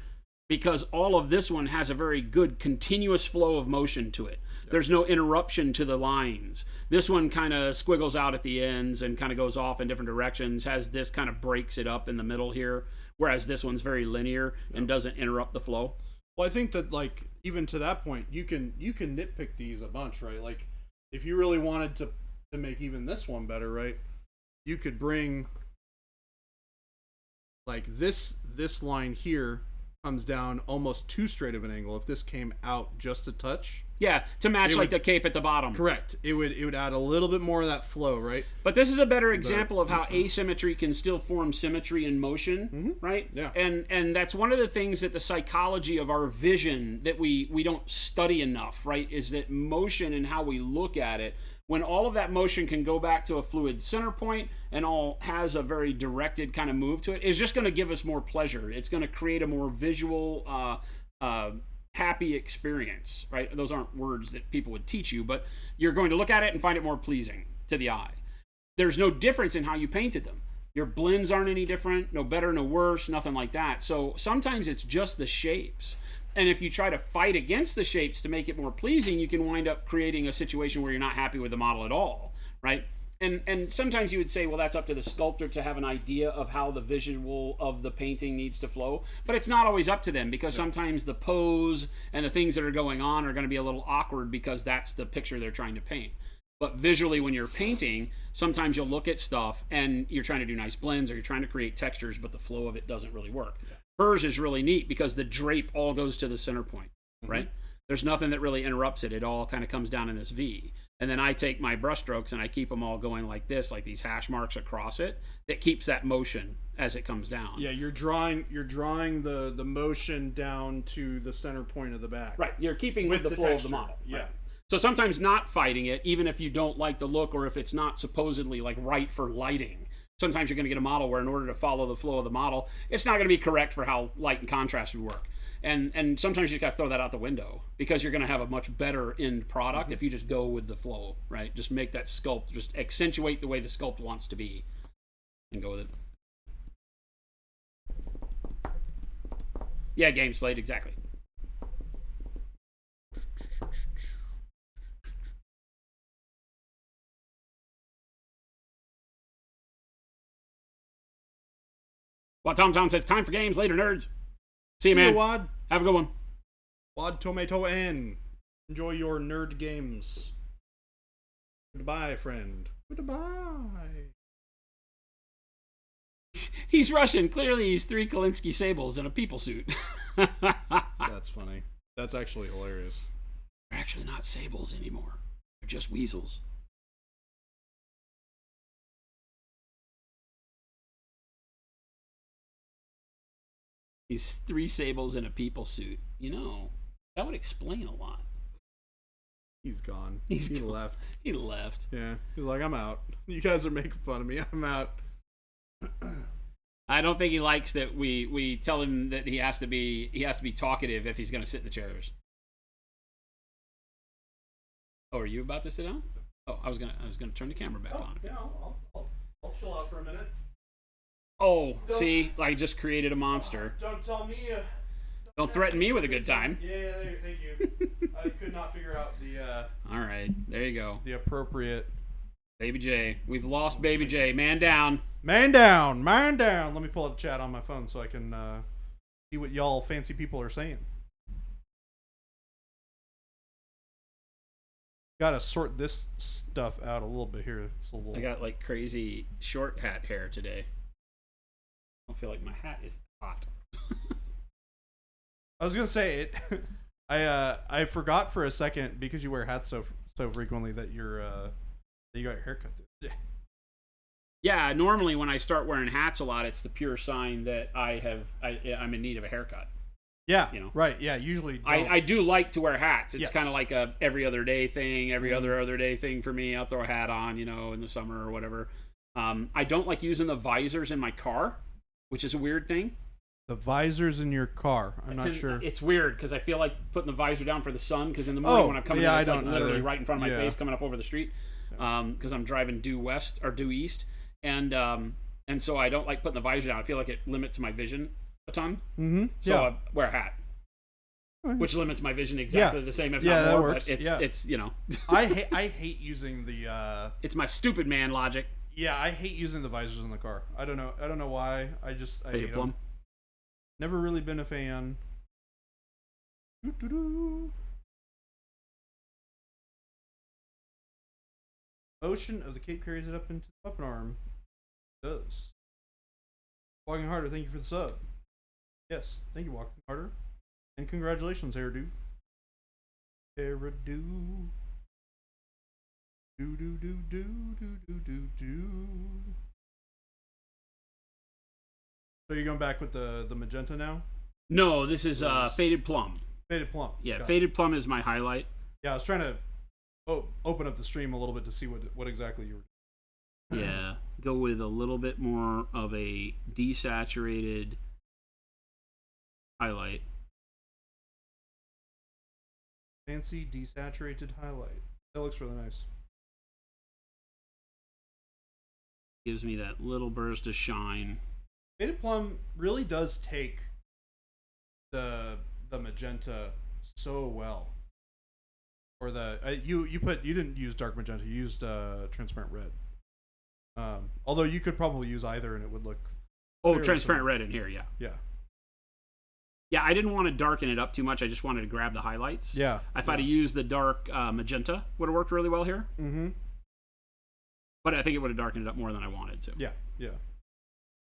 because all of this one has a very good continuous flow of motion to it. There's no interruption to the lines. This one kind of squiggles out at the ends and kind of goes off in different directions, has this kind of breaks it up in the middle here, whereas this one's very linear and doesn't interrupt the flow. Well, I think that, like, even to that point, you can nitpick these a bunch, right? Like, if you really wanted to make even this one better, right, you could bring, like, this line here comes down almost too straight of an angle. If this came out just a touch, yeah, to match like the cape at the bottom. Correct. It would add a little bit more of that flow, right? But this is a better example of how asymmetry can still form symmetry in motion, right? Yeah. And that's one of the things that the psychology of our vision that we don't study enough, right? Is that motion and how we look at it. When all of that motion can go back to a fluid center point and all has a very directed kind of move to it, is just going to give us more pleasure. It's going to create a more visual, happy experience, right? Those aren't words that people would teach you, but you're going to look at it and find it more pleasing to the eye. There's no difference in how you painted them. Your blends aren't any different, no better, no worse, nothing like that. So sometimes it's just the shapes. And if you try to fight against the shapes to make it more pleasing, you can wind up creating a situation where you're not happy with the model at all, right? And sometimes you would say, well, that's up to the sculptor to have an idea of how the visual of the painting needs to flow. But it's not always up to them, because sometimes the pose and the things that are going on are going to be a little awkward because that's the picture they're trying to paint. But visually, when you're painting, sometimes you'll look at stuff and you're trying to do nice blends or you're trying to create textures, but the flow of it doesn't really work. Hers is really neat because the drape all goes to the center point, right? There's nothing that really interrupts it. It all kind of comes down in this V. And then I take my brush strokes and I keep them all going like this, like these hash marks across it, that keeps that motion as it comes down. Yeah, you're drawing the motion down to the center point of the back. Right, you're keeping with the flow texture. of the model. Yeah. Right. So sometimes not fighting it, even if you don't like the look or if it's not supposedly like right for lighting. Sometimes you're going to get a model where in order to follow the flow of the model, it's not going to be correct for how light and contrast would work. And sometimes you just got to throw that out the window because you're going to have a much better end product if you just go with the flow, right? Just make that sculpt, just accentuate the way the sculpt wants to be and go with it. Yeah, games played, exactly. Well, Tom says, time for games later, nerds. See you, man. Wad. Have a good one. Wad Tomato N. Enjoy your nerd games. Goodbye, friend. Goodbye. He's Russian. Clearly, he's 3 Kalinsky sables in a people suit. That's funny. That's actually hilarious. They're actually not sables anymore. They're just weasels. He's 3 sables in a people suit. You know, that would explain a lot. He's gone. He left. He left. Yeah. He's like, I'm out. You guys are making fun of me. I'm out. I don't think he likes that we tell him that he has to be talkative if he's going to sit in the chairs. Oh, are you about to sit down? Oh, I was gonna turn the camera back on. Yeah, I'll chill out for a minute. Oh, see, I just created a monster. Don't tell me. Don't threaten me with a good time. Yeah, thank you. I could not figure out the. All right, there you go. The appropriate. Baby J, we've lost Baby J. Man down. Man down. Man down. Let me pull up chat on my phone so I can see what y'all fancy people are saying. Gotta sort this stuff out a little bit here. It's a little. I got like crazy short hat hair today. I don't feel like my hat is hot. I was gonna say it. I forgot for a second because you wear hats so frequently that you got your haircut. Yeah, normally when I start wearing hats a lot, it's the pure sign that I'm in need of a haircut. Yeah, you know? Right. Yeah, usually. I do like to wear hats. It's Yes. kind of like a every other day thing, every other day thing for me. I'll throw a hat on, in the summer or whatever. I don't like using the visors in my car, which is a weird thing. The visors in your car. I'm not sure. It's weird because I feel like putting the visor down for the sun because in the morning when I'm coming in, it's like literally right in front of my face coming up over the street because I'm driving due east. And so I don't like putting the visor down. I feel like it limits my vision a a ton. Mm-hmm. So Yeah. I wear a hat, Okay. which limits my vision exactly the same, if Yeah, not that more. works. But it's you know, I hate using the. it's my stupid man logic. Yeah, I hate using the visors in the car. I don't know why. I Faded hate plum. them. Never really been a fan. Doo-doo-doo. Motion of the cape carries it up into the weapon arm. It does. Walking Harder, thank you for the sub. Yes, thank you, Walking Harder. And congratulations, Hairdo. Hairdo. Do do do do do do do do. So you're going back with the magenta now? No, this is faded plum. Faded plum. Yeah, Got it. faded plum is my highlight. Yeah, I was trying to open up the stream a little bit to see what exactly you were. Yeah, go with a little bit more of a desaturated highlight. Fancy desaturated highlight. That looks really nice. Gives me that little burst of shine. Faded plum really does take the magenta so well. Or the you didn't use dark magenta, you used transparent red. Although you could probably use either and it would look. Oh, transparent red in here, yeah. Yeah. Yeah, I didn't want to darken it up too much. I just wanted to grab the highlights. Yeah. If I'd have used the dark magenta, would have worked really well here. Mm-hmm. But I think it would have darkened it up more than I wanted to. Yeah, yeah.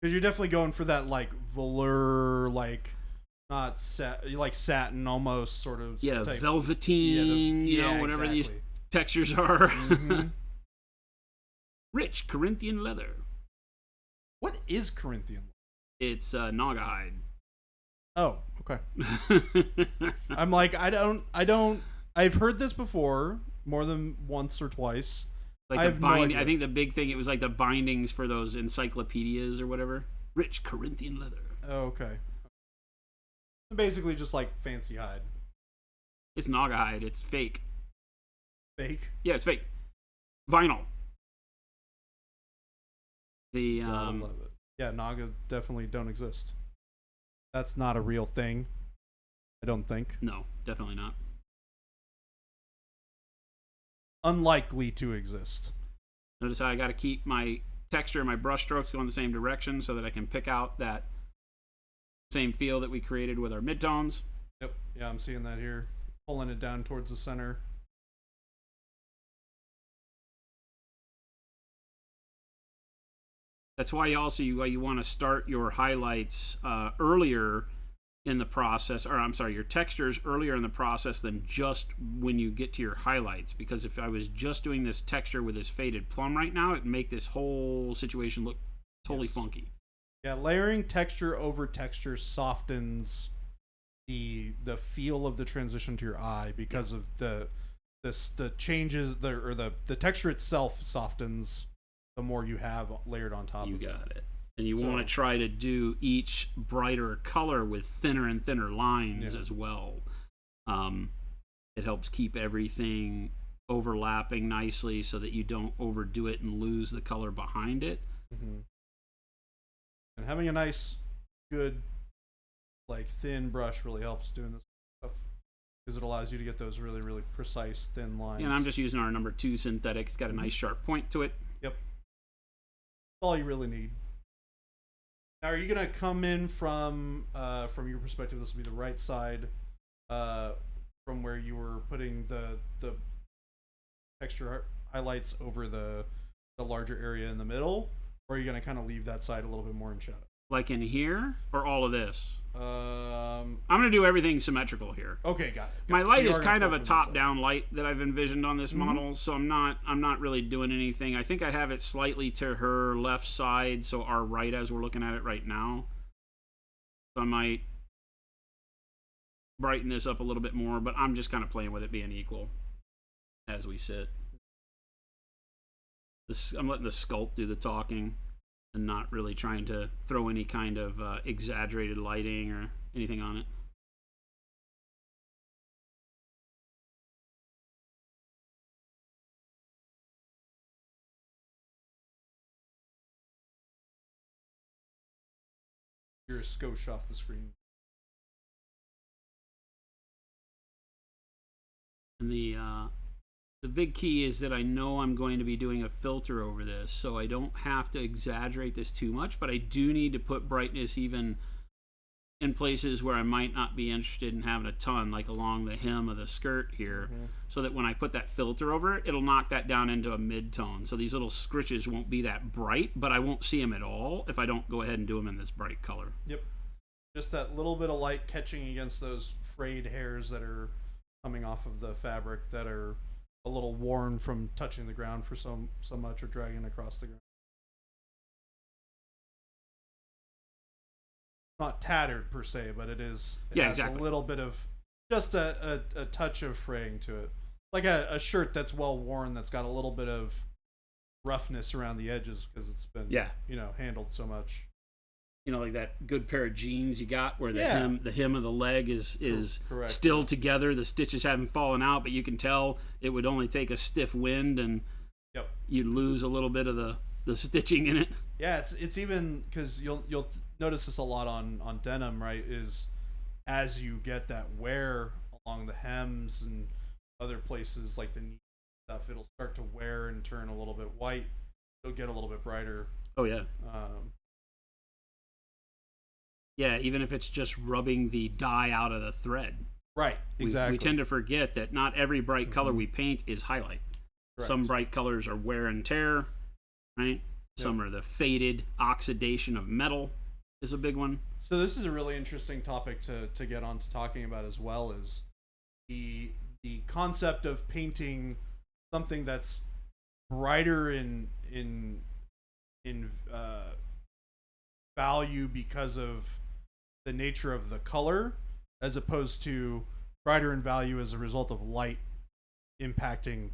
Because you're definitely going for that like velour, like not like satin almost sort of. Yeah, type. velveteen. You know, whatever these exactly. textures are. Mm-hmm. Rich Corinthian leather. What is Corinthian? It's Naugahyde. Oh, okay. I'm like, I've heard this before more than once or twice. Like the idea. I think the big thing, it was like the bindings for those encyclopedias or whatever. Rich Corinthian leather. Oh, okay. Basically just like fancy hide. It's Naugahyde. It's fake. Fake? Yeah, it's fake. Vinyl. The Yeah, I love it. Yeah, Naga definitely don't exist. That's not a real thing. I don't think. no, definitely not. Unlikely to exist. Notice how I got to keep my texture and my brush strokes going the same direction so that I can pick out that same feel that we created with our midtones. Yep. Yeah, I'm seeing that here. Pulling it down towards the center. That's why you want to start your highlights earlier in the process, or I'm sorry, your textures earlier in the process than just when you get to your highlights. Because if I was just doing this texture with this faded plum right now, it'd make this whole situation look totally funky. Yeah, layering texture over texture softens the feel of the transition to your eye because of the changes the texture itself softens the more you have layered on top You of it. got it. And you want to try to do each brighter color with thinner and thinner lines as well. It helps keep everything overlapping nicely so that you don't overdo it and lose the color behind it. Mm-hmm. And having a nice, good, like thin brush really helps doing this stuff because it allows you to get those really, really precise thin lines. And I'm just using our number 2 synthetic. It's got a nice sharp point to it. Yep. That's all you really need. Now, are you gonna come in from your perspective? This will be the right side, from where you were putting the texture highlights over the larger area in the middle, or are you gonna kind of leave that side a little bit more in shadow? Like in here, or all of this? Um. I'm going to do everything symmetrical here. Okay, got it. My So light you is are kind gonna of go a from this top-down light that I've envisioned on this Mhm. model, so I'm not really doing anything. I think I have it slightly to her left side, so our right as we're looking at it right now. So I might brighten this up a little bit more, but I'm just kind of playing with it being equal as we sit. I'm letting the sculpt do the talking and not really trying to throw any kind of exaggerated lighting or anything on it. You're just ghost off the screen. And the big key is that I know I'm going to be doing a filter over this, so I don't have to exaggerate this too much, but I do need to put brightness even in places where I might not be interested in having a ton, like along the hem of the skirt here, so that when I put that filter over it, it'll knock that down into a mid-tone. So these little scritches won't be that bright, but I won't see them at all if I don't go ahead and do them in this bright color. Yep. Just that little bit of light catching against those frayed hairs that are coming off of the fabric that are a little worn from touching the ground for so much or dragging across the ground. Not tattered per se, but it is. It has exactly. a little bit of just a touch of fraying to it, like a shirt that's well worn that's got a little bit of roughness around the edges because it's been handled so much. Like that good pair of jeans you got where the Yeah. hem of the leg is Correct. still together. The stitches haven't fallen out, but you can tell it would only take a stiff wind and you'd lose a little bit of the stitching in it. Yeah, it's even because you'll notice this a lot on denim, right? Is as you get that wear along the hems and other places like the knee stuff, it'll start to wear and turn a little bit white. It'll get a little bit brighter. Oh yeah. Yeah, even if it's just rubbing the dye out of the thread. Right, exactly. We tend to forget that not every bright color we paint is highlight. Correct. Some bright colors are wear and tear, right? Some are the faded oxidation of metal is a big one. So this is a really interesting topic to get on to talking about as well, is the concept of painting something that's brighter in value because of the nature of the color, as opposed to brighter in value as a result of light impacting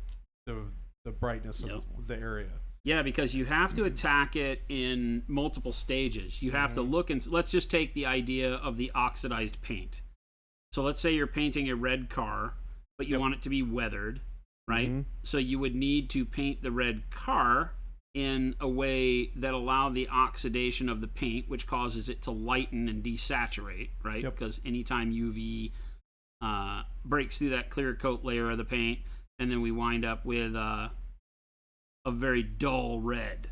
the brightness of the area. Yeah, because you have to attack it in multiple stages. You have to look and let's just take the idea of the oxidized paint. So let's say you're painting a red car, but you want it to be weathered, right? So you would need to paint the red car in a way that allowed the oxidation of the paint, which causes it to lighten and desaturate, right? Because anytime UV breaks through that clear coat layer of the paint, and then we wind up with a very dull red.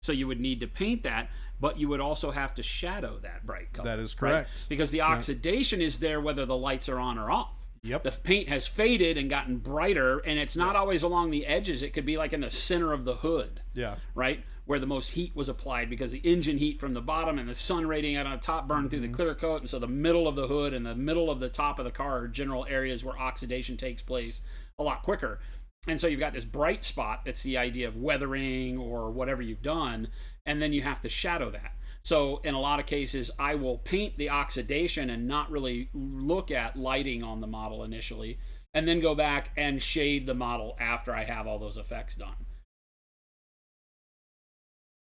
So you would need to paint that, but you would also have to shadow that bright color. That is correct. Right? Because the oxidation is there whether the lights are on or off. Yep. The paint has faded and gotten brighter, and it's not always along the edges. It could be like in the center of the hood. Yeah. Right? Where the most heat was applied because the engine heat from the bottom and the sun radiating out on the top burned through the clear coat. And so the middle of the hood and the middle of the top of the car are general areas where oxidation takes place a lot quicker. And so you've got this bright spot that's the idea of weathering or whatever you've done, and then you have to shadow that. So in a lot of cases, I will paint the oxidation and not really look at lighting on the model initially, and then go back and shade the model after I have all those effects done.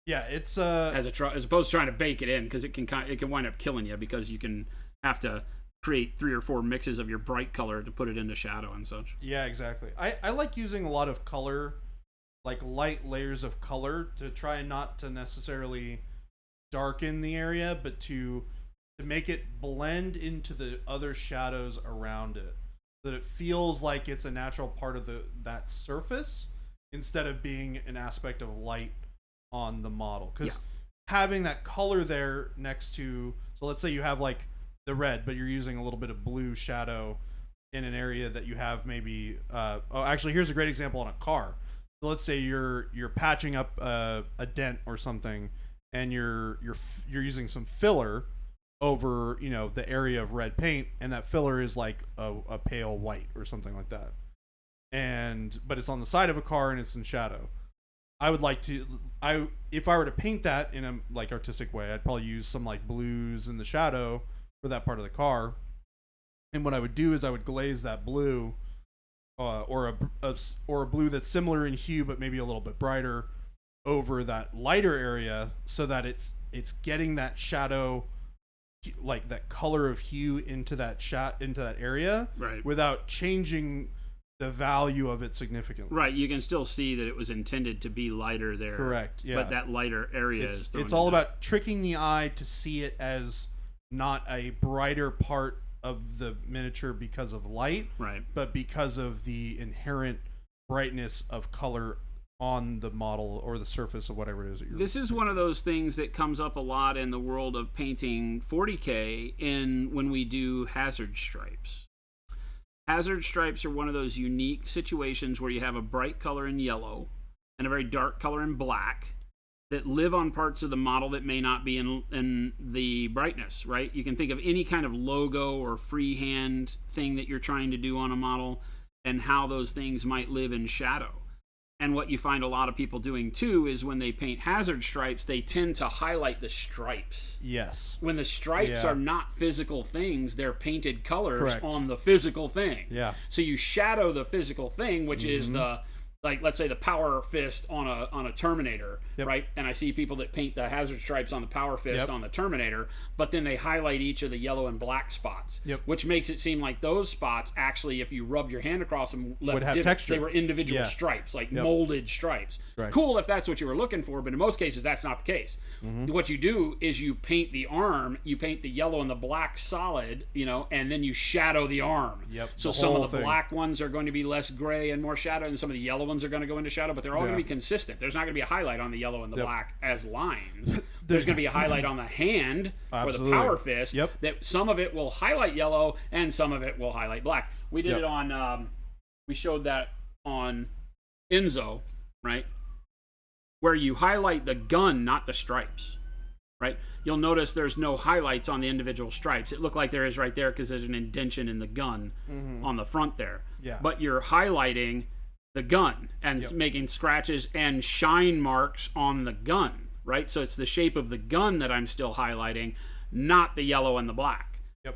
Yeah, it's as opposed to trying to bake it in, because it can wind up killing you because you can have to create 3 or 4 mixes of your bright color to put it into shadow and such. Yeah, exactly. I like using a lot of color, like light layers of color, to try not to necessarily darken the area, but to make it blend into the other shadows around it, so that it feels like it's a natural part of that surface instead of being an aspect of light on the model. Because having that color there next to, so let's say you have like the red, but you're using a little bit of blue shadow in an area that you have maybe actually, here's a great example on a car. So let's say you're patching up a dent or something, and you're using some filler over the area of red paint, and that filler is like a pale white or something like that, but it's on the side of a car and it's in shadow. If I were to paint that in a like artistic way, I'd probably use some like blues in the shadow for that part of the car. And what I would do is I would glaze that blue or a blue that's similar in hue but maybe a little bit brighter over that lighter area, so that it's getting that shadow, like that color of hue into that area, right, without changing the value of it significantly. Right, you can still see that it was intended to be lighter there. Correct. Yeah. But that lighter area it's all about tricking the eye to see it as not a brighter part of the miniature because of light, Right. but because of the inherent brightness of color on the model or the surface of whatever it is that you're. This is one of those things that comes up a lot in the world of painting 40K when we do hazard stripes. Hazard stripes are one of those unique situations where you have a bright color in yellow and a very dark color in black that live on parts of the model that may not be in the brightness, right? You can think of any kind of logo or freehand thing that you're trying to do on a model and how those things might live in shadow. And what you find a lot of people doing too is when they paint hazard stripes, they tend to highlight the stripes. Yes. When the stripes are not physical things, they're painted colors Correct. on the physical thing. Yeah. So you shadow the physical thing, which is the, like, let's say the power fist on a Terminator, right? And I see people that paint the hazard stripes on the power fist on the Terminator, but then they highlight each of the yellow and black spots, which makes it seem like those spots actually, if you rubbed your hand across them, would have texture. They were individual stripes, like molded stripes. Right. Cool if that's what you were looking for, but in most cases that's not the case. What you do is you paint the arm, you paint the yellow and the black solid, and then you shadow the arm. So some of the black ones are going to be less gray and more shadow, and some of the yellow ones are going to go into shadow, but they're all going to be consistent. There's not going to be a highlight on the yellow and the black as lines. There's going to be a highlight on the hand or the power fist that some of it will highlight yellow and some of it will highlight black. We did it on, we showed that on Enzo, right? Where you highlight the gun, not the stripes, right? You'll notice there's no highlights on the individual stripes. It looked like there is right there because there's an indention in the gun on the front there. But you're highlighting the gun and making scratches and shine marks on the gun, right? So it's the shape of the gun that I'm still highlighting, not the yellow and the black.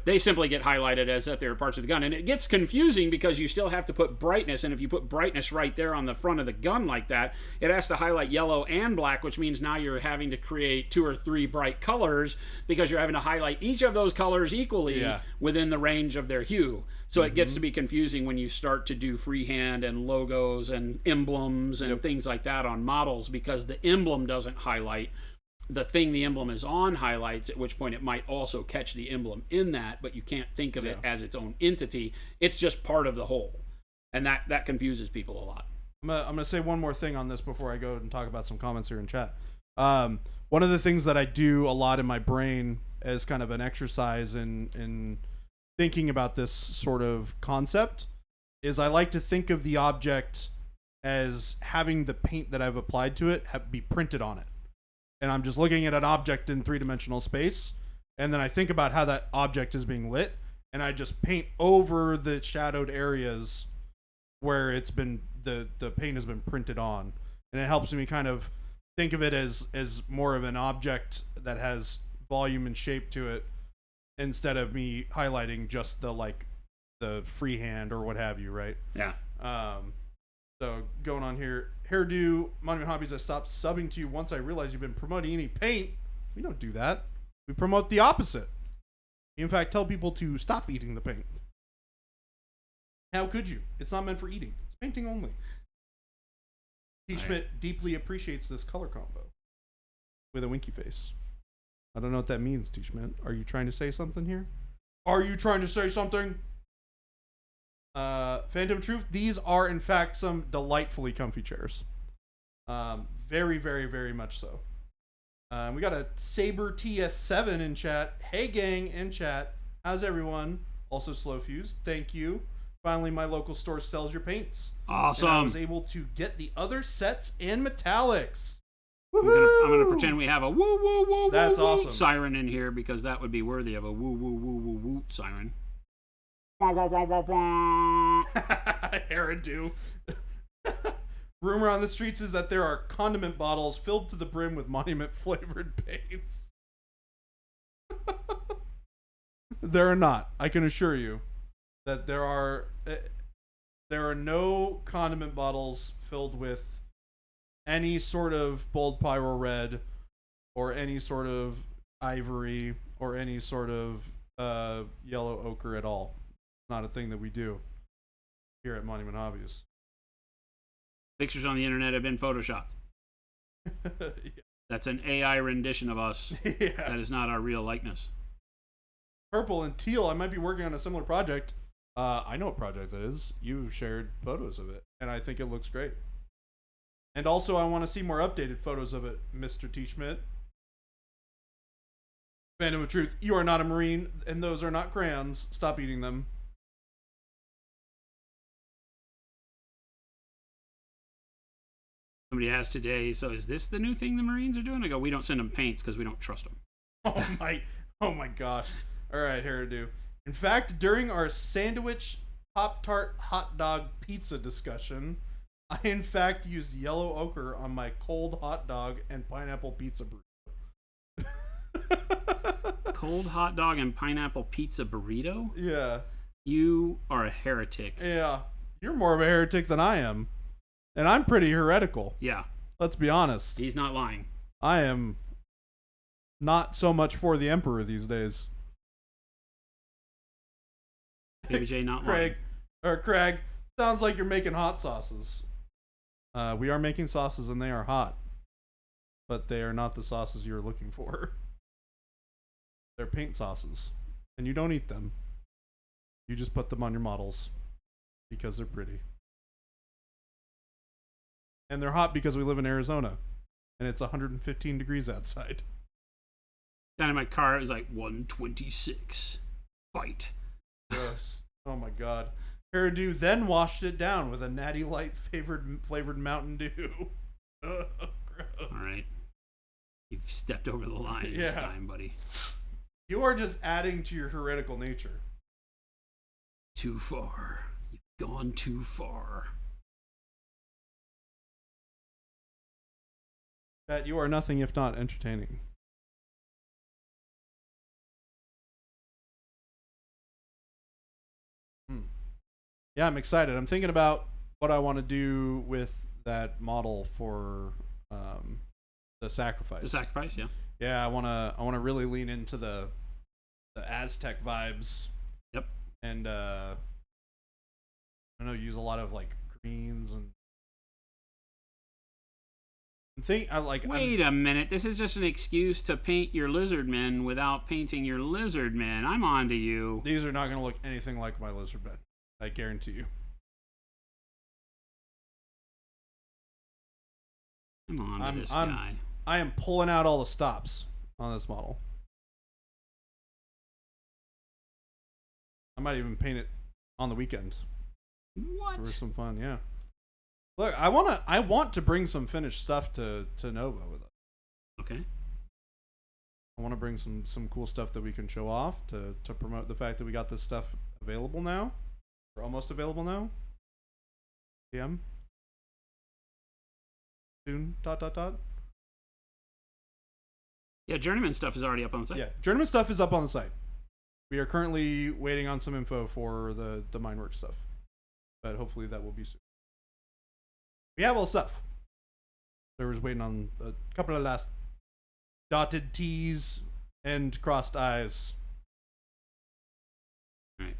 They simply get highlighted as if they're parts of the gun. And it gets confusing because you still have to put brightness, and if you put brightness right there on the front of the gun like that, it has to highlight yellow and black, which means now you're having to create 2 or 3 bright colors because you're having to highlight each of those colors equally within the range of their hue. So it gets to be confusing when you start to do freehand and logos and emblems and things like that on models, because the emblem doesn't highlight. The thing the emblem is on highlights, at which point it might also catch the emblem in that, but you can't think of it as its own entity. It's just part of the whole. And that confuses people a lot. I'm gonna say one more thing on this before I go and talk about some comments here in chat. One of the things that I do a lot in my brain as kind of an exercise in thinking about this sort of concept is I like to think of the object as having the paint that I've applied to it be printed on it. And I'm just looking at an object in 3-dimensional space, and then I think about how that object is being lit, and I just paint over the shadowed areas where it's been the paint has been printed on, and it helps me kind of think of it as more of an object that has volume and shape to it, instead of me highlighting just the freehand or what have you, right? Yeah. So going on here, Hairdo, Monument Hobbies, I stopped subbing to you once I realized you've been promoting any paint. We don't do that. We promote the opposite. We, in fact, tell people to stop eating the paint. How could you? It's not meant for eating. It's painting only. T. Schmidt deeply appreciates this color combo. With a winky face. I don't know what that means, T. Schmidt. Are you trying to say something here? Are you trying to say something? Phantom Truth, these are in fact some delightfully comfy chairs. Very, very, very much so. We got a Saber TS7 in chat. Hey gang in chat. How's everyone? Also Slow Fuse, thank you. Finally, my local store sells your paints. Awesome. And I was able to get the other sets in metallics. I'm gonna pretend we have a woo woo woo That's woo awesome. siren in here, because that would be worthy of a woo woo woo woo woo siren. Wah, wah, wah, wah, wah. Hairdo. Rumor on the streets is that there are condiment bottles filled to the brim with monument flavored paints. There are not. I can assure you that there are no condiment bottles filled with any sort of bold pyro red or any sort of ivory or any sort of yellow ochre at all. Not a thing that we do here at Monument Hobbies. Pictures on the internet have been photoshopped. Yeah. That's an AI rendition of us. Yeah. That is not our real likeness. purple and teal. I might be working on a similar project. I know what project that is. You shared photos of it, and I think it looks great. And also, I want to see more updated photos of it, Mr. T. Schmidt. Phantom of Truth, you are not a Marine, and those are not crayons. Stop eating them. Somebody asked today, so is this the new thing the Marines are doing? I go, we don't send them paints because we don't trust them. Oh my gosh. All right, Hairdo. In fact, during our sandwich, Pop-Tart, hot dog, pizza discussion, I in fact used yellow ochre on my cold hot dog and pineapple pizza burrito. Cold hot dog and pineapple pizza burrito? Yeah. You are a heretic. Yeah. You're more of a heretic than I am. And I'm pretty heretical. Yeah. Let's be honest. He's not lying. I am not so much for the Emperor these days. Baby J not lying. Craig, sounds like you're making hot sauces. We are making sauces and they are hot. But they are not the sauces you're looking for. They're paint sauces. And you don't eat them. You just put them on your models. Because they're pretty. And they're hot because we live in Arizona. And it's 115 degrees outside. Down in my car, it was like 126. Fight. Gross. Oh my god. Hairdo then washed it down with a Natty Light flavored Mountain Dew. Gross. All right. You've stepped over the line this time, buddy. You are just adding to your heretical nature. Too far. You've gone too far. Pat, you are nothing if not entertaining. Yeah, I'm excited. I'm thinking about what I want to do with that model for the sacrifice. The sacrifice, yeah. Yeah, I wanna really lean into the Aztec vibes. Yep. And I don't know, use a lot of like greens and Wait a minute. This is just an excuse to paint your lizard men without painting your lizard men. I'm on to you. These are not going to look anything like my lizard men. I guarantee you. I'm on to this guy. I am pulling out all the stops on this model. I might even paint it on the weekend. What? For some fun, yeah. Look, I want to bring some finished stuff to Nova with us. Okay. I want to bring some cool stuff that we can show off to promote the fact that we got this stuff available now. Or almost available now. PM. Soon. ... Yeah, Journeyman stuff is already up on the site. Yeah, Journeyman stuff is up on the site. We are currently waiting on some info for the Mineworks stuff. But hopefully that will be soon. We have all the stuff. Server's waiting on a couple of last dotted T's and crossed I's. Right.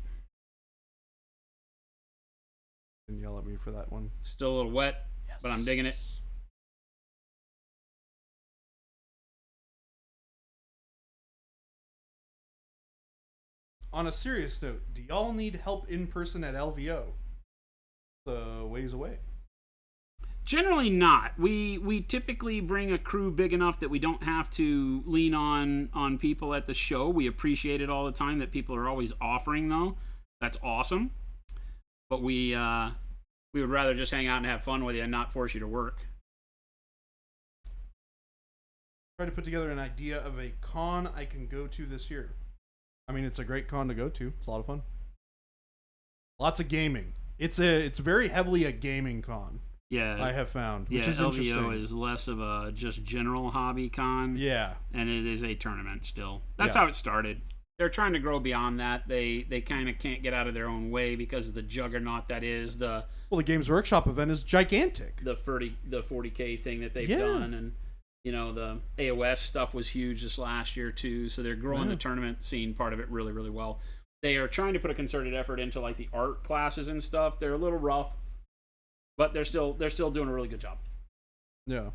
Didn't yell at me for that one. Still a little wet, but I'm digging it. On a serious note, do y'all need help in person at LVO? The ways away. Generally not. We typically bring a crew big enough that we don't have to lean on people at the show. We appreciate it all the time that people are always offering, though. That's awesome. But we would rather just hang out and have fun with you and not force you to work. Try to put together an idea of a con I can go to this year. I mean, it's a great con to go to. It's a lot of fun. Lots of gaming. It's very heavily a gaming con. Yeah, I have found, which yeah, is LVO interesting. is less of a just general hobby con. Yeah, and it is a tournament still. That's Yeah. how it started. They're trying to grow beyond that. They kind of can't get out of their own way because of the juggernaut that is the Games Workshop event is gigantic. the 40K thing that they've Yeah. done, and the AOS stuff was huge this last year too. So they're growing Yeah. the tournament scene part of it really, really well. They are trying to put a concerted effort into like the art classes and stuff. They're a little rough, but they're still doing a really good job. Yeah.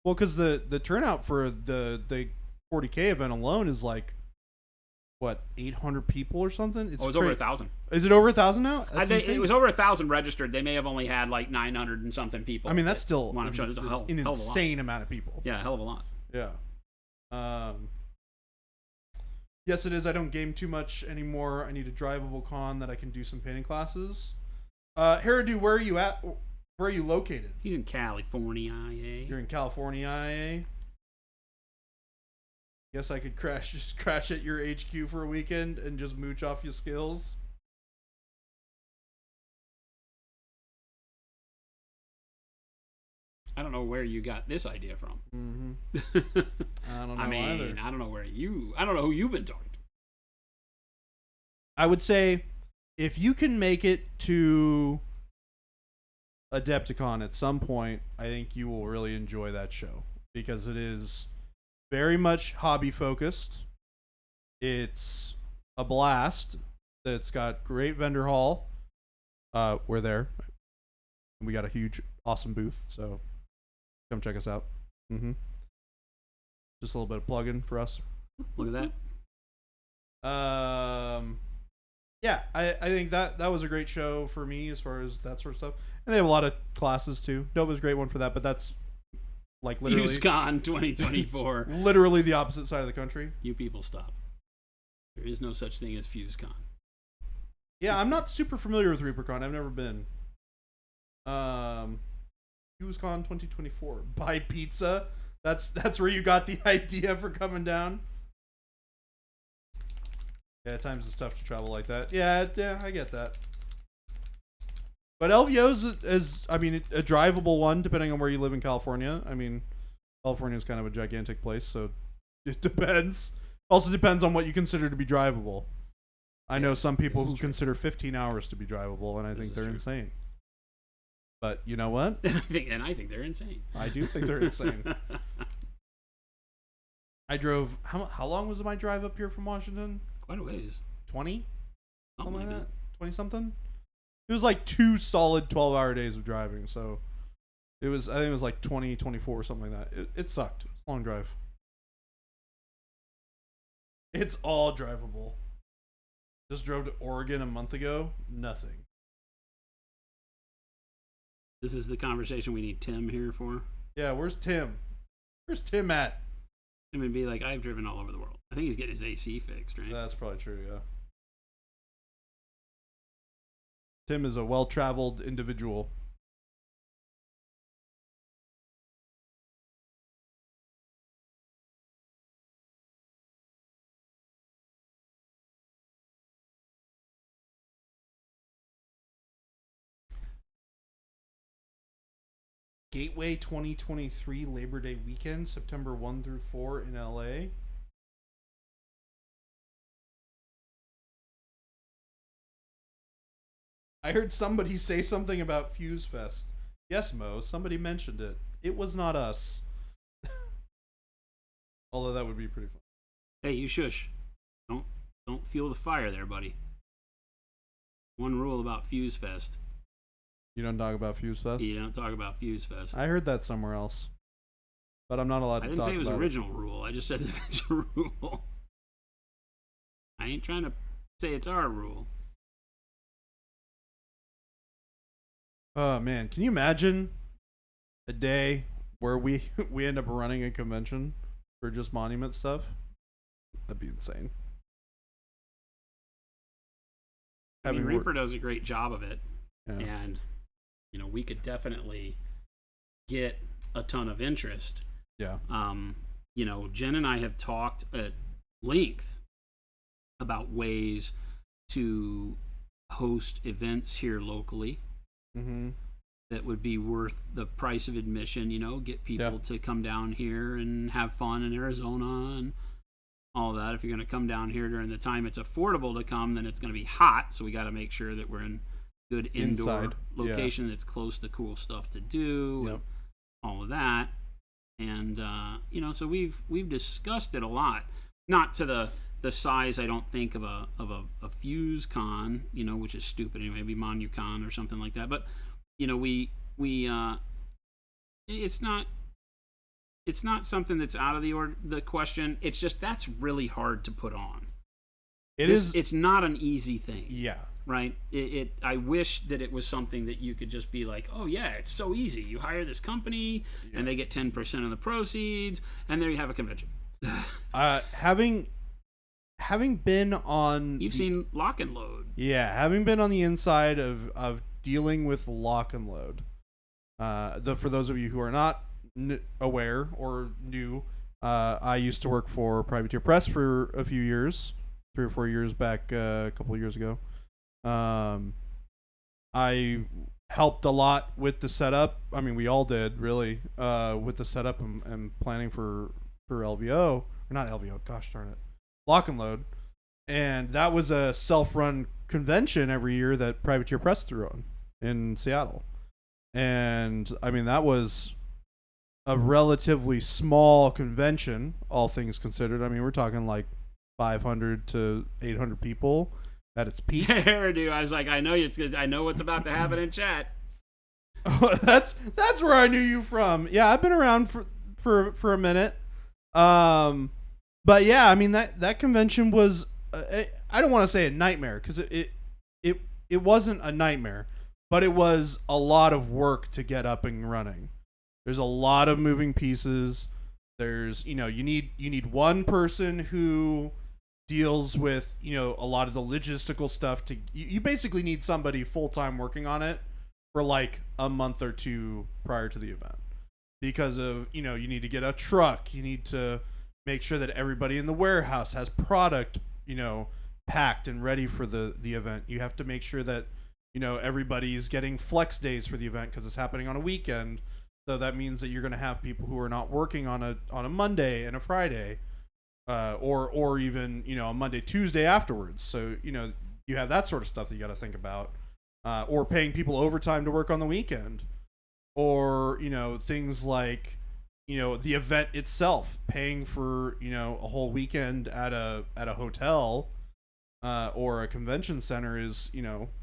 Well, because the turnout for the 40K event alone is like what, 800 people or something? It's over 1,000. Is it over 1,000 now? It was over 1,000 registered. They may have only had like 900 and something people. I mean, that's still an insane amount of people. Yeah, a hell of a lot. Yeah. Yes, it is. I don't game too much anymore. I need a drivable con that I can do some painting classes. Haradu, where are you at? Where are you located? He's in California, IA. You're in California, IA? Guess I could just crash at your HQ for a weekend and just mooch off your skills. I don't know where you got this idea from. Mm-hmm. I don't know either. I don't know who you've been talking to. I would say if you can make it to Adepticon at some point, I think you will really enjoy that show because it is very much hobby focused. It's a blast. It's got great vendor hall. We're there. We got a huge, awesome booth. So come check us out. Mm-hmm. Just a little bit of plug-in for us. Look at that. Yeah, I think that was a great show for me as far as that sort of stuff. And they have a lot of classes too. Nova's a great one for that, but that's like literally FuseCon 2024. Literally the opposite side of the country. You people stop. There is no such thing as FuseCon. Yeah, I'm not super familiar with ReaperCon. I've never been. FuseCon 2024. Buy pizza. That's where you got the idea for coming down. Yeah, at times it's tough to travel like that. Yeah, I get that. But LVO is I mean, a drivable one depending on where you live in California. I mean, California is kind of a gigantic place, so it depends. Also depends on what you consider to be drivable. I know some people who consider 15 hours to be drivable, and I think they're insane. But you know what? I think they're insane. I do think they're insane. I drove. How long was my drive up here from Washington? Quite a ways. 20? Something like that. 20 something? It was like 2 solid 12-hour days of driving, so I think it was like 20, 24 or something like that. It sucked. It's a long drive. It's all drivable. Just drove to Oregon a month ago. Nothing. This is the conversation we need Tim here for. Yeah, where's Tim? Where's Tim at? Tim would be like, I've driven all over the world. I think he's getting his AC fixed, right? That's probably true, yeah. Tim is a well-traveled individual. Gateway 2023 Labor Day weekend, September 1 through 4 in LA. I heard somebody say something about Fuse Fest. Yes, Mo, somebody mentioned it. It was not us. Although that would be pretty fun. Hey, you shush. Don't fuel the fire there, buddy. One rule about Fuse Fest. You don't talk about Fuse Fest? You don't talk about Fuse Fest. I heard that somewhere else. But I'm not allowed to talk about it. I didn't say it was original rule. I just said that it's a rule. I ain't trying to say it's our rule. Oh, man. Can you imagine a day where we end up running a convention for just monument stuff? That'd be insane. I mean, Reaper does a great job of it. Yeah. And, we could definitely get a ton of interest. Yeah. Jen and I have talked at length about ways to host events here locally. Mm-hmm. That would be worth the price of admission, get people to come down here and have fun in Arizona and all that. If you're going to come down here during the time it's affordable to come, then it's going to be hot. So we got to make sure that we're in good indoor location that's close to cool stuff to do, and all of that. And, so we've discussed it a lot, not to the size, I don't think, of a FuseCon, which is stupid anyway, maybe MonuCon or something like that. But, it's not something that's out of the question. It's just that's really hard to put on. It's not an easy thing. Yeah. Right. I wish that it was something that you could just be like, oh yeah, it's so easy. You hire this company, and they get 10% of the proceeds, and there you have a convention. Having been on, You've seen Lock and Load. Yeah, having been on the inside of dealing with Lock and Load. For those of you who are not aware or new, I used to work for Privateer Press for a few years, 3 or 4 years back, a couple of years ago. I helped a lot with the setup. I mean, we all did, really, with the setup and planning for LVO. Or not LVO, gosh darn it. Lock and Load. And that was a self-run convention every year that Privateer Press threw on in Seattle. And, I mean, that was a relatively small convention, all things considered. I mean, we're talking like 500 to 800 people at its peak. Yeah, dude. I was like, I know what's about to happen in chat. that's where I knew you from. Yeah, I've been around for a minute. But yeah, I mean that convention was I don't want to say a nightmare, because it wasn't a nightmare, but it was a lot of work to get up and running. There's a lot of moving pieces. There's, you need one person who deals with, a lot of the logistical stuff. You basically need somebody full-time working on it for like a month or two prior to the event, because of, you need to get a truck. You need to make sure that everybody in the warehouse has product, packed and ready for the event. You have to make sure that, everybody's getting flex days for the event because it's happening on a weekend. So that means that you're going to have people who are not working on a Monday and a Friday, or even, a Monday, Tuesday afterwards. So, you have that sort of stuff that you got to think about, or paying people overtime to work on the weekend, or, things like, the event itself, paying for, a whole weekend at a hotel, or a convention center is,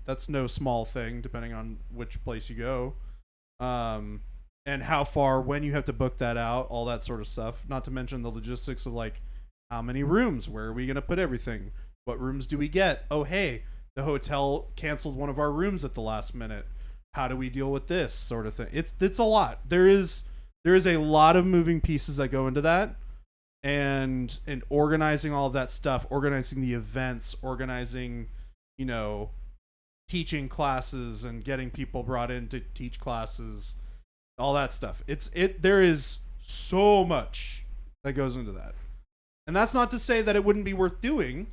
that's no small thing, depending on which place you go. And how far, when you have to book that out, all that sort of stuff. Not to mention the logistics of like, how many rooms? Where are we going to put everything? What rooms do we get? Oh, hey, the hotel canceled one of our rooms at the last minute. How do we deal with this sort of thing? It's a lot. There is a lot of moving pieces that go into that, and organizing all of that stuff, organizing the events, organizing, teaching classes and getting people brought in to teach classes. All that stuff. There is so much that goes into that. And that's not to say that it wouldn't be worth doing.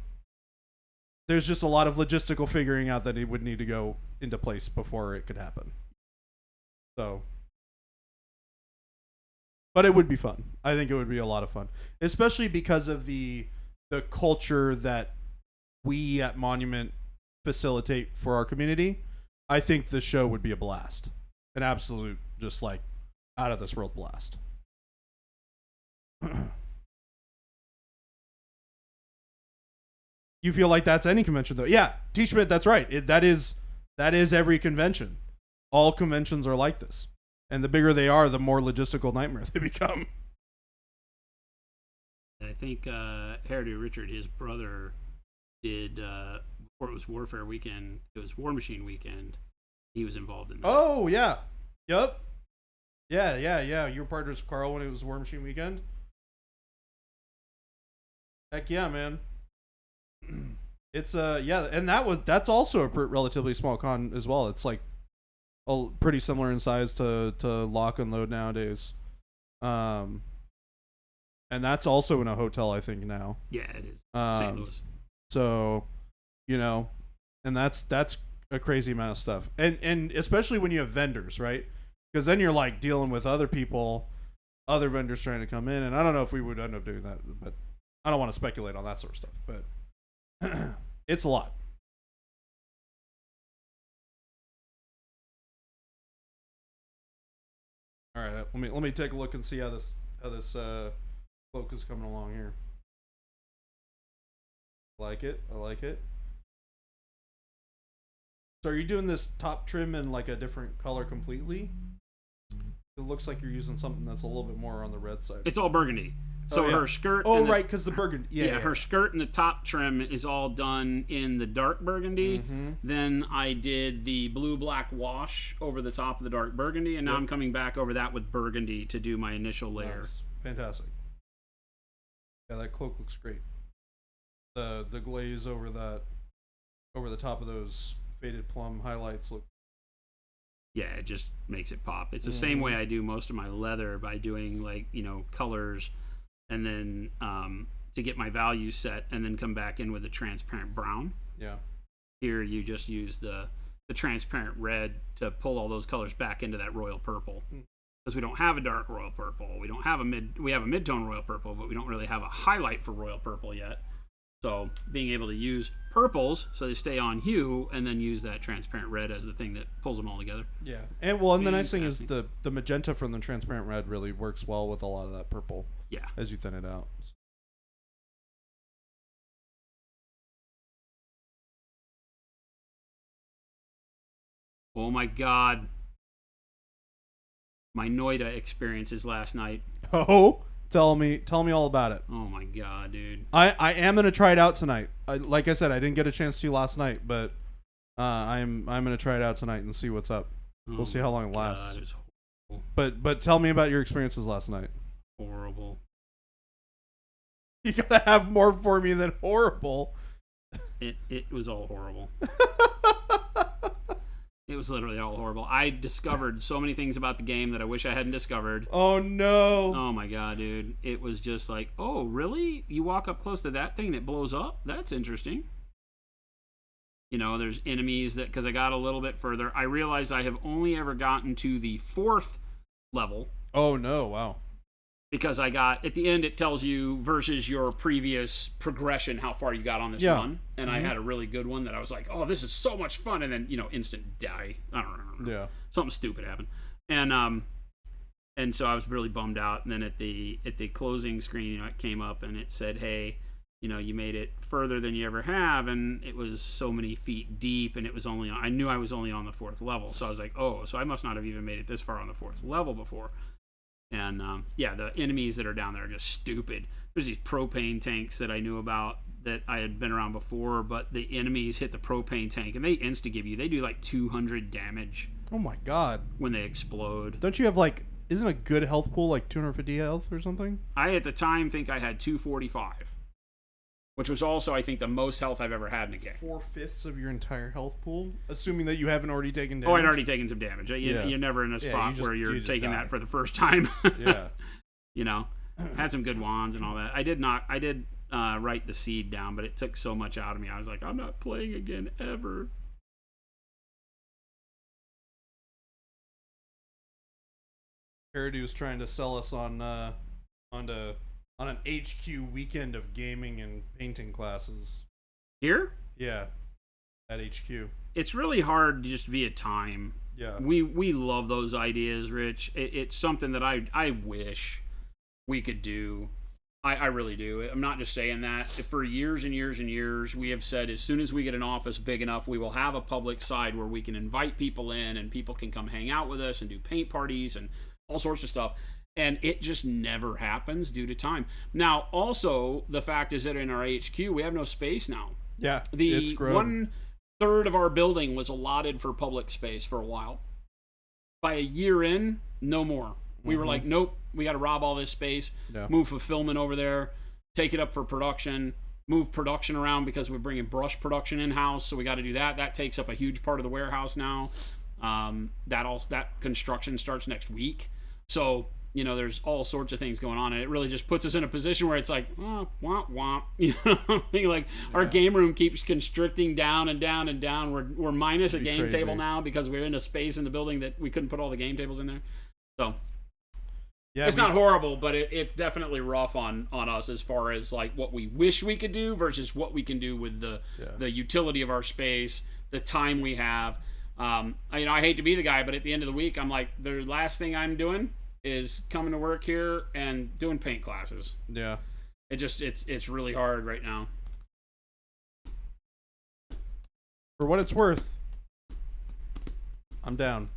There's just a lot of logistical figuring out that it would need to go into place before it could happen. So, but it would be fun. I think it would be a lot of fun, especially because of the culture that we at Monument facilitate for our community. I think the show would be a blast. An absolute, just like, out of this world blast. You feel like that's any convention, though? Yeah, T. Schmidt, that's right. That is every convention. All conventions are like this. And the bigger they are, the more logistical nightmare they become. I think Hairdo Richard, his brother, did, before it was Warfare Weekend, it was War Machine Weekend. He was involved in that. Oh, yeah. Yep. Yeah. You were partners with Carl when it was War Machine Weekend? Heck yeah, man. It's, yeah, and that's also a relatively small con as well. It's like pretty similar in size to Lock and Load nowadays. And that's also in a hotel, I think, now. Yeah, it is. St. Louis. So, and that's a crazy amount of stuff, and especially when you have vendors, right? Because then you're like dealing with other vendors trying to come in, and I don't know if we would end up doing that, but I don't want to speculate on that sort of stuff. But it's a lot. All right, let me take a look and see how this cloak is coming along here. I like it. So are you doing this top trim in like a different color completely? It looks like you're using something that's a little bit more on the red side. It's all burgundy. So Oh, yeah. her skirt. Oh, and the- right, because the burgundy. Yeah, her skirt and the top trim is all done in the dark burgundy. Mm-hmm. Then I did the blue-black wash over the top of the dark burgundy, and now I'm coming back over that with burgundy to do my initial layer. Nice. Fantastic. Yeah, that cloak looks great. The glaze over the top of those faded plum highlights look. Yeah, it just makes it pop. It's the same way I do most of my leather by doing like, colors and then to get my values set and then come back in with a transparent brown. Yeah. Here you just use the transparent red to pull all those colors back into that royal purple. Because we don't have a dark royal purple. We have a mid-tone royal purple, but we don't really have a highlight for royal purple yet. So being able to use purples so they stay on hue and then use that transparent red as the thing that pulls them all together. Yeah. And the nice thing is the magenta from the transparent red really works well with a lot of that purple. Yeah. As you thin it out. Oh my God. My Noida experiences last night. Oh, tell me all about it. Oh my God, dude. I am gonna try it out tonight. Like I said, I didn't get a chance to last night, but I'm gonna try it out tonight and see what's up. We'll see how long it lasts. God, it was horrible. But tell me about your experiences last night. Horrible. You gotta have more for me than horrible. It was all horrible. It was literally all horrible. I discovered so many things about the game that I wish I hadn't discovered. Oh no. Oh my God, dude. It was just like, oh, really? You walk up close to that thing and it blows up? That's interesting. There's enemies that, because I got a little bit further, I realized I have only ever gotten to the 4th level. Oh no, wow. Because I got, at the end, it tells you versus your previous progression how far you got on this run. And I had a really good one that I was like, oh, this is so much fun. And then, instant die. I don't know. Yeah. Something stupid happened. And so I was really bummed out. And then at the closing screen, it came up and it said, hey, you made it further than you ever have. And it was so many feet deep. And it was I knew I was only on the 4th level. So I was like, oh, so I must not have even made it this far on the 4th level before. And the enemies that are down there are just stupid. There's these propane tanks that I knew about that I had been around before, but the enemies hit the propane tank and they insta-give you. They do like 200 damage. Oh my God. When they explode. Don't you have isn't a good health pool like 250 health or something? I at the time think I had 245. Which was also, I think, the most health I've ever had in a game. 4/5 of your entire health pool, assuming that you haven't already taken damage. Oh, I'd already taken some damage. You're never in a spot where you're taking that for the first time. Yeah. Had some good wands and all that. I did write the seed down, but it took so much out of me. I was like, I'm not playing again ever. Parody was trying to sell us on an HQ weekend of gaming and painting classes. Here? Yeah, at HQ. It's really hard just via time. Yeah. We love those ideas, Rich. It's something that I wish we could do. I really do. I'm not just saying that. For years and years and years, we have said as soon as we get an office big enough, we will have a public side where we can invite people in and people can come hang out with us and do paint parties and all sorts of stuff. And it just never happens due to time. Now, also, the fact is that in our HQ, we have no space now. Yeah, The it's grown. 1/3 of our building was allotted for public space for a while. By a year in, no more. We were like, nope, we got to rob all this space, move fulfillment over there, take it up for production, move production around because we're bringing brush production in-house, so we got to do that. That takes up a huge part of the warehouse now. That construction starts next week. So, there's all sorts of things going on, and it really just puts us in a position where it's like, oh, womp womp. Like, our game room keeps constricting down and down and down. We're minus a game table now because we're in a space in the building that we couldn't put all the game tables in there. So, it's not horrible, but it's definitely rough on us as far as, like, what we wish we could do versus what we can do with the utility of our space, the time we have. I hate to be the guy, but at the end of the week, I'm like, the last thing I'm doing is coming to work here and doing paint classes. Yeah. It's really hard right now. For what it's worth, I'm down.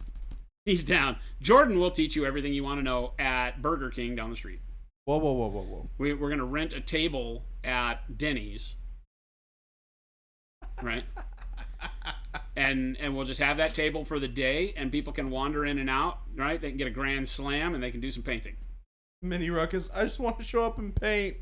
He's down. Jordan will teach you everything you want to know at Burger King down the street. Whoa. We're going to rent a table at Denny's, right? And we'll just have that table for the day, and people can wander in and out, right? They can get a grand slam, and they can do some painting. Mini Ruckus, I just want to show up and paint.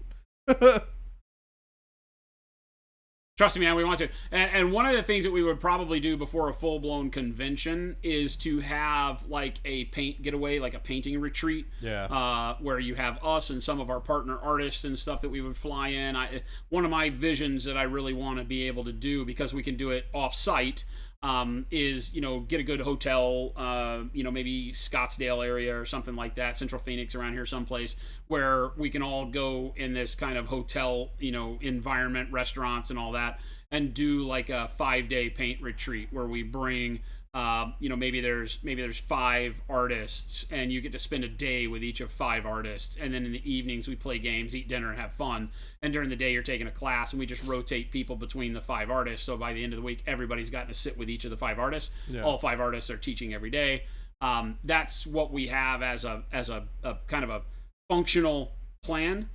Trust me, man, we want to. And one of the things that we would probably do before a full-blown convention is to have like a paint getaway, like a painting retreat. Yeah. Where you have us and some of our partner artists and stuff that we would fly in. One of my visions that I really want to be able to do, because we can do it off-site, is, get a good hotel, maybe Scottsdale area or something like that, Central Phoenix around here someplace, where we can all go in this kind of hotel, environment, restaurants and all that, and do like a 5-day paint retreat where we bring, maybe there's 5 artists, and you get to spend a day with each of 5 artists, and then in the evenings we play games, eat dinner, and have fun. And during the day you're taking a class, and we just rotate people between the 5 artists. So by the end of the week, everybody's gotten to sit with each of the 5 artists. Yeah. All 5 artists are teaching every day. That's what we have as a kind of a functional plan.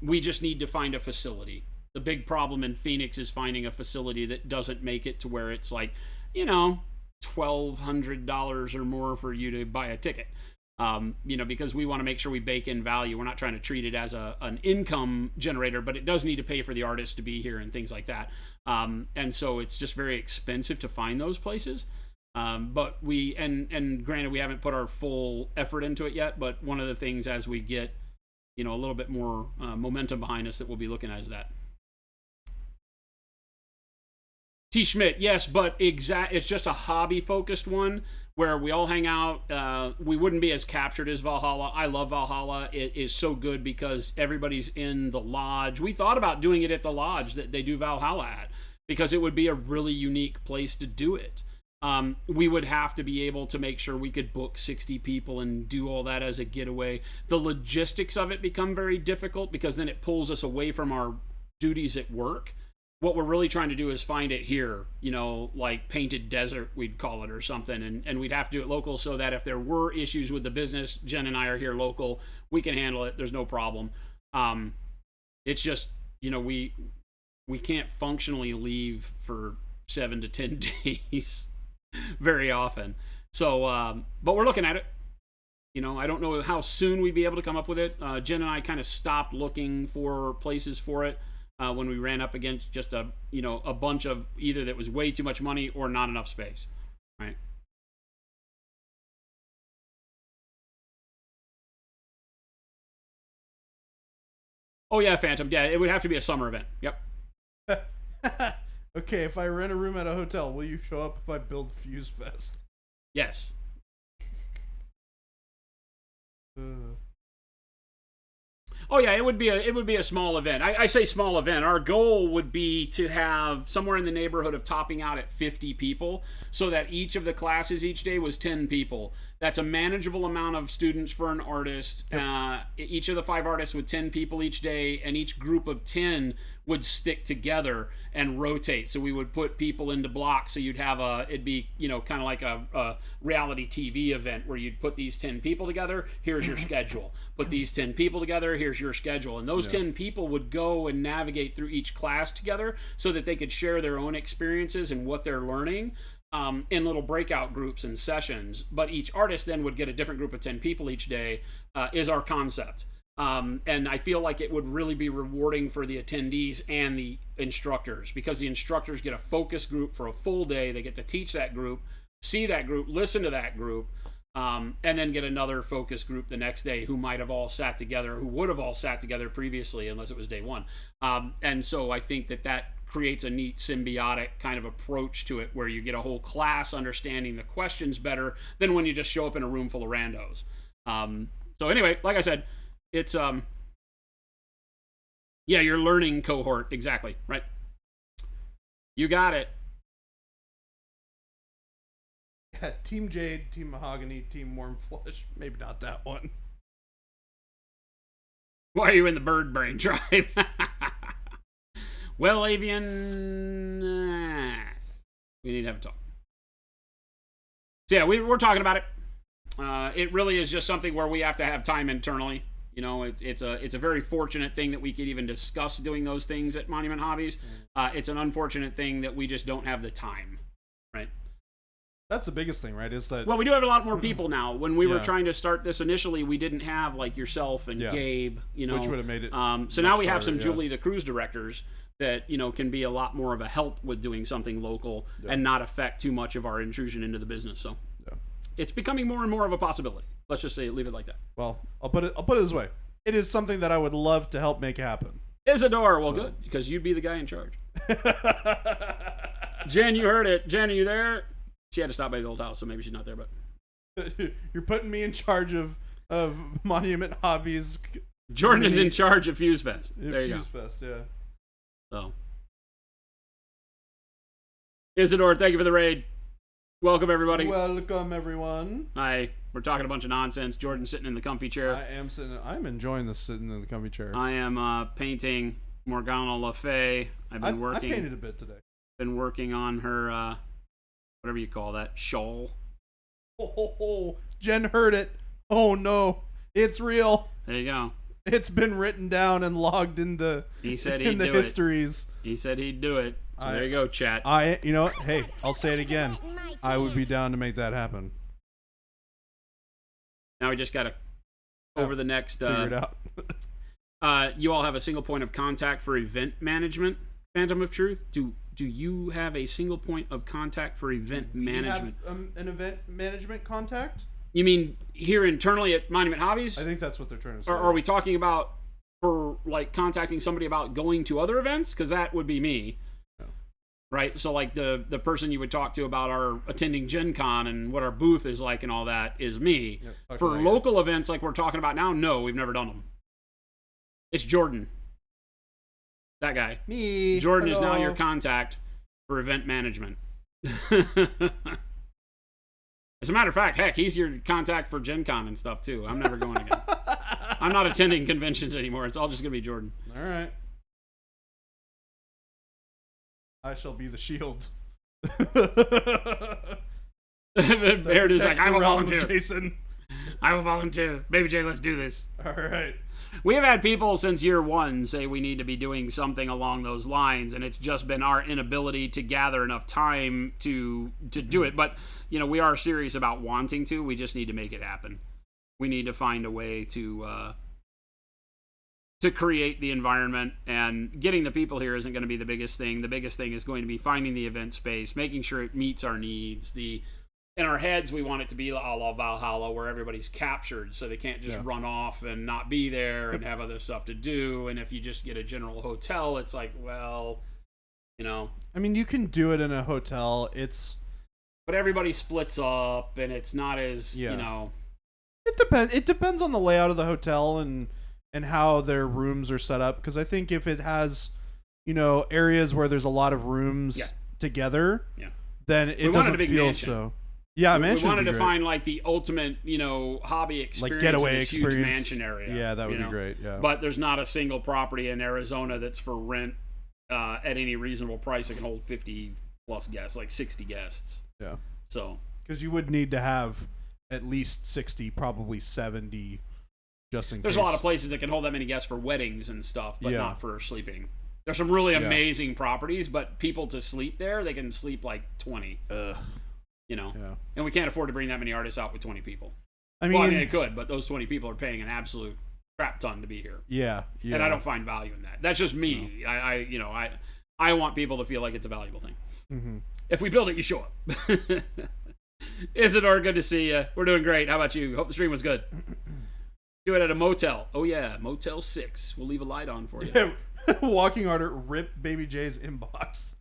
We just need to find a facility. The big problem in Phoenix is finding a facility that doesn't make it to where it's like, $1,200 or more for you to buy a ticket. Because we want to make sure we bake in value. We're not trying to treat it as an income generator, but it does need to pay for the artist to be here and things like that. And so it's just very expensive to find those places. But and granted, we haven't put our full effort into it yet, but one of the things as we get, a little bit more momentum behind us that we'll be looking at is that. T. Schmidt, yes, but it's just a hobby-focused one where we all hang out. We wouldn't be as captured as Valhalla. I love Valhalla. It is so good because everybody's in the lodge. We thought about doing it at the lodge that they do Valhalla at, because it would be a really unique place to do it. We would have to be able to make sure we could book 60 people and do all that as a getaway. The logistics of it become very difficult because then it pulls us away from our duties at work. What we're really trying to do is find it here, like Painted Desert, we'd call it, or something. And we'd have to do it local so that if there were issues with the business, Jen and I are here local, we can handle it. There's no problem. It's just, we can't functionally leave for 7 to 10 days very often. So, but we're looking at it. I don't know how soon we'd be able to come up with it. Jen and I kind of stopped looking for places for it. When we ran up against just a bunch of either that was way too much money or not enough space, right? Oh yeah, Phantom. Yeah, it would have to be a summer event. Yep. Okay, if I rent a room at a hotel, will you show up if I build Fuse Fest? Yes. Oh yeah, it would be a small event. I say small event. Our goal would be to have somewhere in the neighborhood of topping out at 50 people, so that each of the classes each day was 10 people. That's a manageable amount of students for an artist. Yep. Each of the 5 artists with 10 people each day, and each group of 10 would stick together and rotate. So we would put people into blocks. So you'd have it'd be, kind of like a reality TV event where you'd put these 10 people together. Here's your schedule. Put these 10 people together. Here's your schedule. And those 10 people would go and navigate through each class together so that they could share their own experiences and what they're learning. In little breakout groups and sessions, but each artist then would get a different group of 10 people each day, is our concept. And I feel like it would really be rewarding for the attendees and the instructors, because the instructors get a focus group for a full day. They get to teach that group, see that group, listen to that group, and then get another focus group the next day who might have all sat together, who would have all sat together previously unless it was day one. And so I think that creates a neat symbiotic kind of approach to it, where you get a whole class understanding the questions better than when you just show up in a room full of randos. So anyway, like I said, it's your learning cohort. Exactly, right? You got it. Yeah, Team Jade, Team Mahogany, Team Warm Flush. Maybe not that one. Why are you in the bird brain tribe? Well, Avian, we need to have a talk. So yeah, we're talking about it. It really is just something where we have to have time internally. You know, it's a very fortunate thing that we could even discuss doing those things at Monument Hobbies. It's an unfortunate thing that we just don't have the time, right? That's the biggest thing, right? Is that Well, we do have a lot more people now. When we were trying to start this initially, we didn't have like yourself and Gabe, you know, which would have made it. So now we have some Julie the cruise directors that, you know, can be a lot more of a help with doing something local and not affect too much of our intrusion into the business. So it's becoming more and more of a possibility. Let's just leave it like that. Well, I'll put it this way: it is something that I would love to help make happen. Isadore, well, good, because you'd be the guy in charge. Jen, you heard it. Jen, are you there? She had to stop by the old house, so maybe she's not there. But you're putting me in charge of Monument Hobbies. Jordan is in charge of Fuse Fest. There you go. Fuse Fest, yeah. So, Isadore, thank you for the raid. Welcome, everybody. Welcome, everyone. Hi. We're talking a bunch of nonsense. Jordan's sitting in the comfy chair. I'm enjoying this sitting in the comfy chair. I am painting Morgana Le Fay. I painted a bit today. Been working on her, whatever you call that, shawl. Oh, Jen heard it. Oh no, it's real. There you go. It's been written down and logged in the. He said he'd in the do histories. It. He said he'd do it. So there you go, chat. You know what? Hey, I'll say it again. I would be down to make that happen. Now we just gotta over the next. Figure it out. You all have a single point of contact for event management. Phantom of Truth. Do you have a single point of contact for event management? You have an event management contact? You mean here internally at Monument Hobbies? I think that's what they're trying to say. Or are we talking about for like contacting somebody about going to other events? Because that would be me. No. Right? So like the person you would talk to about our attending Gen Con and what our booth is like and all that is me. Yeah, for local events like we're talking about now, no, we've never done them. It's Jordan. That guy. Me. Jordan Hello. is now your contact for event management. As a matter of fact, heck, he's your contact for Gen Con and stuff too. I'm never going again. I'm not attending conventions anymore. It's all just going to be Jordan. All right. I shall be the shield. Baird is like, I will volunteer. Jason. I will volunteer. Baby J, let's do this. All right. We have had people since year one say we need to be doing something along those lines, and it's just been our inability to gather enough time to do it. But, you know, we are serious about wanting to. We just need to make it happen. We need to find a way to create the environment, and getting the people here isn't going to be the biggest thing. The biggest thing is going to be finding the event space, making sure it meets our needs. In our heads, we want it to be a la Valhalla, where everybody's captured, so they can't just run off and not be there and have other stuff to do. And if you just get a general hotel, it's like, well, you know. I mean, you can do it in a hotel. But everybody splits up, and it's not as, you know. It depends. It depends on the layout of the hotel and how their rooms are set up. Because I think if it has, you know, areas where there's a lot of rooms together, then it doesn't feel mansion. So. Yeah, we wanted to find like the ultimate, you know, hobby experience, like getaway in this experience. Huge mansion area. Yeah, that would be great. Yeah, but there's not a single property in Arizona that's for rent at any reasonable price that can hold 50 plus guests, like 60 guests. Yeah. So because you would need to have at least 60, probably 70, just in case. There's a lot of places that can hold that many guests for weddings and stuff, but not for sleeping. There's some really amazing properties, but people to sleep there, they can sleep like 20. You know, and we can't afford to bring that many artists out with 20 people. I mean, it could, but those 20 people are paying an absolute crap ton to be here. Yeah. And I don't find value in that. That's just me. No. I want people to feel like it's a valuable thing. Mm-hmm. If we build it, you show up. Isidore, good to see you. We're doing great. How about you? Hope the stream was good. Do it at a motel. Oh yeah, Motel 6. We'll leave a light on for you. Yeah. Walking order, rip Baby J's inbox.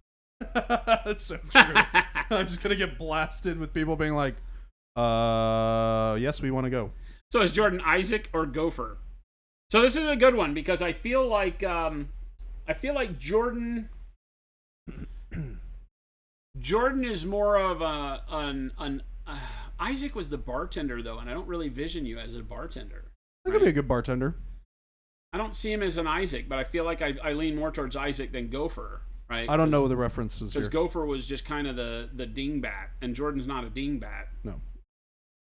That's so true. I'm just gonna get blasted with people being like, yes, we want to go. So is Jordan Isaac or Gopher? So this is a good one because I feel like Jordan is more of an Isaac was the bartender though, and I don't really vision you as a bartender. I could be a good bartender. I don't see him as an Isaac, but I feel like I lean more towards Isaac than Gopher. Right? I don't know the references here. Because Gopher was just kind of the dingbat, and Jordan's not a dingbat. No.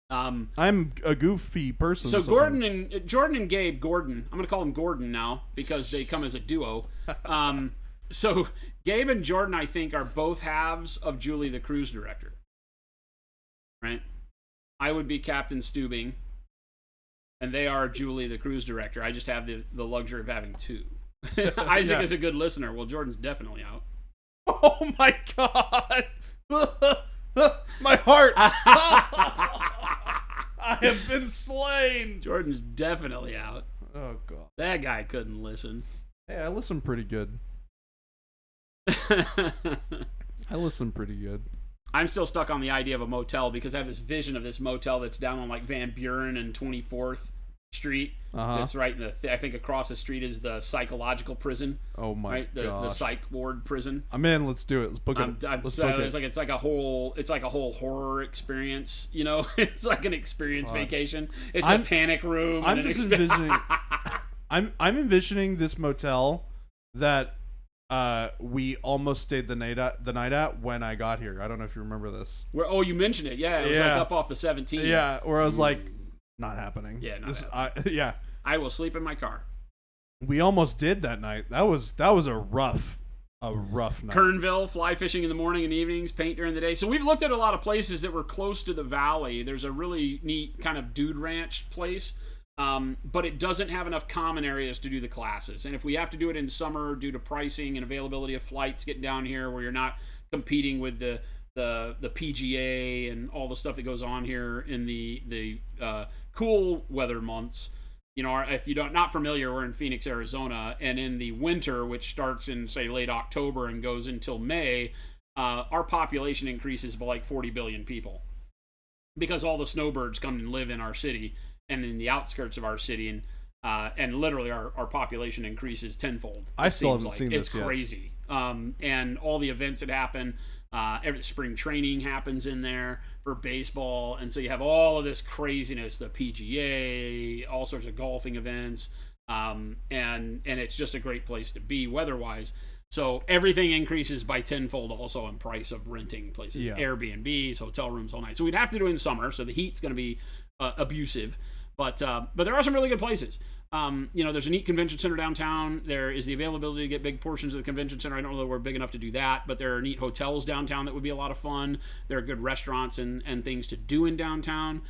I'm a goofy person. So sometimes. Jordan and Gabe, Gordon, I'm going to call him Gordon now because they come as a duo. So Gabe and Jordan, I think, are both halves of Julie the cruise director. Right? I would be Captain Stubing, and they are Julie the cruise director. I just have the luxury of having two. Isaac is a good listener. Well, Jordan's definitely out. Oh my god! My heart! I have been slain! Jordan's definitely out. Oh god. That guy couldn't listen. Hey, I listen pretty good. I'm still stuck on the idea of a motel because I have this vision of this motel that's down on like Van Buren and 24th Street. That's right in the. I think across the street is the psychological prison. Oh my right? The psych ward prison. I'm in. Let's do it. Let's book it. It's like a whole horror experience. You know, it's like an experience vacation. It's a panic room. I'm just envisioning. I'm envisioning this motel that we almost stayed the night at when I got here. I don't know if you remember this. You mentioned it. Yeah, it was like up off the 17. Yeah, where I was like, not happening. Yeah, yeah. I will sleep in my car. We almost did that night. That was a rough night. Kernville, fly fishing in the morning and evenings, paint during the day. So we've looked at a lot of places that were close to the valley. There's a really neat kind of dude ranch place. But it doesn't have enough common areas to do the classes. And if we have to do it in summer due to pricing and availability of flights getting down here where you're not competing with the PGA and all the stuff that goes on here in the cool weather months, you know, if you're not familiar, we're in Phoenix, Arizona, and in the winter, which starts in, say, late October and goes until May, our population increases by like 40 billion people because all the snowbirds come and live in our city and in the outskirts of our city, and literally our population increases tenfold. I still haven't seen this yet. It's crazy. And all the events that happen, every spring training happens in there for baseball, and so you have all of this craziness, the PGA, all sorts of golfing events, and it's just a great place to be weather-wise. So everything increases by tenfold also in price of renting places, Airbnbs, hotel rooms all night. So we'd have to do it in summer, so the heat's going to be abusive. But there are some really good places. You know, there's a neat convention center downtown. There is the availability to get big portions of the convention center. I don't know that we're big enough to do that, but there are neat hotels downtown that would be a lot of fun. There are good restaurants and things to do in downtown.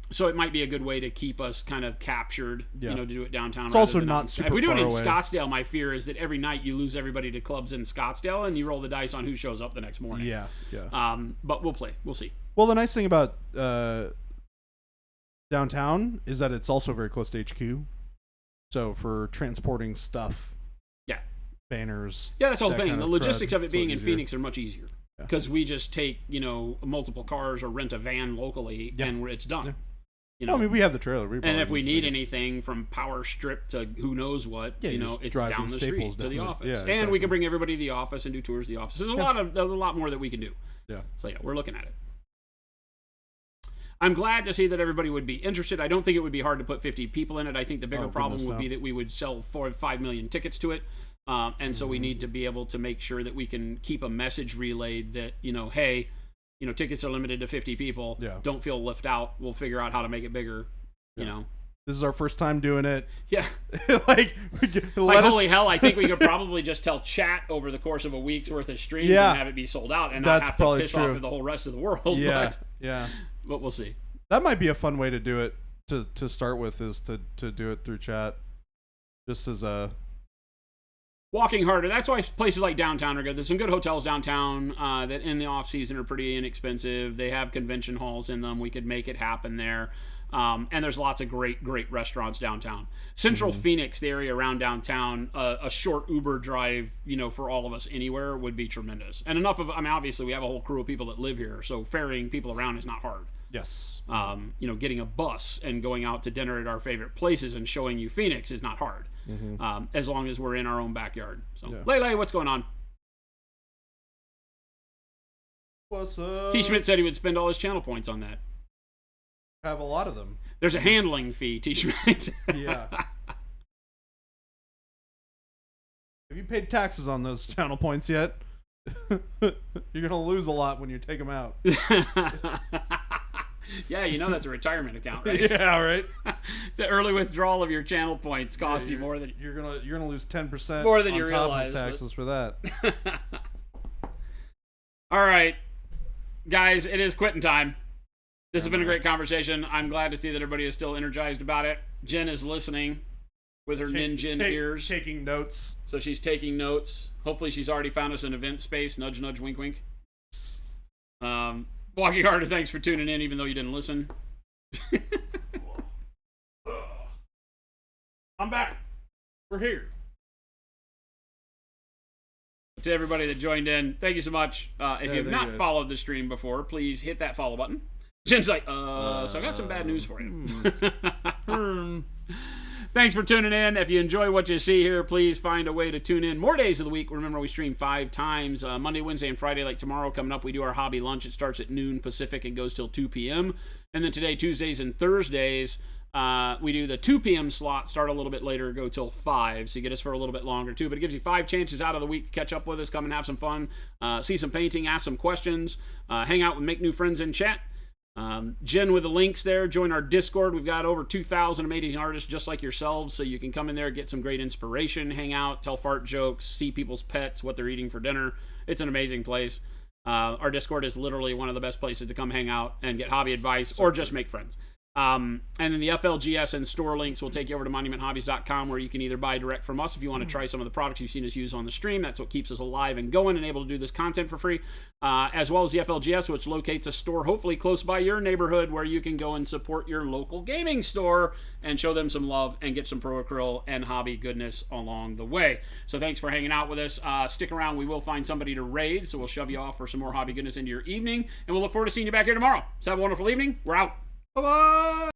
So it might be a good way to keep us kind of captured, you know, to do it downtown. It's also not super If we do it in far away. Scottsdale, my fear is that every night you lose everybody to clubs in Scottsdale and you roll the dice on who shows up the next morning. Yeah. But we'll play. We'll see. Well, the nice thing about downtown is that it's also very close to HQ. So for transporting stuff, banners. Yeah, that's the whole that thing. kind The of logistics crud, of it it's being a in lot easier. Phoenix are much easier because we just take, you know, multiple cars or rent a van locally and it's done. Yeah. You know, Well, I mean, we have the trailer. and if we need anything from power strip to who knows what, Yeah, you you know, just it's drive down these the Staples street to the down office, yeah, and exactly. we can bring everybody to the office and do tours of the office. There's a lot more that we can do. Yeah. So yeah, we're looking at it. I'm glad to see that everybody would be interested. I don't think it would be hard to put 50 people in it. I think the bigger problem goodness, would no. be that we would sell 4 or 5 million tickets to it. And so we need to be able to make sure that we can keep a message relayed that, you know, hey, you know, tickets are limited to 50 people. Yeah. Don't feel left out. We'll figure out how to make it bigger, you know. This is our first time doing it. Yeah. like Holy hell, I think we could probably just tell chat over the course of a week's worth of streams and have it be sold out and not That's have to probably piss true. off of the whole rest of the world. Yeah. Yeah. But we'll see. That might be a fun way to do it to start with, is to do it through chat. Just as a Walking harder. That's why places like downtown are good. There's some good hotels downtown that in the off season are pretty inexpensive. They have convention halls in them. We could make it happen there. And there's lots of great restaurants downtown. Central Phoenix, the area around downtown, a short Uber drive, you know, for all of us anywhere would be tremendous. And obviously we have a whole crew of people that live here, so ferrying people around is not hard. yes. You know, getting a bus and going out to dinner at our favorite places and showing you Phoenix is not hard, as long as we're in our own backyard. So, Lele, what's going on? What's up? T. Schmidt said he would spend all his channel points on that. Have a lot of them. There's a handling fee, T. Schmidt. Yeah. Have you paid taxes on those channel points yet? You're gonna lose a lot when you take them out. Yeah, you know that's a retirement account, right? Yeah, right. The early withdrawal of your channel points costs you more than you're gonna lose 10% more than on you top realize, of taxes for that. All right, guys, it is quitting time. This has been a great conversation. I'm glad to see that everybody is still energized about it. Jen is listening with her ninja ears. Taking notes. So she's taking notes. Hopefully she's already found us an event space. Nudge, nudge, wink, wink. Walking Harder, thanks for tuning in, even though you didn't listen. I'm back. We're here. To everybody that joined in, thank you so much. If you've not guys. followed the stream before, please hit that follow button. Jen's like, so I got some bad news for you. Thanks for tuning in. If you enjoy what you see here, please find a way to tune in more days of the week. Remember, we stream 5 times, Monday, Wednesday, and Friday. Like tomorrow coming up, we do our hobby lunch. It starts at noon Pacific and goes till 2 p.m. And then today, Tuesdays and Thursdays, we do the 2 p.m. slot, start a little bit later, go till 5, so you get us for a little bit longer too. But it gives you 5 chances out of the week to catch up with us, come and have some fun, see some painting, ask some questions, hang out and make new friends in chat. Jen with the links there. Join our Discord. We've got over 2,000 amazing artists just like yourselves, so you can come in there, get some great inspiration, hang out, tell fart jokes, see people's pets, what they're eating for dinner. It's an amazing place. Our Discord is literally one of the best places to come hang out and get hobby advice or just make friends. And then the FLGS and store links will take you over to monumenthobbies.com, where you can either buy direct from us if you want to try some of the products you've seen us use on the stream. That's what keeps us alive and going and able to do this content for free, as well as the FLGS, which locates a store hopefully close by your neighborhood where you can go and support your local gaming store and show them some love and get some Pro Acryl and hobby goodness along the way. So thanks for hanging out with us. Stick around. We will find somebody to raid, so we'll shove you off for some more hobby goodness into your evening, and we'll look forward to seeing you back here tomorrow. So have a wonderful evening. We're out. Bye-bye.